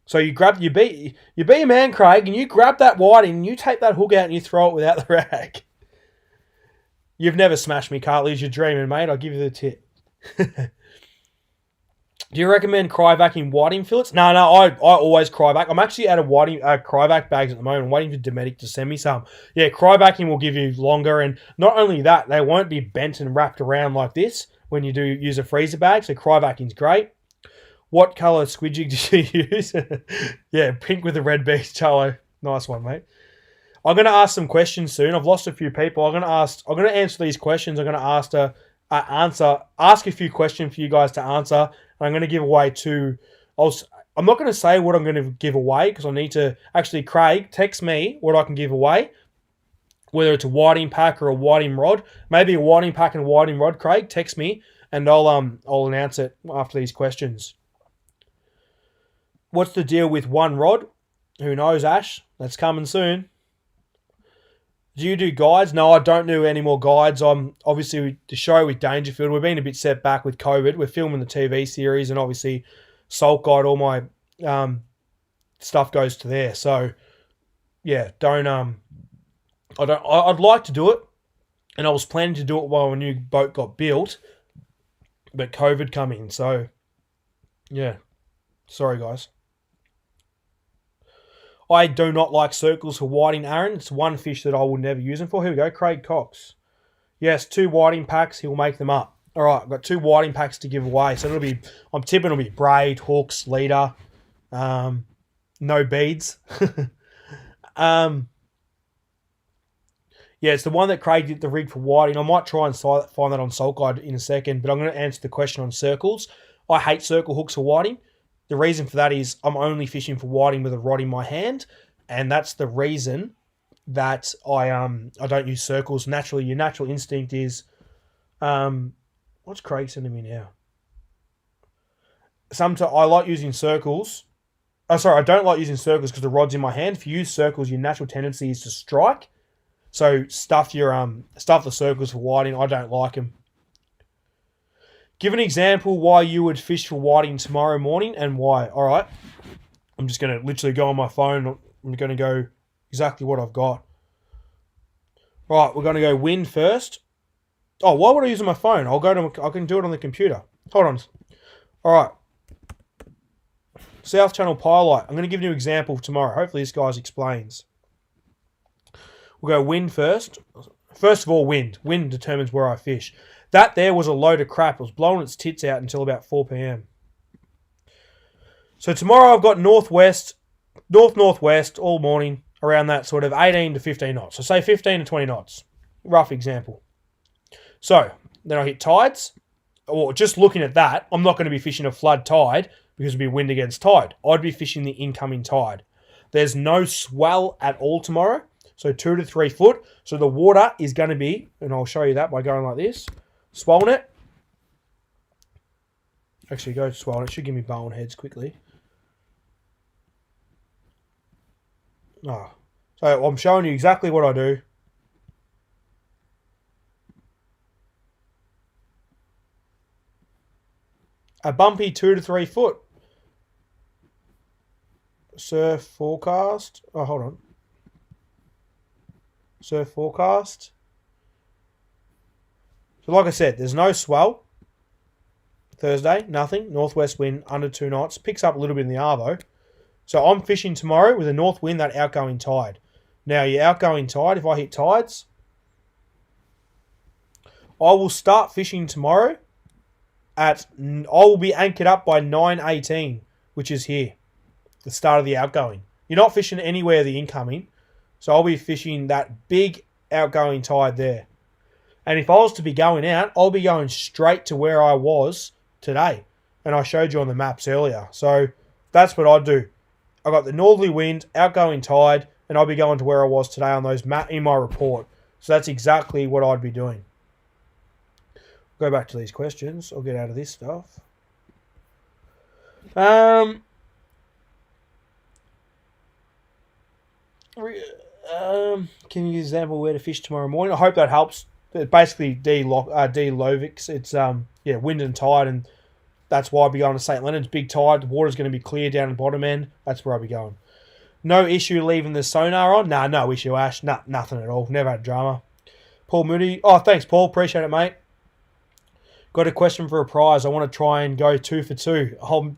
A: So you be a man, Craig, and you grab that whiting and you take that hook out and you throw it without the rag. You've never smashed me, Cartledge. You're dreaming, mate. I'll give you the tip. Do you recommend cryovac whiting fillets? No, I always cryovac. I'm actually out of whiting cryovac bags at the moment. I'm waiting for Dometic to send me some. Yeah, cryovacing will give you longer, and not only that, they won't be bent and wrapped around like this when you do use a freezer bag. So cryovacing's great. What colour squid jig did you use? Yeah, pink with a red beach, Charlo. Nice one, mate. I'm going to ask some questions soon. I've lost a few people. I'm going to answer these questions. I'm going to ask a few questions for you guys to answer. And I'm going to give away I'm not going to say what I'm going to give away because I need to actually, Craig, text me what I can give away, whether it's a whiting pack or a whiting rod. Maybe a whiting pack and a whiting rod, Craig. Text me and I'll announce it after these questions. What's the deal with one rod? Who knows, Ash? That's coming soon. Do you do guides? No, I don't do any more guides. I'm obviously the show with Dangerfield. We've been a bit set back with COVID. We're filming the TV series, and obviously Salt Guide. All my stuff goes to there. So yeah, I'd like to do it, and I was planning to do it while a new boat got built, but COVID come in. So yeah, sorry guys. I do not like circles for whiting, Aaron. It's one fish that I will never use them for. Here we go, Craig Cox. Yes, 2 whiting packs. He'll make them up. All right, I've got 2 whiting packs to give away. So I'm tipping it'll be braid, hooks, leader, no beads. Yeah, it's the one that Craig did the rig for whiting. I might try and find that on Salt Guide in a second, but I'm going to answer the question on circles. I hate circle hooks for whiting. The reason for that is I'm only fishing for whiting with a rod in my hand, and that's the reason that I don't use circles. Naturally, your natural instinct is, what's Craig sending me now? Sometimes I like using circles. Oh, sorry, I don't like using circles because the rod's in my hand. If you use circles, your natural tendency is to strike. So stuff the circles for whiting. I don't like them. Give an example why you would fish for whiting tomorrow morning and why. All right. I'm just going to literally go on my phone. I'm going to go exactly what I've got. All right, we're going to go wind first. Oh, why would I use my phone? I can do it on the computer. Hold on. All right. South Channel Pilot. I'm going to give you an example tomorrow. Hopefully this guy explains. We'll go wind first. First of all, wind. Wind determines where I fish. That there was a load of crap. It was blowing its tits out until about 4 p.m. So tomorrow I've got northwest all morning, around that sort of 18 to 15 knots. So say 15 to 20 knots. Rough example. So then I hit tides. Or just looking at that, I'm not going to be fishing a flood tide because it'd be wind against tide. I'd be fishing the incoming tide. There's no swell at all tomorrow. So 2 to 3 foot. So the water is going to be, and I'll show you that by going like this. Swollen it. Actually, go to swollen. It should give me bone heads quickly. Oh. So I'm showing you exactly what I do. A bumpy 2 to 3 foot. Surf forecast. Oh, hold on. Surf forecast. So like I said, there's no swell. Thursday, nothing. Northwest wind under 2 knots. Picks up a little bit in the arvo. So I'm fishing tomorrow with a north wind, that outgoing tide. Now, your outgoing tide, if I hit tides, I will start fishing tomorrow I will be anchored up by 9:18, which is here, the start of the outgoing. You're not fishing anywhere the incoming, so I'll be fishing that big outgoing tide there. And if I was to be going out, I'll be going straight to where I was today. And I showed you on the maps earlier. So that's what I'd do. I got the northerly wind, outgoing tide, and I'll be going to where I was today on those maps in my report. So that's exactly what I'd be doing. Go back to these questions. I'll get out of this stuff. Can you give an example where to fish tomorrow morning? I hope that helps. Basically, D Lovix. It's wind and tide, and that's why I'll be going to St. Leonard's. Big tide. The water's going to be clear down the bottom end. That's where I'll be going. No issue leaving the sonar on? Nah, no issue, Ash. Nah, nothing at all. Never had drama. Paul Moody. Oh, thanks, Paul. Appreciate it, mate. Got a question for a prize. I want to try and go 2 for 2. I'll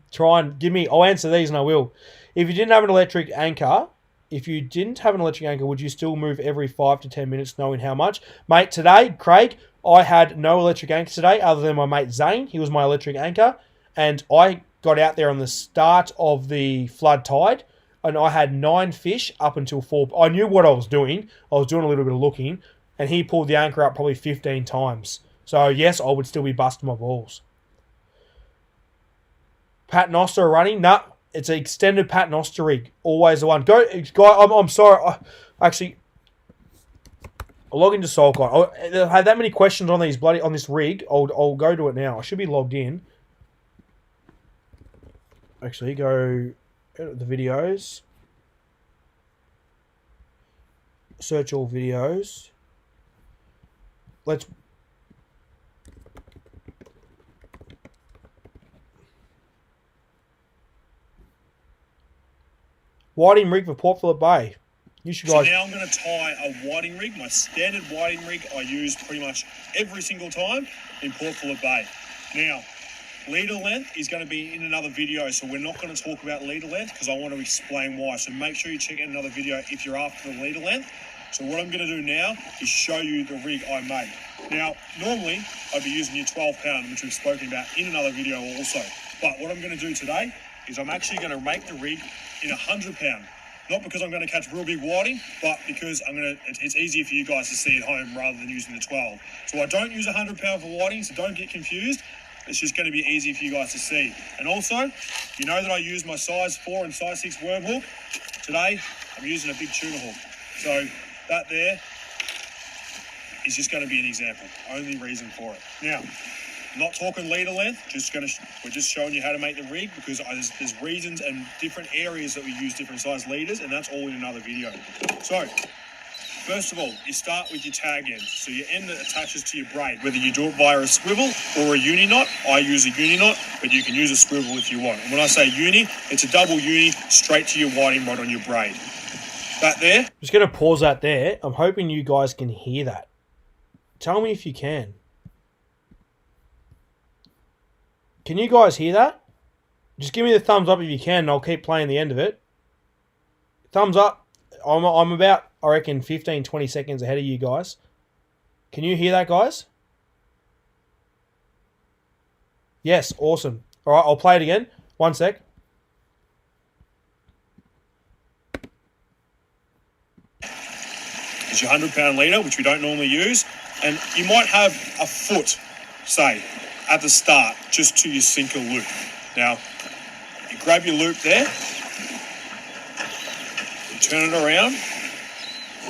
A: answer these and I will. If you didn't have an electric anchor, would you still move every 5 to 10 minutes knowing how much? Mate, today, Craig, I had no electric anchor today other than my mate Zane. He was my electric anchor. And I got out there on the start of the flood tide and I had 9 fish up until 4. I knew what I was doing. I was doing a little bit of looking. And he pulled the anchor up probably 15 times. So, yes, I would still be busting my balls. Paternoster running? Nah, it's an extended Paternoster rig. Always the one. Guy, I'm sorry. Actually, I'll log into Soulcon. I had that many questions on this rig. I'll go to it now. I should be logged in. Actually, go to the videos. Search all videos. Let's... Whiting rig for Port Phillip Bay. You should guys...
B: So now I'm going to tie a whiting rig, my standard whiting rig I use pretty much every single time in Port Phillip Bay. Now, leader length is going to be in another video, so we're not going to talk about leader length because I want to explain why. So make sure you check out another video if you're after the leader length. So what I'm going to do now is show you the rig I made. Now, normally I'd be using your 12 pound, which we've spoken about in another video also. But what I'm going to do today is I'm actually going to make the rig in 100 pound. Not because I'm going to catch real big whiting, but because it's easier for you guys to see at home rather than using the 12. So I don't use 100 pound for whiting, so don't get confused. It's just going to be easy for you guys to see. And also, you know that I use my size 4 and size 6 worm hook. Today, I'm using a big tuna hook. So that there is just going to be an example. Only reason for it. Now, I'm not talking leader length. We're just showing you how to make the rig because there's reasons and different areas that we use different size leaders, and that's all in another video. So, first of all, you start with your tag end. So your end that attaches to your braid, whether you do it via a swivel or a uni knot. I use a uni knot, but you can use a swivel if you want. And when I say uni, it's a double uni straight to your whiting rod on your braid. That there.
A: I'm just going to pause that there. I'm hoping you guys can hear that. Tell me if you can. Can you guys hear that? Just give me the thumbs up if you can, and I'll keep playing the end of it. Thumbs up. I'm about, I reckon, 15, 20 seconds ahead of you guys. Can you hear that, guys? Yes, awesome. All right, I'll play it again. 1 sec.
B: It's your 100 pound leader, which we don't normally use. And you might have a foot, say, at the start, just to your sinker loop. Now, you grab your loop there, you turn it around,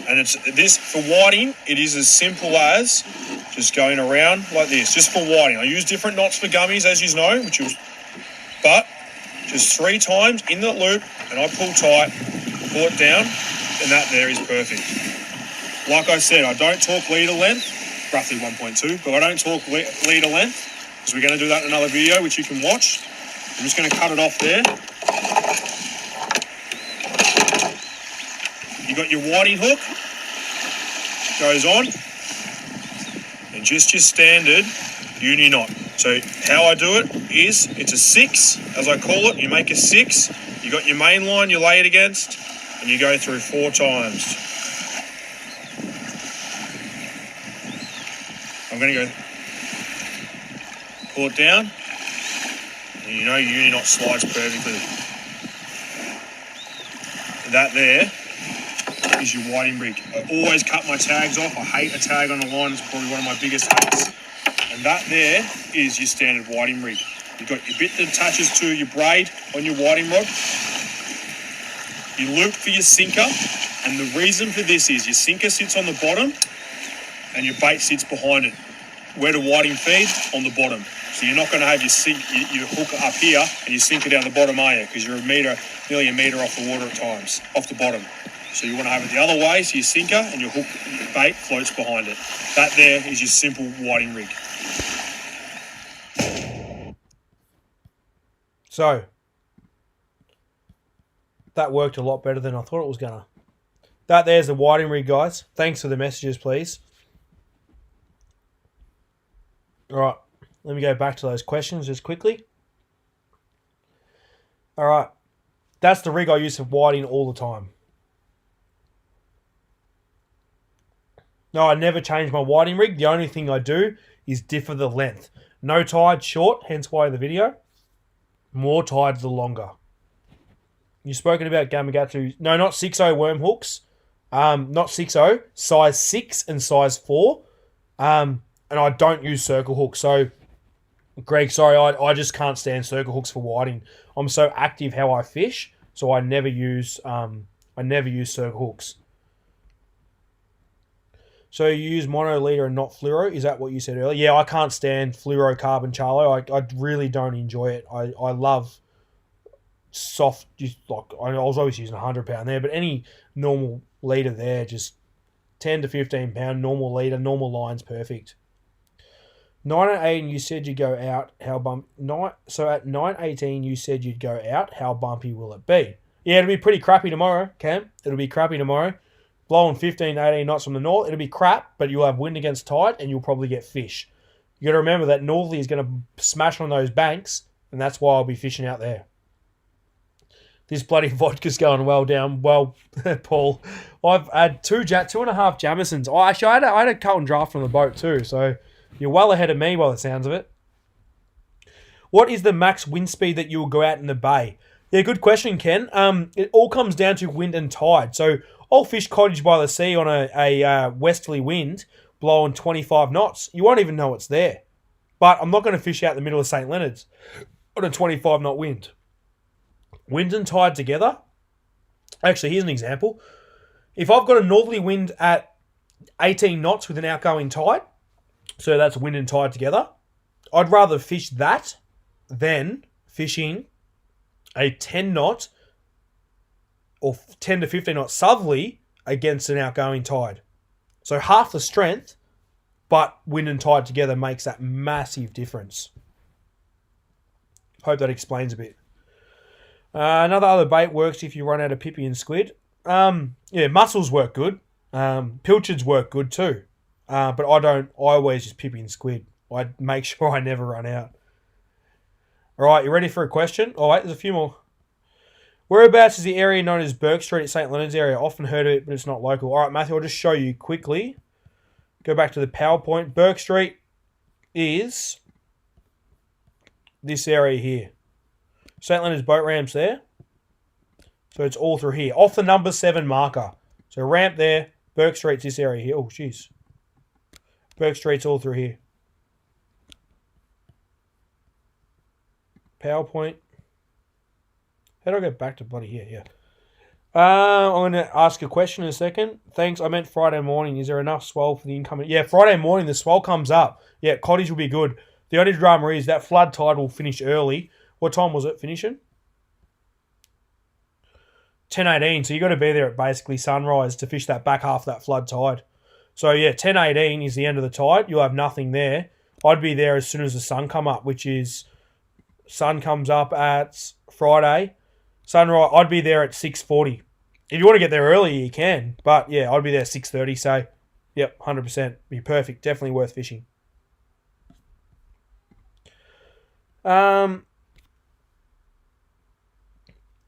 B: and for whiting, it is as simple as just going around like this, just for whiting. I use different knots for gummies, as you know, but just 3 times in that loop, and I pull tight, pull it down, and that there is perfect. Like I said, I don't talk leader length, roughly 1.2, but I don't talk leader length, because we're going to do that in another video, which you can watch. I'm just going to cut it off there. You got your whiting hook, goes on, and just your standard uni knot. So how I do it is, it's a 6, as I call it. You make a 6, you got your main line you lay it against, and you go through 4 times. I'm going to go pull it down, and you know your uni knot slides perfectly. And that there is your whiting rig. I always cut my tags off. I hate a tag on the line. It's probably one of my biggest hates. And that there is your standard whiting rig. You've got your bit that attaches to your braid on your whiting rod. You loop for your sinker, and the reason for this is your sinker sits on the bottom and your bait sits behind it. Where the whiting feeds? On the bottom. So you're not going to have your hook up here and your sinker down the bottom, are you? Because you're nearly a metre off the water at times, off the bottom. So you want to have it the other way, so your sinker and your hook, your bait floats behind it. That there is your simple whiting rig.
A: So, that worked a lot better than I thought it was going to. That there's the whiting rig, guys. Thanks for the messages, please. All right. Let me go back to those questions just quickly. All right. That's the rig I use for whiting all the time. No, I never change my whiting rig. The only thing I do is differ the length. No tide, short, hence why the video. More tide, the longer. You've spoken about Gamakatsu. No, not 6.0 worm hooks. Not 6.0. Size 6 and size 4. And I don't use circle hooks. So, Greg, sorry, I just can't stand circle hooks for whiting. I'm so active how I fish, so I never use circle hooks. So you use monoliter and not fluoro? Is that what you said earlier? Yeah, I can't stand fluorocarbon Charlo. I really don't enjoy it. I love soft, just like I was always using 100 pound there, but any normal leader there, just 10 to 15 pound normal leader, normal line's perfect. 9:18, you said you'd go out. So at 9:18, you said you'd go out. How bumpy will it be? Yeah, it'll be pretty crappy tomorrow, Cam. It'll be crappy tomorrow. Blowing 15, 18 knots from the north. It'll be crap, but you'll have wind against tide, and you'll probably get fish. You got to remember that northerly is going to smash on those banks, and that's why I'll be fishing out there. This bloody vodka's going well down. Well, Paul, I've had 2.5 Jamisons. Oh, actually, I had a Carlton draft on the boat too, so you're well ahead of me by the sounds of it. What is the max wind speed that you will go out in the bay? Yeah, good question, Ken. It all comes down to wind and tide. So I'll fish Cottage by the Sea on a westerly wind blowing 25 knots. You won't even know it's there. But I'm not going to fish out the middle of St. Leonard's on a 25 knot wind. Wind and tide together. Actually, here's an example. If I've got a northerly wind at 18 knots with an outgoing tide, so that's wind and tide together, I'd rather fish that than fishing a 10 knot or 10 to 15 knot southerly against an outgoing tide. So half the strength, but wind and tide together makes that massive difference. Hope that explains a bit. Another other bait works if you run out of pippy and squid. Mussels work good. Pilchards work good too. But I always just pippy and squid. I make sure I never run out. All right, you ready for a question? Oh, wait, there's a few more. Whereabouts is the area known as Burke Street at St. Leonard's area? Often heard of it, but it's not local. All right, Matthew, I'll just show you quickly. Go back to the PowerPoint. Burke Street is this area here. St. Leonard's boat ramp's there. So it's all through here. Off the number 7 marker. So ramp there. Burke Street's this area here. Oh, jeez. Burke Street's all through here. PowerPoint. How do I get back to bloody here? Yeah. I'm going to ask a question in a second. Thanks. I meant Friday morning. Is there enough swell for the incoming? Yeah, Friday morning the swell comes up. Yeah, Cottage will be good. The only drama is that flood tide will finish early. What time was it finishing? 10:18. So you got to be there at basically sunrise to fish that back half of that flood tide. So yeah, 10:18 is the end of the tide. You'll have nothing there. I'd be there as soon as the sun come up, which is sun comes up at Friday. Sunrise. I'd be there at 6:40. If you want to get there early, you can. But yeah, I'd be there at 6:30. So yep, 100%. Be perfect. Definitely worth fishing.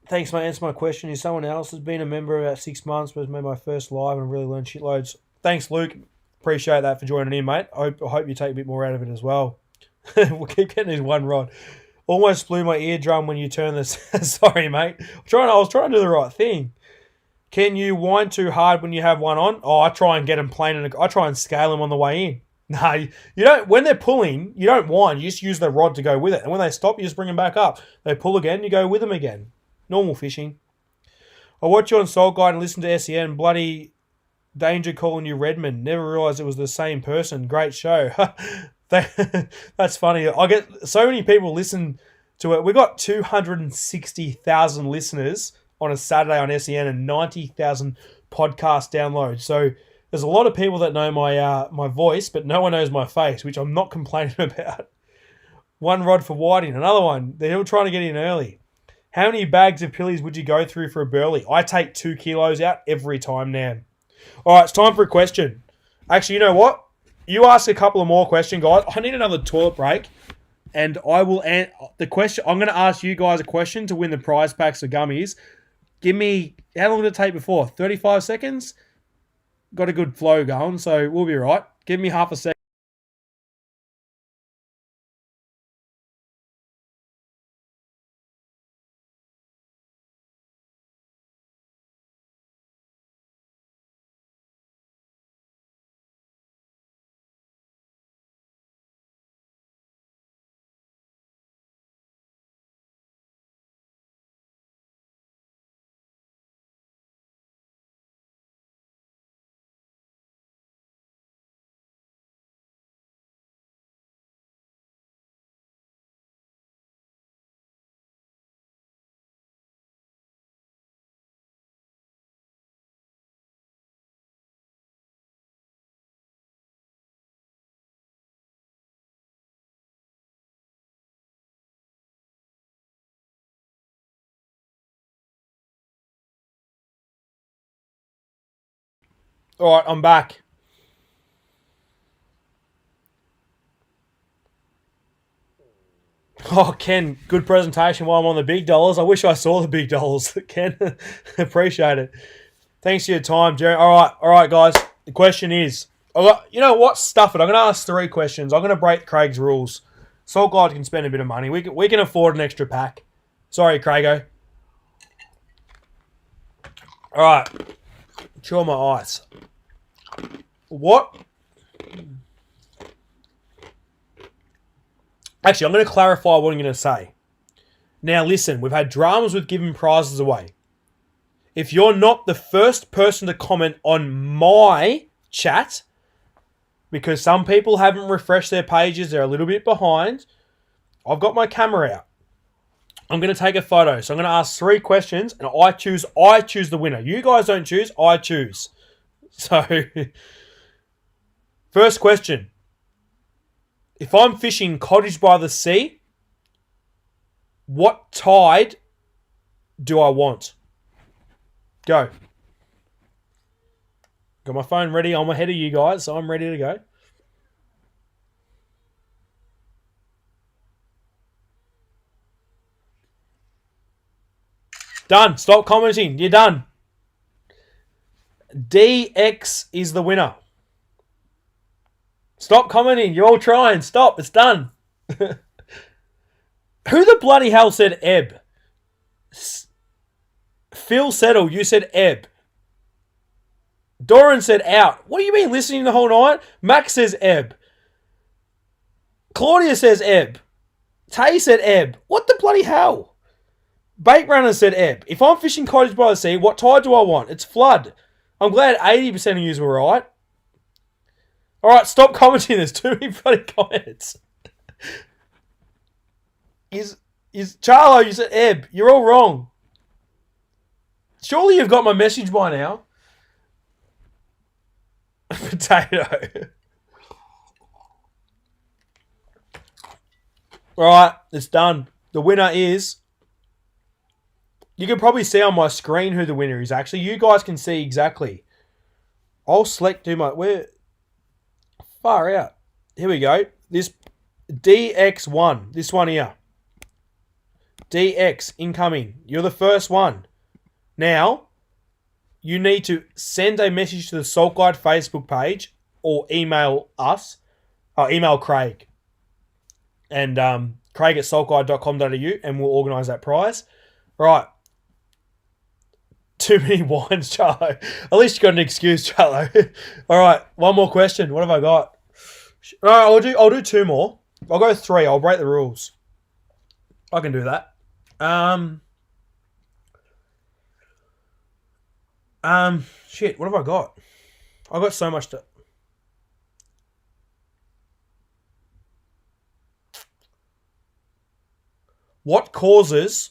A: Thanks, mate. Answer my question. Is someone else has been a member about 6 months, but has made my first live and really learned shitloads. Thanks, Luke. Appreciate that for joining in, mate. I hope you take a bit more out of it as well. We'll keep getting this one rod. Almost blew my eardrum when you turned this. Sorry, mate. I was trying to do the right thing. Can you wind too hard when you have one on? Oh, I try and get them plain and I try and scale them on the way in. No, you don't. When they're pulling, you don't wind. You just use the rod to go with it. And when they stop, you just bring them back up. They pull again, you go with them again. Normal fishing. I watch you on Salt Guide and listen to SEN. Bloody danger calling you Redmond. Never realised it was the same person. Great show. That's funny. I get so many people listen to it. We got 260,000 listeners on a Saturday on SEN and 90,000 podcast downloads. So there's a lot of people that know my voice, but no one knows my face, which I'm not complaining about. One rod for whiting. Another one. They're all trying to get in early. How many bags of pillies would you go through for a burley? I take 2 kilos out every time now. All right, it's time for a question. Actually, you know what? You ask a couple of more questions, guys. I need another toilet break. and I will the question. I'm going to ask you guys a question to win the prize packs of gummies. Give me, how long did it take before? 35 seconds? Got a good flow going, so we'll be right. Give me half a second. All right, I'm back. Oh, Ken, good presentation while I'm on the big dollars. I wish I saw the big dollars, Ken. Appreciate it. Thanks for your time, Jerry. All right, guys. The question is, you know what? Stuff it. I'm going to ask 3 questions. I'm going to break Craig's rules. Salt Glide can spend a bit of money. We can afford an extra pack. Sorry, Craigo. All right. Chew my ice. What? Actually, I'm going to clarify what I'm going to say. Now, listen, we've had dramas with giving prizes away. If you're not the first person to comment on my chat, because some people haven't refreshed their pages, they're a little bit behind, I've got my camera out. I'm going to take a photo. So I'm going to ask 3 questions, and I choose the winner. You guys don't choose, I choose. So, first question. If I'm fishing Cottage by the Sea, what tide do I want? Go. Got my phone ready. I'm ahead of you guys, so I'm ready to go. Done. Stop commenting. You're done. DX is the winner. Stop commenting. You're all trying. Stop. It's done. Who the bloody hell said ebb? Phil Settle, you said ebb. Doran said out. What do you mean listening the whole night? Max says ebb. Claudia says ebb. Tay said ebb. What the bloody hell? Bait Runner said ebb. If I'm fishing Cottage by the Sea, what tide do I want? It's flood. I'm glad 80% of you were right. Alright, stop commenting. There's too many bloody comments. Is Charlo, you said ebb. You're all wrong. Surely you've got my message by now. Potato. Alright, it's done. The winner is... You can probably see on my screen who the winner is, actually. You guys can see exactly. I'll select do my... Where... Far out. Here we go. This DX1. This one here. DX, incoming. You're the first one. Now, you need to send a message to the Salt Guide Facebook page or email us. Or email Craig. And Craig at saltguide.com.au and we'll organise that prize. Right. Too many wines, Charlo. At least you got an excuse, Charlo. All right, one more question. What have I got? No, I'll do 2 more. I'll go 3. I'll break the rules. I can do that. Shit. What have I got? I got so much to. What causes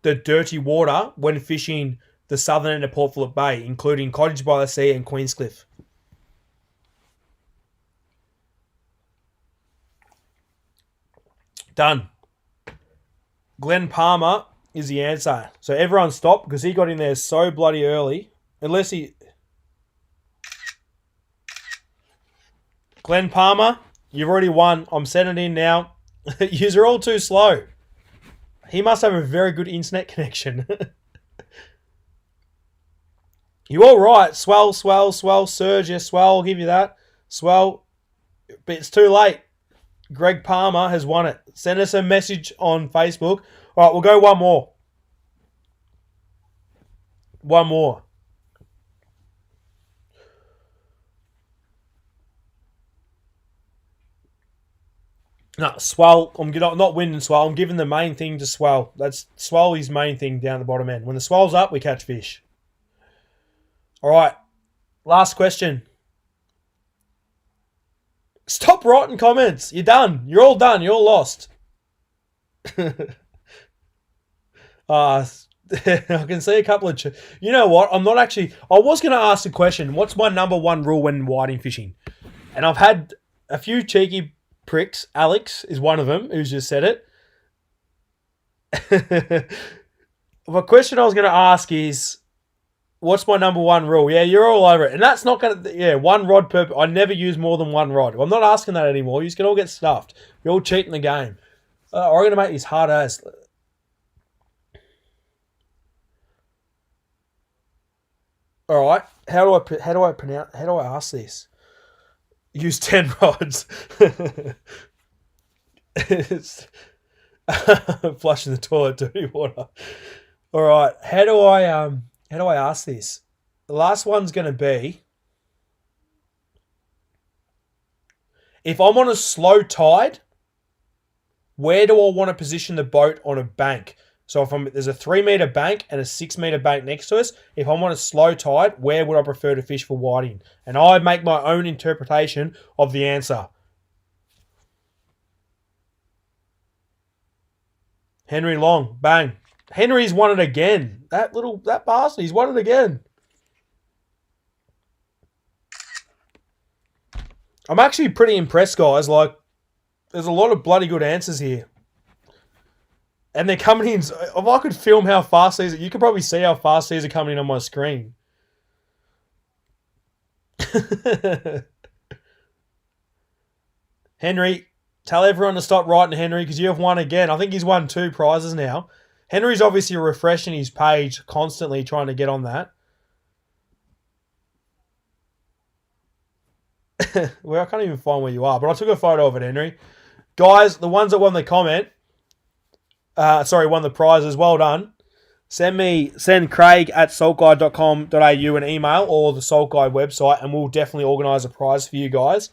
A: the dirty water when fishing the southern end of Port Phillip Bay, including Cottage by the Sea and Queenscliff? Done. Glenn Palmer is the answer. So everyone stop because he got in there so bloody early. Unless he... Glenn Palmer, you've already won. I'm sending it in now. You're all too slow. He must have a very good internet connection. You all right? Swell, Surge, yeah, swell, I'll give you that. Swell, but it's too late. Greg Palmer has won it. Send us a message on Facebook. All right, we'll go one more. One more. No, Swell. I'm not winning Swell. I'm giving the main thing to Swell. That's Swell is main thing down the bottom end. When the Swell's up, we catch fish. All right. Last question. Stop writing comments. You're done. You're all done. You're all lost. I can see a couple of... You know what? I'm not actually... I was going to ask the question, what's my number one rule when whiting fishing? And I've had a few cheeky pricks. Alex is one of them who's just said it. The question I was going to ask is, what's my number one rule? Yeah, you're all over it. And that's not going to... Yeah, one rod per... I never use more than one rod. I'm not asking that anymore. You can all get stuffed. You're all cheating the game. I'm going to make this hard as... All right. How do I ask this? Use 10 rods. It's flushing the toilet, dirty water. All right. How do I ask this? The last one's going to be, if I'm on a slow tide, where do I want to position the boat on a bank? So if there's a 3 meter bank and a 6 meter bank next to us, if I'm on a slow tide, where would I prefer to fish for whiting? And I make my own interpretation of the answer. Henry Long, bang. Henry's won it again. That bastard, he's won it again. I'm actually pretty impressed, guys. Like, there's a lot of bloody good answers here. And they're coming in. If I could film how fast these are, you could probably see how fast these are coming in on my screen. Henry, tell everyone to stop writing Henry because you have won again. I think he's won 2 prizes now. Henry's obviously refreshing his page constantly, trying to get on that. Well, I can't even find where you are, but I took a photo of it, Henry. Guys, the ones that won the comment, won the prizes, well done. Send Craig at saltguide.com.au an email or the Salt Guide website, and we'll definitely organise a prize for you guys.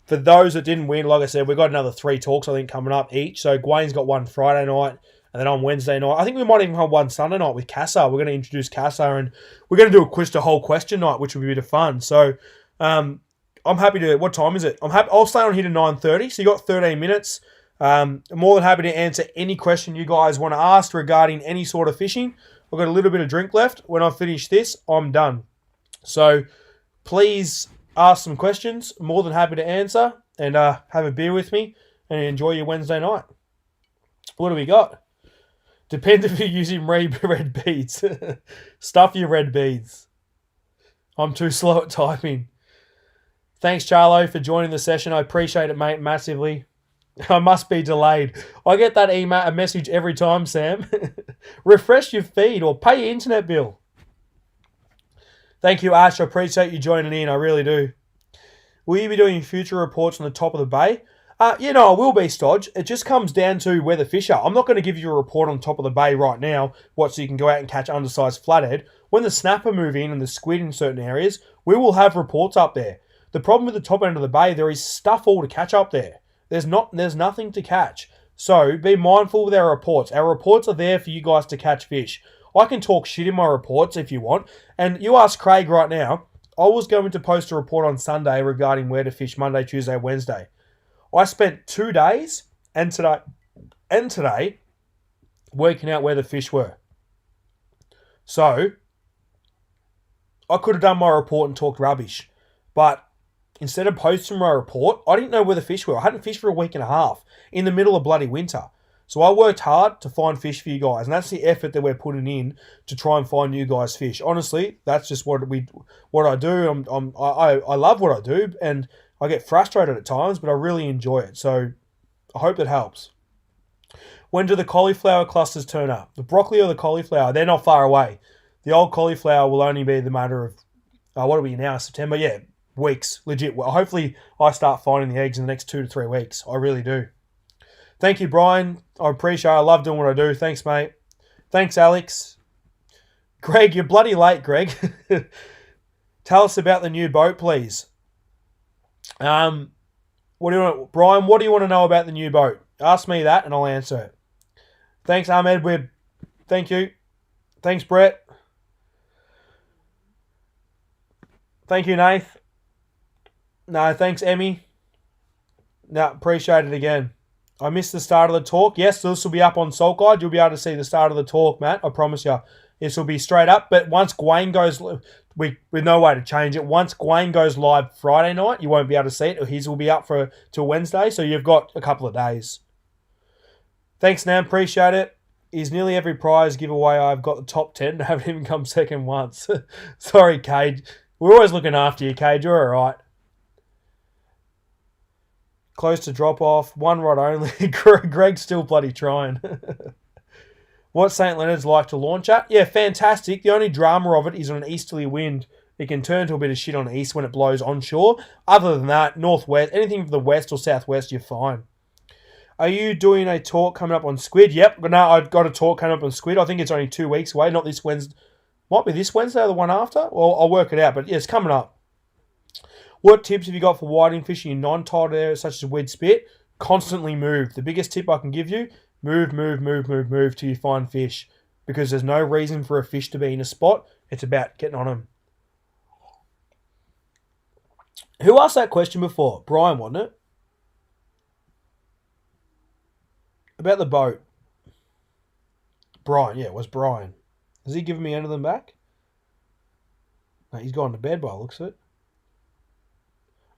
A: For those that didn't win, like I said, we've got another 3 talks, I think, coming up each. So Gwayne's got one Friday night, and then on Wednesday night, I think we might even have one Sunday night with Casa. We're going to introduce Casa, and we're going to do a quiz to whole question night, which will be a bit of fun. So I'm happy to... What time is it? I'll stay on here to 9:30, so you got 13 minutes. I'm more than happy to answer any question you guys want to ask regarding any sort of fishing. I've got a little bit of drink left. When I finish this, I'm done. So please ask some questions. More than happy to answer, and have a beer with me and enjoy your Wednesday night. What do we got? Depends if you're using red beads. Stuff your red beads. I'm too slow at typing. Thanks, Charlo, for joining the session. I appreciate it, mate, massively. I must be delayed. I get that a message every time, Sam. Refresh your feed or pay your internet bill. Thank you, Ash. I appreciate you joining in. I really do. Will you be doing future reports on the top of the bay? I will be, Stodge. It just comes down to where the fish are. I'm not going to give you a report on top of the bay right now, so you can go out and catch undersized flathead. When the snapper move in and the squid in certain areas, we will have reports up there. The problem with the top end of the bay, there is stuff all to catch up there. There's nothing to catch. So be mindful with our reports. Our reports are there for you guys to catch fish. I can talk shit in my reports if you want. And you ask Craig right now, I was going to post a report on Sunday regarding where to fish Monday, Tuesday, Wednesday. I spent 2 days and today working out where the fish were. So I could have done my report and talked rubbish. But instead of posting my report, I didn't know where the fish were. I hadn't fished for a week and a half in the middle of bloody winter. So I worked hard to find fish for you guys. And that's the effort that we're putting in to try and find you guys fish. Honestly, that's just what I do. I love what I do. And I get frustrated at times, but I really enjoy it. So I hope that helps. When do the cauliflower clusters turn up? The broccoli or the cauliflower? They're not far away. The old cauliflower will only be the matter of, what are we now, September? Yeah, weeks, legit. Well, hopefully I start finding the eggs in the next 2 to 3 weeks. I really do. Thank you, Brian. I appreciate it. I love doing what I do. Thanks, mate. Thanks, Alex. Greg, you're bloody late, Greg. Tell us about the new boat, please. What do you want, Brian? What do you want to know about the new boat? Ask me that, and I'll answer it. Thanks, Ahmed. Thank you. Thanks, Brett. Thank you, Nath. No, thanks, Emmy. No, appreciate it again. I missed the start of the talk. Yes, this will be up on Salt Guide. You'll be able to see the start of the talk, Matt. I promise you. This will be straight up. But once Gawain goes, with no way to change it. Once Gawain goes live Friday night, you won't be able to see it. His will be up till Wednesday, so you've got a couple of days. Thanks, Nam. Appreciate it. Is nearly every prize giveaway I've got the top 10. I haven't even come second once. Sorry, Cade. We're always looking after you, Cade. You're all right. Close to drop off. One rod only. Greg's still bloody trying. What St. Leonard's like to launch at? Yeah, fantastic. The only drama of it is on an easterly wind. It can turn to a bit of shit on the east when it blows onshore. Other than that, northwest, anything from the west or southwest, you're fine. Are you doing a talk coming up on squid? Yep. No, I've got a talk coming up on squid. I think it's only 2 weeks away. Not this Wednesday. Might be this Wednesday or the one after. Well, I'll work it out. But yeah, it's coming up. What tips have you got for whiting fishing in non-tidal areas such as weed spit? Constantly move. The biggest tip I can give you, move till you find fish. Because there's no reason for a fish to be in a spot. It's about getting on them. Who asked that question before? Brian, wasn't it? About the boat. Brian, yeah, it was Brian. Has he given me any of them back? No, he's gone to bed by the looks of it.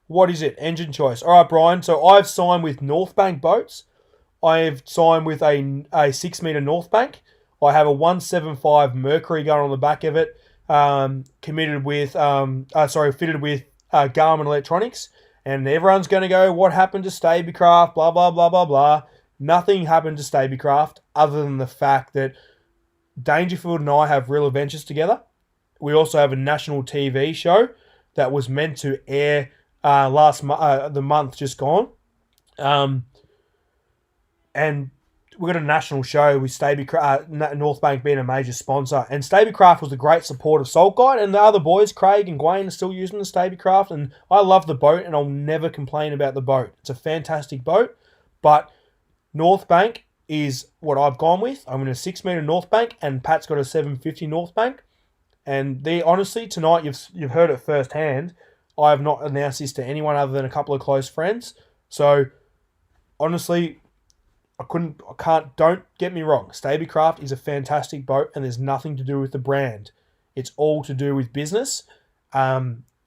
A: What is it? Engine choice. All right, Brian. So I've signed with North Bank Boats. I've signed with a 6 metre North Bank. I have a 175 Mercury gun on the back of it. Fitted with Garmin Electronics. And everyone's going to go, what happened to Stabicraft? Blah, blah, blah, blah, blah. Nothing happened to Stabicraft other than the fact that Dangerfield and I have real adventures together. We also have a national TV show that was meant to air the month just gone. And we got a national show with North Bank being a major sponsor. And Stabicraft was a great support of Salt Guide. And the other boys, Craig and Gawain, are still using the Stabicraft. And I love the boat and I'll never complain about the boat. It's a fantastic boat. But North Bank is what I've gone with. I'm in a 6 metre North Bank and Pat's got a 750 North Bank. And honestly, tonight you've heard it firsthand. I have not announced this to anyone other than a couple of close friends. So honestly, don't get me wrong. Stabicraft is a fantastic boat and there's nothing to do with the brand. It's all to do with business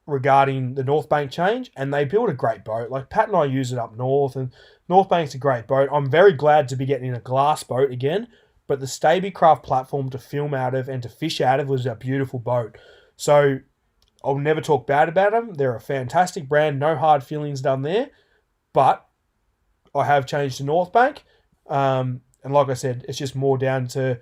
A: regarding the North Bank change. And they build a great boat. Like Pat and I use it up north and North Bank's a great boat. I'm very glad to be getting in a glass boat again. But the Stabicraft platform to film out of and to fish out of was a beautiful boat. So I'll never talk bad about them. They're a fantastic brand. No hard feelings done there. But I have changed to North Bank. And like I said, it's just more down to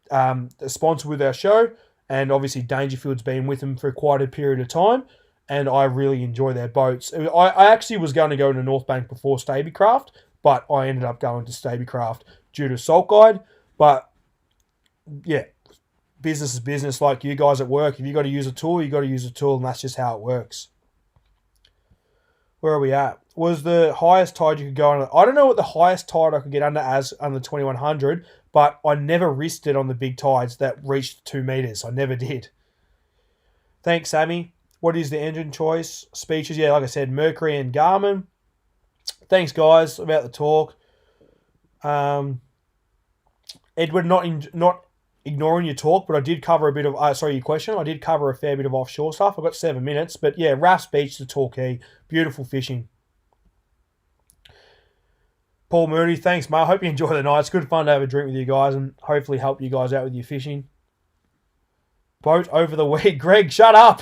A: the sponsor with our show. And obviously Dangerfield's been with them for quite a period of time. And I really enjoy their boats. I actually was going to go to North Bank before Stabicraft. But I ended up going to Stabicraft due to Salt Guide. But yeah, business is business. Like you guys at work, if you got to use a tool, you got to use a tool, and that's just how it works. Where are we at? Was the highest tide you could go on? I don't know what the highest tide I could get under 2100, but I never risked it on the big tides that reached 2 meters. I never did. Thanks, Sammy. What is the engine choice? Speeches, yeah, like I said, Mercury and Garmin. Thanks, guys, about the talk. Edward, not ignoring your talk, but I did cover a bit of, your question. I did cover a fair bit of offshore stuff. I've got 7 minutes, but yeah, Raff's Beach to Torquay. Beautiful fishing. Paul Moody, thanks, mate. I hope you enjoy the night. It's good fun to have a drink with you guys and hopefully help you guys out with your fishing. Boat over the weed. Greg, shut up.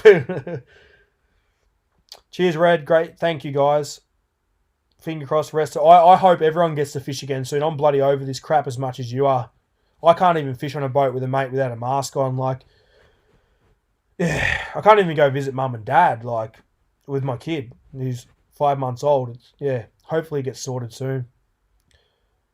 A: Cheers, Red. Great. Thank you, guys. finger crossed. I hope everyone gets to fish again soon. I'm bloody over this crap as much as you are. I can't even fish on a boat with a mate without a mask on. Like, yeah, I can't even go visit mum and dad, like, with my kid who's 5 months old. Hopefully it gets sorted soon.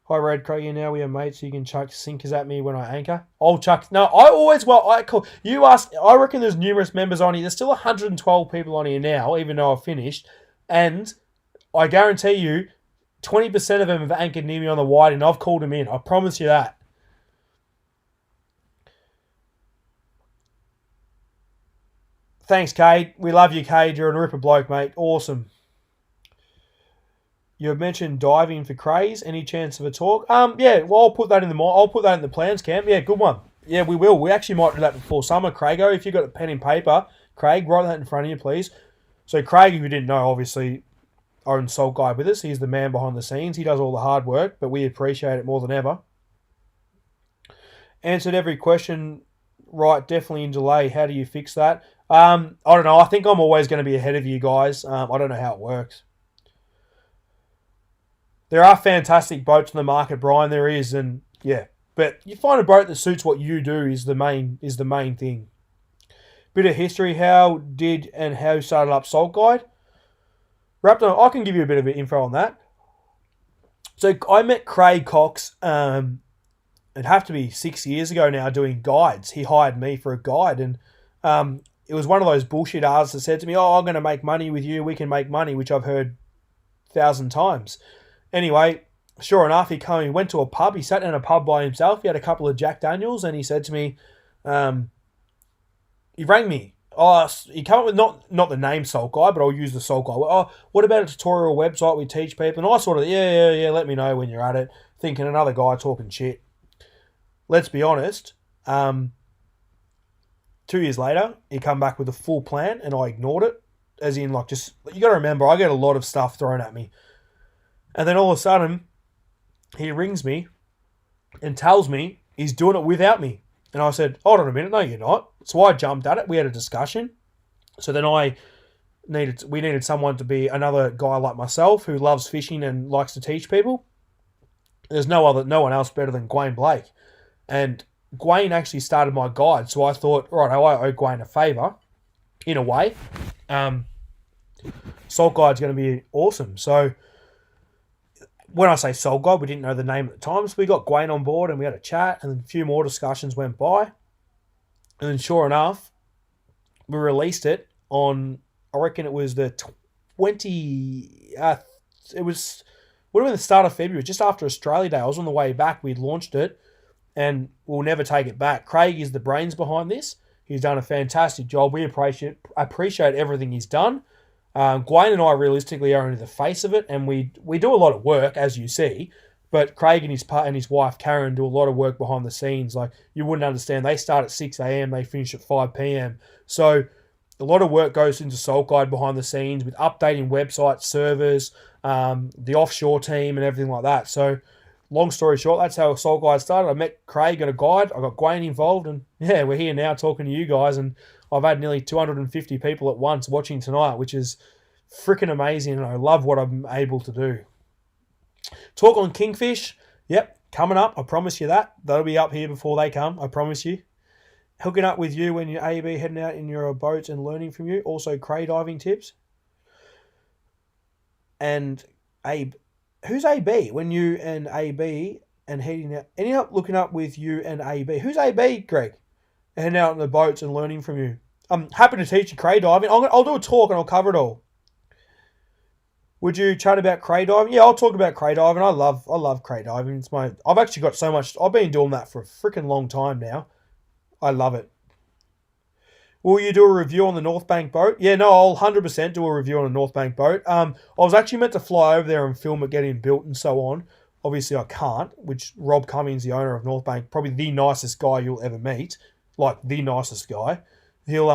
A: Hi, Red Craigie. Now we are mates, so you can chuck sinkers at me when I anchor. I'll chuck. No, I call. You ask. I reckon there's numerous members on here. There's still 112 people on here now, even though I've finished. And I guarantee you, 20% of them have anchored near me on the wide, and I've called them in. I promise you that. Thanks, Cade. We love you, Cade. You're a ripper bloke, mate. Awesome. You have mentioned diving for craze. Any chance of a talk? Yeah. Well, I'll put that in the plans, Cam. Yeah, good one. Yeah, we will. We actually might do that before summer, Craigo. If you've got a pen and paper, Craig, write that in front of you, please. So Craig, if you didn't know, obviously owns Salt Guide with us. He's the man behind the scenes. He does all the hard work, but we appreciate it more than ever. Answered every question right, definitely in delay. How do you fix that? I don't know. I think I'm always going to be ahead of you guys. I don't know how it works. There are fantastic boats in the market, Brian. There is, and yeah. But you find a boat that suits what you do is the main thing. Bit of history. How started up Salt Guide? Raptor, I can give you a bit of info on that. So I met Craig Cox, it'd have to be 6 years ago now, doing guides. He hired me for a guide, and it was one of those bullshit artists that said to me, I'm going to make money with you. We can make money, which I've heard 1,000 times. Anyway, sure enough, he went to a pub. He sat in a pub by himself. He had a couple of Jack Daniels, and he said to me, he rang me. He came up with not the name Salt Guide, but I'll use the Salt Guide. What about a tutorial website we teach people? And I sort of, yeah, let me know when you're at it. Thinking another guy talking shit. Let's be honest. 2 years later, he come back with a full plan, and I ignored it. As in, like, just, you got to remember, I get a lot of stuff thrown at me. And then all of a sudden, he rings me and tells me he's doing it without me. And I said, hold on a minute, no, you're not. So I jumped at it. We had a discussion. So then we needed someone to be another guy like myself who loves fishing and likes to teach people. There's no one else better than Gwayne Blake. And Gwayne actually started my guide. So I thought, right, I owe Gwayne a favour, in a way. Salt Guide's going to be awesome. So when I say Salt Guide, we didn't know the name at the time. So we got Gwayne on board and we had a chat, and then a few more discussions went by. And then sure enough, we released it on, I reckon it was the 20, would have been the start of February, just after Australia Day. I was on the way back. We'd launched it, and we'll never take it back. Craig is the brains behind this. He's done a fantastic job. We appreciate everything he's done. Gwayne and I realistically are only the face of it, and we do a lot of work, as you see. But Craig and his wife Karen do a lot of work behind the scenes. Like, you wouldn't understand. They start at 6 a.m. They finish at 5 p.m. So a lot of work goes into Salt Guide behind the scenes with updating website servers, the offshore team, and everything like that. So long story short, that's how Salt Guide started. I met Craig at a guide. I got Gwayne involved, and yeah, we're here now talking to you guys. And I've had nearly 250 people at once watching tonight, which is freaking amazing, and I love what I'm able to do. Talk on Kingfish. Yep, coming up. I promise you that. That'll be up here before they come. I promise you. Hooking up with you when you're AB, heading out in your boats and learning from you. Also, cray diving tips. And Abe. Who's AB? When you and AB and heading out. Ending up looking up with you and AB. Who's AB, Greg? Heading out in the boats and learning from you. I'm happy to teach you cray diving. I'll do a talk and I'll cover it all. Would you chat about cray diving? Yeah, I'll talk about cray diving. I love cray diving. I've actually got so much. I've been doing that for a freaking long time now. I love it. Will you do a review on the North Bank boat? Yeah, no, I'll 100% do a review on a North Bank boat. I was actually meant to fly over there and film it getting built and so on. Obviously, I can't, which Rob Cummings, the owner of North Bank, probably the nicest guy you'll ever meet. Like, the nicest guy. He'll,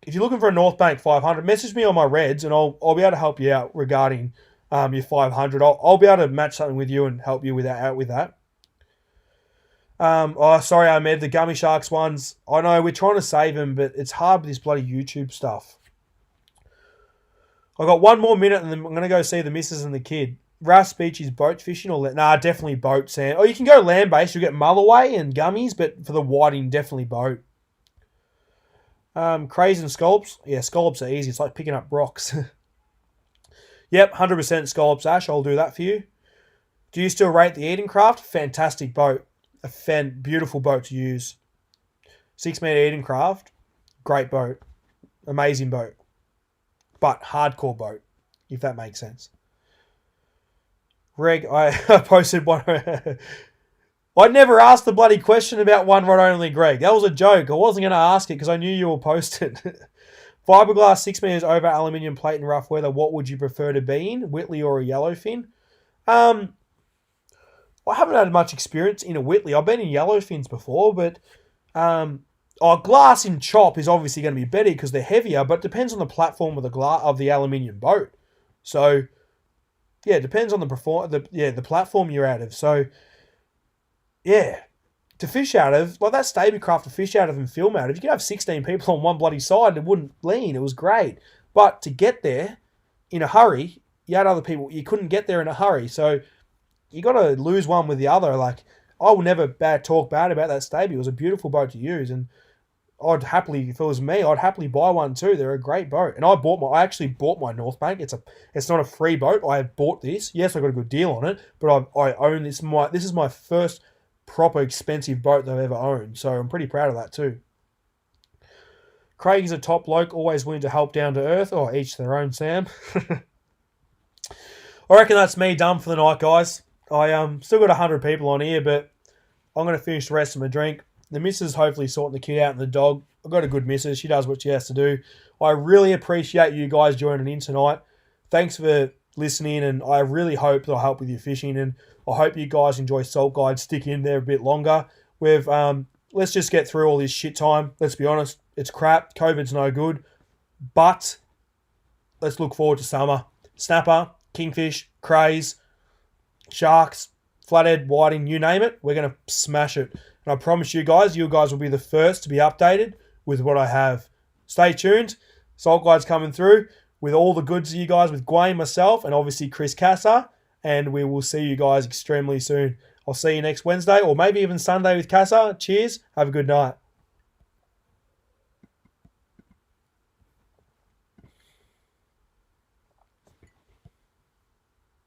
A: if you're looking for a North Bank 500, message me on my Reds and I'll be able to help you out regarding your 500. I'll be able to match something with you and help you out with that. Sorry, Ahmed, the Gummy Sharks ones. I know we're trying to save them, but it's hard with this bloody YouTube stuff. I got one more minute and then I'm going to go see the missus and the kid. Rouse Beach is boat fishing or... Nah, definitely boat, Sam. Or you can go land-based. You'll get mulloway and gummies, but for the whiting, definitely boat. Crays and scallops. Yeah, scallops are easy. It's like picking up rocks. Yep, 100% scallops, Ash. I'll do that for you. Do you still rate the Eden Craft? Fantastic boat. A beautiful boat to use. 6 metre Eden Craft. Great boat. Amazing boat. But hardcore boat, if that makes sense. Reg, I posted one. I never asked the bloody question about one rod only, Greg. That was a joke. I wasn't going to ask it because I knew you will post it. Fiberglass 6 metres over aluminium plate in rough weather. What would you prefer to be in? Whitley or a yellowfin? I haven't had much experience in a Whitley. I've been in yellowfins before, but glass in chop is obviously going to be better because they're heavier, but it depends on the platform of the aluminium boat. So, yeah, it depends on the platform you're out of. So, yeah, to fish out of, like that Stablecraft to fish out of and film out of, you could have 16 people on one bloody side and it wouldn't lean. It was great. But to get there in a hurry, you had other people. You couldn't get there in a hurry. So you got to lose one with the other. Like, I will never talk bad about that Staby. It was a beautiful boat to use. And I'd happily, if it was me, I'd happily buy one too. They're a great boat. And I actually bought my North Bank. It's not a free boat. I have bought this. Yes, I got a good deal on it, but I own this. This is my first proper expensive boat that I've ever owned. So I'm pretty proud of that too. Craig is a top bloke, always willing to help down to earth. Oh, each their own, Sam. I reckon that's me done for the night, guys. I still got 100 people on here, but I'm going to finish the rest of my drink. The missus hopefully sorting the kid out and the dog. I've got a good missus. She does what she has to do. I really appreciate you guys joining in tonight. Thanks for listening, and I really hope that I'll help with your fishing, and I hope you guys enjoy Salt Guide. Stick in there a bit longer. Let's just get through all this shit time. Let's be honest. It's crap. COVID's no good. But let's look forward to summer. Snapper, kingfish, crays, sharks, flathead, whiting, you name it. We're going to smash it. And I promise you guys will be the first to be updated with what I have. Stay tuned. Salt Guide's coming through with all the goods to you guys, with Gwayne, myself, and obviously Chris Casa. And we will see you guys extremely soon. I'll see you next Wednesday or maybe even Sunday with Casa. Cheers. Have a good night.